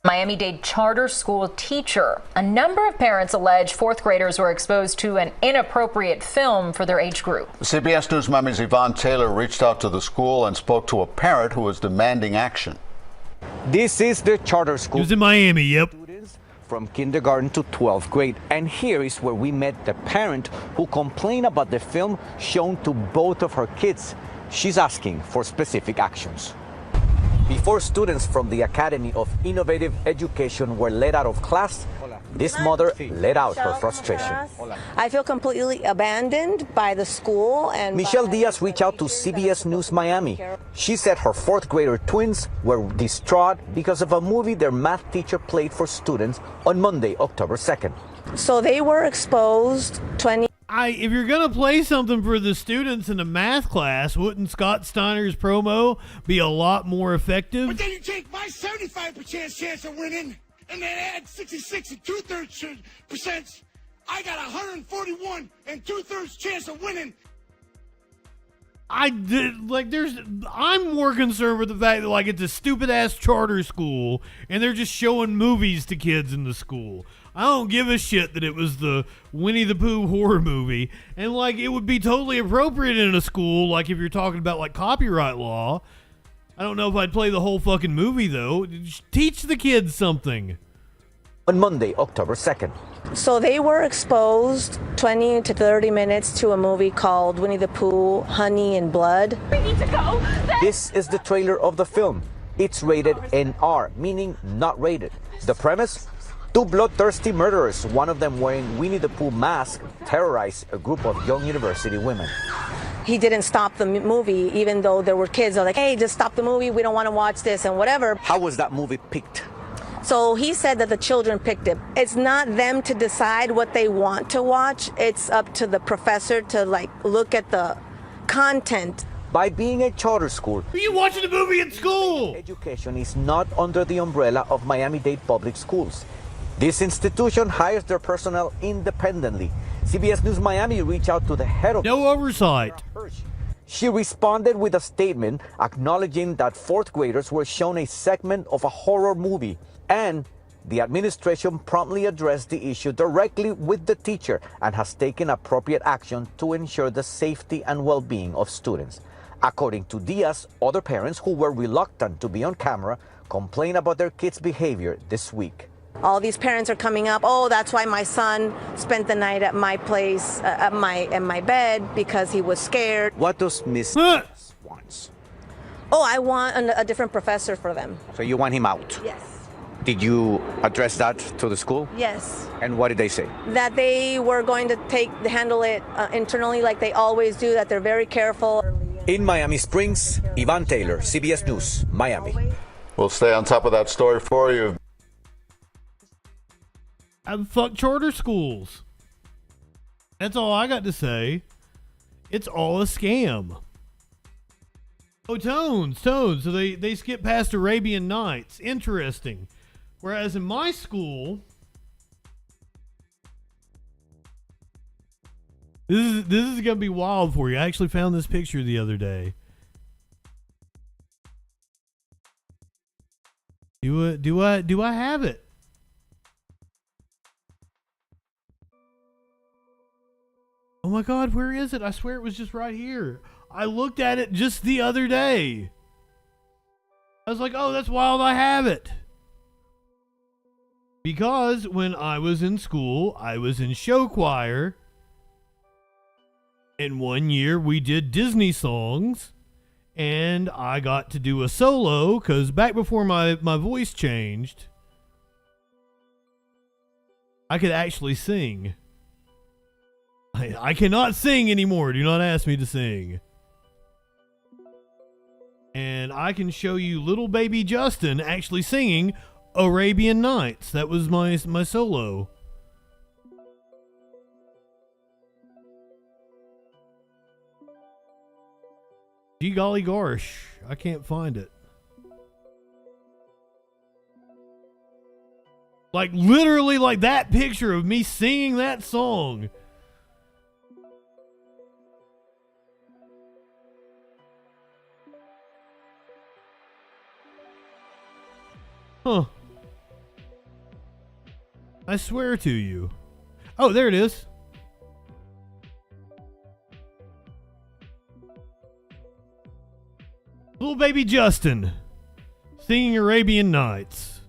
Miami-Dade charter school teacher. A number of parents allege fourth graders were exposed to an inappropriate film for their age group. CBS News Miami's Yvonne Taylor reached out to the school and spoke to a parent who was demanding action. This is the charter school. It was in Miami, yep. From kindergarten to 12th grade. And here is where we met the parent who complained about the film shown to both of her kids. She's asking for specific actions. Before students from the Academy of Innovative Education were let out of class, this mother let out her frustration. I feel completely abandoned by the school. And Michelle Diaz reached out to CBS News Miami. She said her fourth grader twins were distraught because of a movie their math teacher played for students on Monday, October 2nd. So they were exposed 20. If you're gonna play something for the students in a math class, wouldn't Scott Steiner's promo be a lot more effective? But then you take my 75% chance of winning and then add 66 and 2/3%. I got 141 and 2/3 chance of winning. I'm more concerned with the fact that it's a stupid ass charter school and they're just showing movies to kids in the school. I don't give a shit that it was the Winnie the Pooh horror movie. And it would be totally appropriate in a school, if you're talking about copyright law. I don't know if I'd play the whole fucking movie though. Teach the kids something. On Monday, October 2nd. So they were exposed 20 to 30 minutes to a movie called Winnie the Pooh, Honey and Blood. We need to go. This is the trailer of the film. It's rated NR, meaning not rated. The premise? Two bloodthirsty murderers, one of them wearing Winnie the Pooh mask, terrorized a group of young university women. He didn't stop the movie, even though there were kids that were like, hey, just stop the movie. We don't want to watch this and whatever. How was that movie picked? So he said that the children picked it. It's not them to decide what they want to watch. It's up to the professor to look at the content. By being a charter school, are you watching the movie at school? Education is not under the umbrella of Miami-Dade Public Schools. This institution hires their personnel independently. CBS News Miami reached out to the head of... No oversight. She responded with a statement acknowledging that fourth graders were shown a segment of a horror movie, and the administration promptly addressed the issue directly with the teacher and has taken appropriate action to ensure the safety and well-being of students. According to Diaz, other parents who were reluctant to be on camera complained about their kids' behavior this week. All these parents are coming up, oh, that's why my son spent the night at my place, in my bed, because he was scared. What does Miss wants? Oh, I want a different professor for them. So you want him out? Yes. Did you address that to the school? Yes. And what did they say? That they were going to handle it internally like they always do, that they're very careful. In Miami Springs, Yvonne Taylor, CBS News, Miami. We'll stay on top of that story for you. Fuck charter schools. That's all I got to say. It's all a scam. Oh, tones. So they skip past Arabian Nights. Interesting. Whereas in my school, this is gonna be wild for you. I actually found this picture the other day. Do I have it? Oh my God, where is it? I swear it was just right here. I looked at it just the other day. I was like, oh, that's wild, I have it. Because when I was in school, I was in show choir. And one year we did Disney songs. And I got to do a solo, because back before my voice changed, I could actually sing. I cannot sing anymore. Do not ask me to sing. And I can show you little baby Justin actually singing Arabian Nights. That was my solo. Gee golly gosh, I can't find it. Literally that picture of me singing that song. Huh. I swear to you. Oh, there it is. Little baby Justin singing Arabian Nights.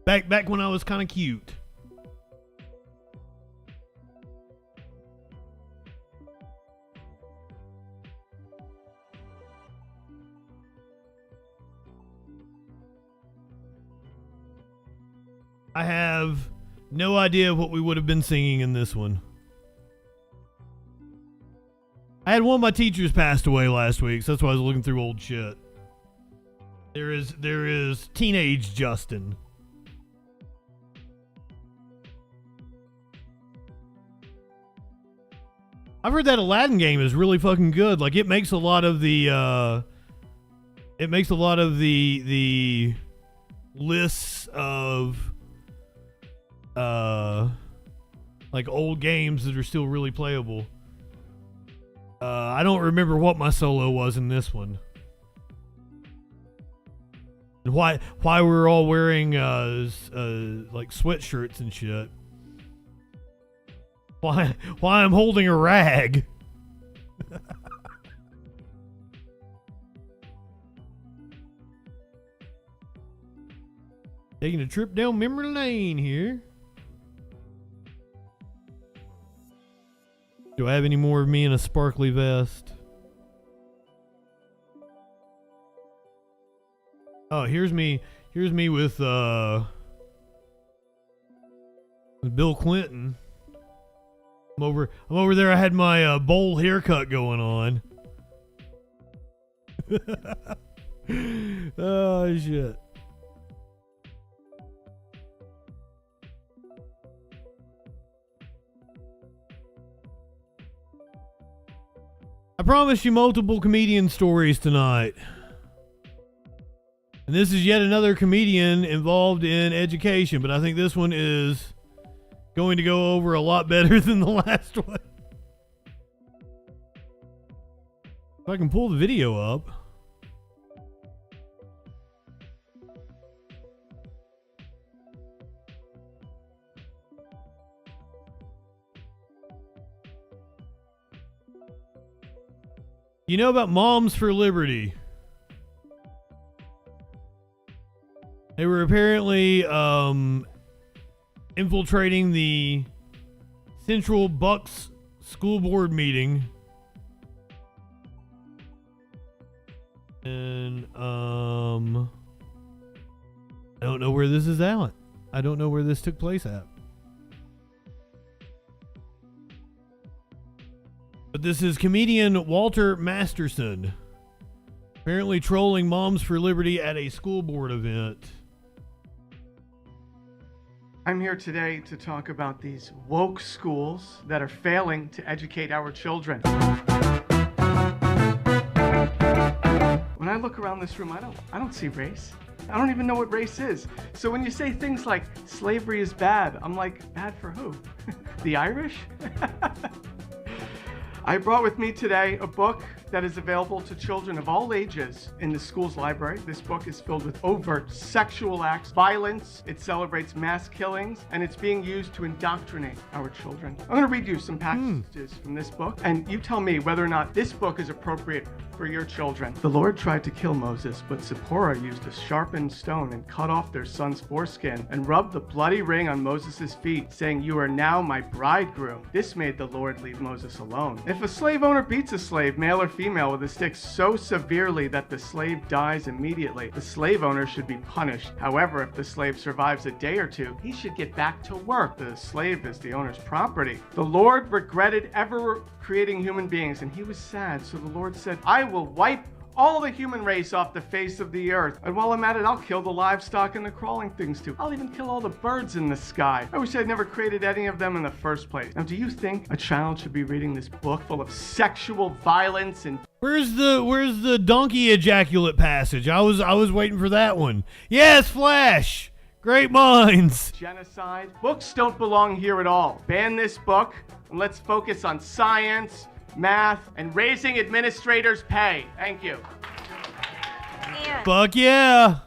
Back when I was kind of cute. I have no idea what we would have been singing in this one. I had one of my teachers passed away last week, so that's why I was looking through old shit. There is teenage Justin. I've heard that Aladdin game is really fucking good. Like, it makes a lot of the lists of like old games that are still really playable. I don't remember what my solo was in this one. And why we're all wearing like sweatshirts and shit. Why I'm holding a rag. Taking a trip down memory lane here. Do I have any more of me in a sparkly vest? Oh, here's me with Bill Clinton. I'm over there. I had my bowl haircut going on. Oh shit. I promised you multiple comedian stories tonight. And this is yet another comedian involved in education, but I think this one is going to go over a lot better than the last one. If I can pull the video up. You know about Moms for Liberty? They were apparently infiltrating the Central Bucks school board meeting. And I don't know where this is at. I don't know where this took place at. But this is comedian Walter Masterson, apparently trolling Moms for Liberty at a school board event. I'm here today to talk about these woke schools that are failing to educate our children. When I look around this room, I don't see race. I don't even know what race is. So when you say things like slavery is bad, I'm like, bad for who? The Irish? I brought with me today a book that is available to children of all ages in the school's library. This book is filled with overt sexual acts, violence, it celebrates mass killings, and it's being used to indoctrinate our children. I'm going to read you some passages from this book, and you tell me whether or not this book is appropriate for your children. The Lord tried to kill Moses, but Zipporah used a sharpened stone and cut off their son's foreskin and rubbed the bloody ring on Moses' feet, saying, "You are now my bridegroom." This made the Lord leave Moses alone. If a slave owner beats a slave, male or female, with a stick so severely that the slave dies immediately, the slave owner should be punished. However, if the slave survives a day or two, he should get back to work. The slave is the owner's property. The Lord regretted ever creating human beings, and he was sad. So the Lord said, "I will wipe all the human race off the face of the earth. And while I'm at it, I'll kill the livestock and the crawling things too. I'll even kill all the birds in the sky. I wish I'd never created any of them in the first place." Now, do you think a child should be reading this book full of sexual violence and... Where's the donkey ejaculate passage? I was waiting for that one. Yes, Flash! Great minds. Genocide. Books don't belong here at all. Ban this book and let's focus on science, math, and raising administrators' pay. Thank you. Fuck yeah.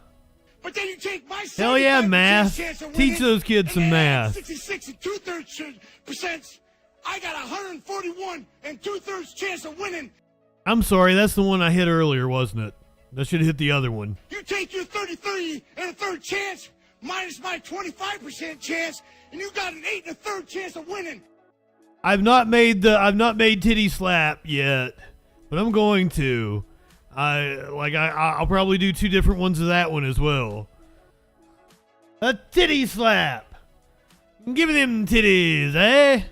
But then you take my Hell yeah, 75% math. chance of Teach winning, those kids some and then add math. 66 and 2/3%. I got 141 and 2/3 chance of winning. I'm sorry, that's the one I hit earlier, wasn't it? That should have hit the other one. You take your 33 and a third chance minus my 25% chance, and you got an 8 and a third chance of winning. I've not made titty slap yet, but I'm going to. I'll probably do 2 different ones of that one as well. A titty slap. Give me them titties, eh?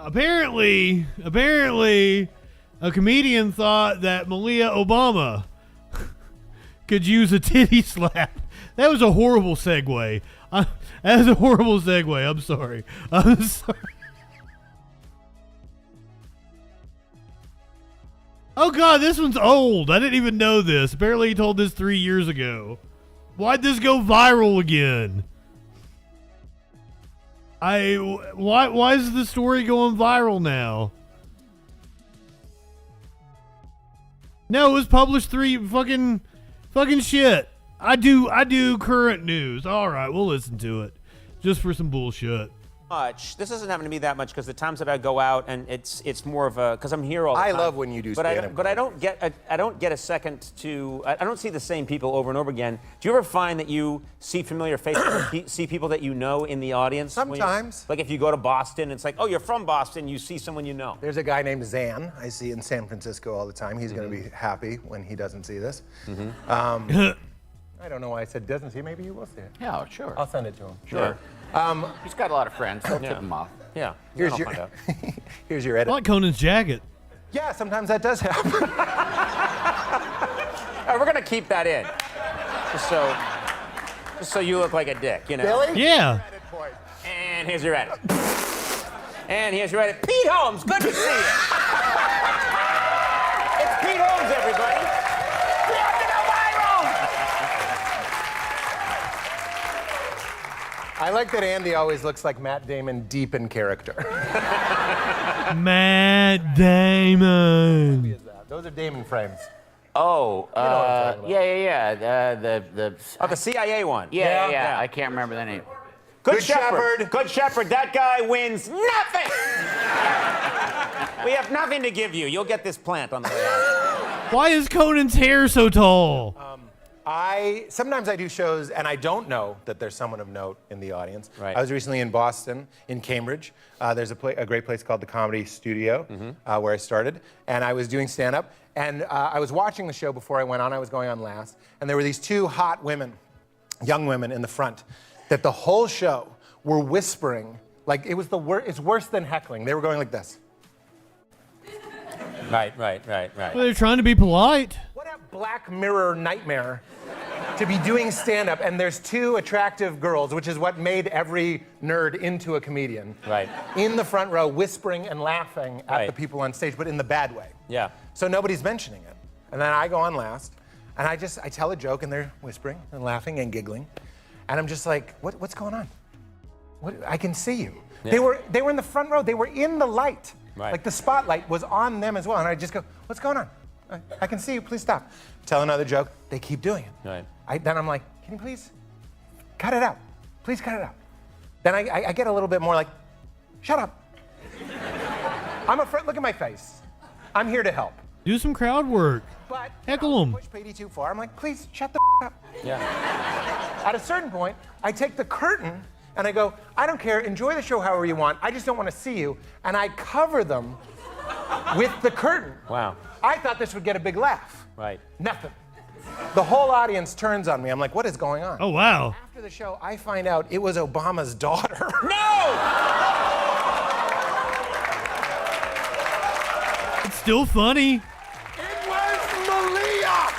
Apparently, a comedian thought that Malia Obama could use a titty slap. That was a horrible segue. That was a horrible segue. I'm sorry. Oh God, this one's old. I didn't even know this. Apparently he told this 3 years ago. Why'd this go viral again? Why is the story going viral now? No, it was published fucking shit. I do current news. All right, we'll listen to it just for some bullshit. Much. This doesn't happen to me that much because the times that I go out and it's more of a because I'm here all the time. I love when you do stand-up. But I don't get a second to. I don't see the same people over and over again. Do you ever find that you see familiar faces, or see people that you know in the audience? Sometimes. Like if you go to Boston, it's like, oh, you're from Boston. You see someone you know. There's a guy named Zan I see in San Francisco all the time. He's going to be happy when he doesn't see this. I don't know why I said doesn't see. Maybe you will see it. Yeah, sure. I'll send it to him. Sure. He's got a lot of friends. He'll tip him off. Yeah. Here's your here's your edit. I like Conan's jacket. Yeah, sometimes that does happen. We're gonna keep that in, just so you look like a dick, you know. Billy? Yeah. And here's your edit. And here's your edit. Pete Holmes, good to see you. It's Pete Holmes, everybody. We have to go viral. I like that Andy always looks like Matt Damon deep in character. Matt Damon. Who is that? Those are Damon frames. Oh, You know what I'm talking about. yeah. The CIA one. Yeah. I can't remember the name. Good Shepherd. Good Shepherd. That guy wins nothing. We have nothing to give you. You'll get this plant on the way out. Why is Conan's hair so tall? Sometimes I do shows and I don't know that there's someone of note in the audience. Right. I was recently in Boston, in Cambridge. There's a great place called the Comedy Studio where I started, and I was doing stand-up. And I was watching the show before I went on. I was going on last, and there were these 2 hot women, young women in the front, that the whole show were whispering like it was it's worse than heckling. They were going like this. Right. Well, they're trying to be polite. What a Black Mirror nightmare to be doing stand-up and there's 2 attractive girls, which is what made every nerd into a comedian. Right. In the front row, whispering and laughing at the people on stage, but in the bad way. Yeah. So nobody's mentioning it. And then I go on last, and I tell a joke, and they're whispering and laughing and giggling. And I'm just like, what's going on? I can see you. Yeah. They were in the front row. They were in the light. Right. Like the spotlight was on them as well. And I just go, what's going on? I can see you. Please stop. Tell another joke. They keep doing it. Right. Then I'm like, can you please cut it out? Please cut it out. Then I get a little bit more like, shut up. I'm afraid. Look at my face. I'm here to help. Do some crowd work. But heckle them. Push Petey too far. I'm like, please shut the up. Yeah. At a certain point, I take the curtain and I go, I don't care. Enjoy the show however you want. I just don't want to see you. And I cover them with the curtain. Wow. I thought this would get a big laugh. Right. Nothing. The whole audience turns on me. I'm like, what is going on? Oh, wow. After the show, I find out it was Obama's daughter. No! It's still funny. It was Malia!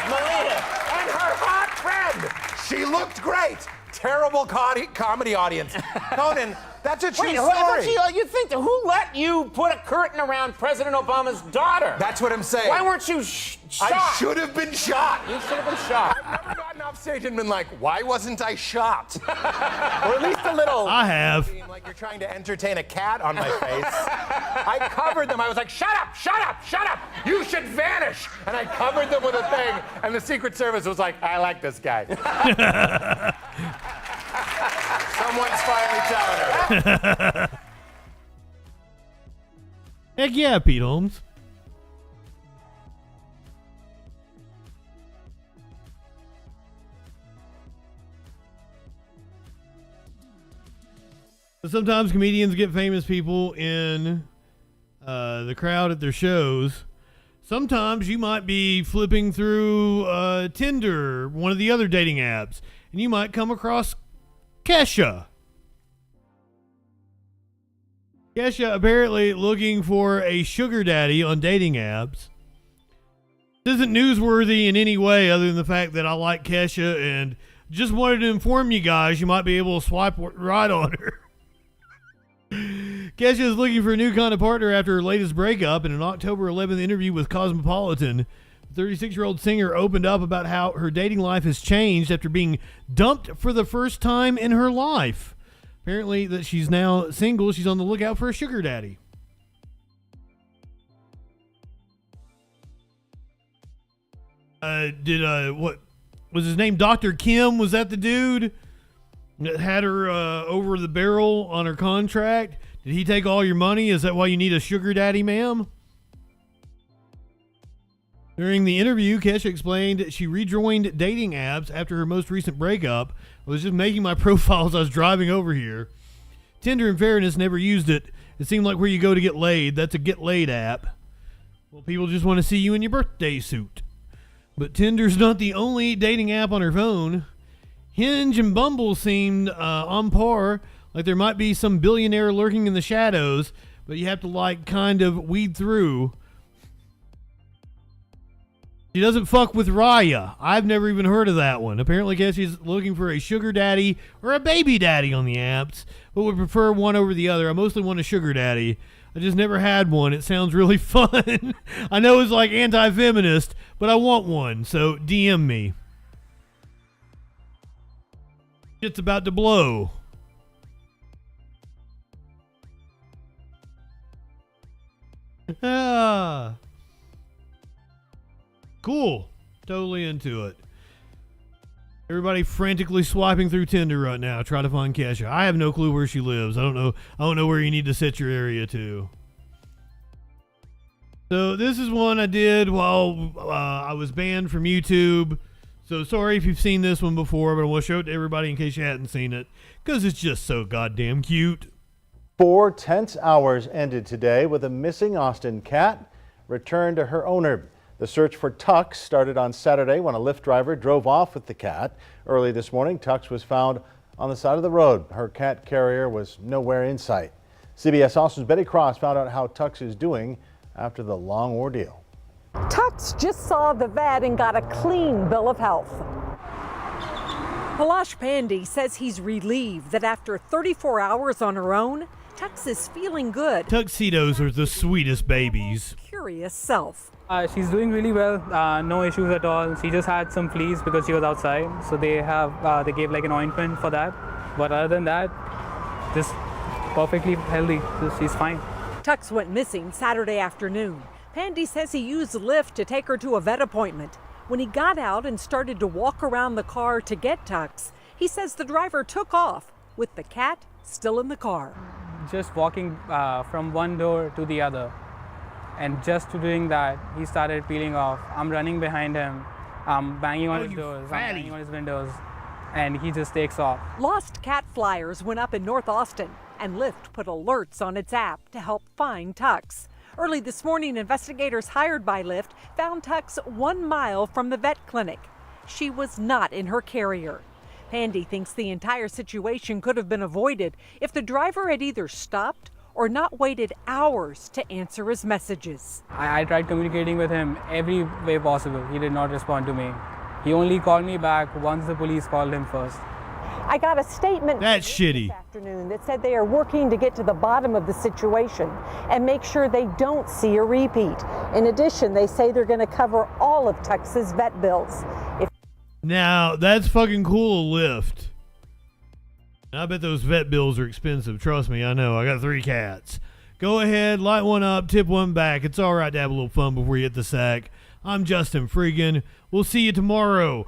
Malia! And her hot friend. She looked great. terrible comedy audience. Conan, that's a true story. You think that who let you put a curtain around President Obama's daughter? That's what I'm saying. Why weren't you shot? I should have been shot. You should have been shot. I've never gotten off stage and been like, why wasn't I shot? Or at least a little. I have. Like you're trying to entertain a cat on my face. I covered them. I was like, shut up, shut up, shut up. You should vanish. And I covered them with a thing. And the Secret Service was like, I like this guy. Someone's finally telling her. Heck yeah, Pete Holmes. Sometimes comedians get famous people in the crowd at their shows. Sometimes you might be flipping through Tinder, one of the other dating apps, and you might come across Kesha. Kesha apparently looking for a sugar daddy on dating apps. This isn't newsworthy in any way other than the fact that I like Kesha and just wanted to inform you guys you might be able to swipe right on her. Kesha is looking for a new kind of partner after her latest breakup. In an October 11th interview with Cosmopolitan, the 36-year-old singer opened up about how her dating life has changed after being dumped for the first time in her life. Apparently that she's now single. She's on the lookout for a sugar daddy. What was his name? Dr. Kim? Was that the dude that had her over the barrel on her contract? Did he take all your money? Is that why you need a sugar daddy, ma'am? During the interview, Kesha explained she rejoined dating apps after her most recent breakup. I was just making my profile as I was driving over here. Tinder, in fairness, never used it. It seemed like where you go to get laid. That's a get laid app. Well, people just want to see you in your birthday suit. But Tinder's not the only dating app on her phone. Hinge and Bumble seemed on par, like there might be some billionaire lurking in the shadows, but you have to kind of weed through. She doesn't fuck with Raya. I've never even heard of that one. Apparently, Kesha's looking for a sugar daddy or a baby daddy on the apps, but would prefer one over the other. I mostly want a sugar daddy. I just never had one. It sounds really fun. I know it's like anti-feminist, but I want one, so DM me. Shit's about to blow. Cool. Totally into it. Everybody frantically swiping through Tinder right now, trying to find Kesha. I have no clue where she lives. I don't know where you need to set your area to. So this is one I did while I was banned from YouTube. So sorry if you've seen this one before, but I want to show it to everybody in case you hadn't seen it, because it's just so goddamn cute. 4 tense hours ended today with a missing Austin cat returned to her owner. The search for Tux started on Saturday when a Lyft driver drove off with the cat. Early this morning, Tux was found on the side of the road. Her cat carrier was nowhere in sight. CBS Austin's Betty Cross found out how Tux is doing after the long ordeal. Tux just saw the vet and got a clean bill of health. Palash Pandey says he's relieved that after 34 hours on her own, Tux is feeling good. Tuxedos are the sweetest babies. Curious self. She's doing really well, no issues at all. She just had some fleas because she was outside, so they gave like an ointment for that. But other than that, just perfectly healthy. She's fine. Tux went missing Saturday afternoon. Pandy says he used Lyft to take her to a vet appointment. When he got out and started to walk around the car to get Tux, he says the driver took off with the cat still in the car. Just walking from one door to the other. And just doing that, he started peeling off. I'm running behind him. I'm banging on his doors. I'm banging on his windows. And he just takes off. Lost cat flyers went up in North Austin, and Lyft put alerts on its app to help find Tux. Early this morning, investigators hired by Lyft found Tux 1 mile from the vet clinic. She was not in her carrier. Pandy thinks the entire situation could have been avoided if the driver had either stopped or not waited hours to answer his messages. I tried communicating with him every way possible. He did not respond to me. He only called me back once the police called him first. I got a statement That's shitty. this afternoon that said they are working to get to the bottom of the situation and make sure they don't see a repeat. In addition, they say they're going to cover all of Tuck's vet bills. Now, that's fucking cool, Lyft. I bet those vet bills are expensive. Trust me, I know. I got 3 cats. Go ahead, light one up, tip one back. It's all right to have a little fun before you hit the sack. I'm JustinFREAKIN. We'll see you tomorrow.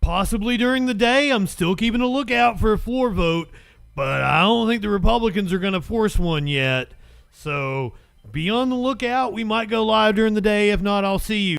Possibly during the day. I'm still keeping a lookout for a floor vote, but I don't think the Republicans are going to force one yet. So be on the lookout. We might go live during the day. If not, I'll see you.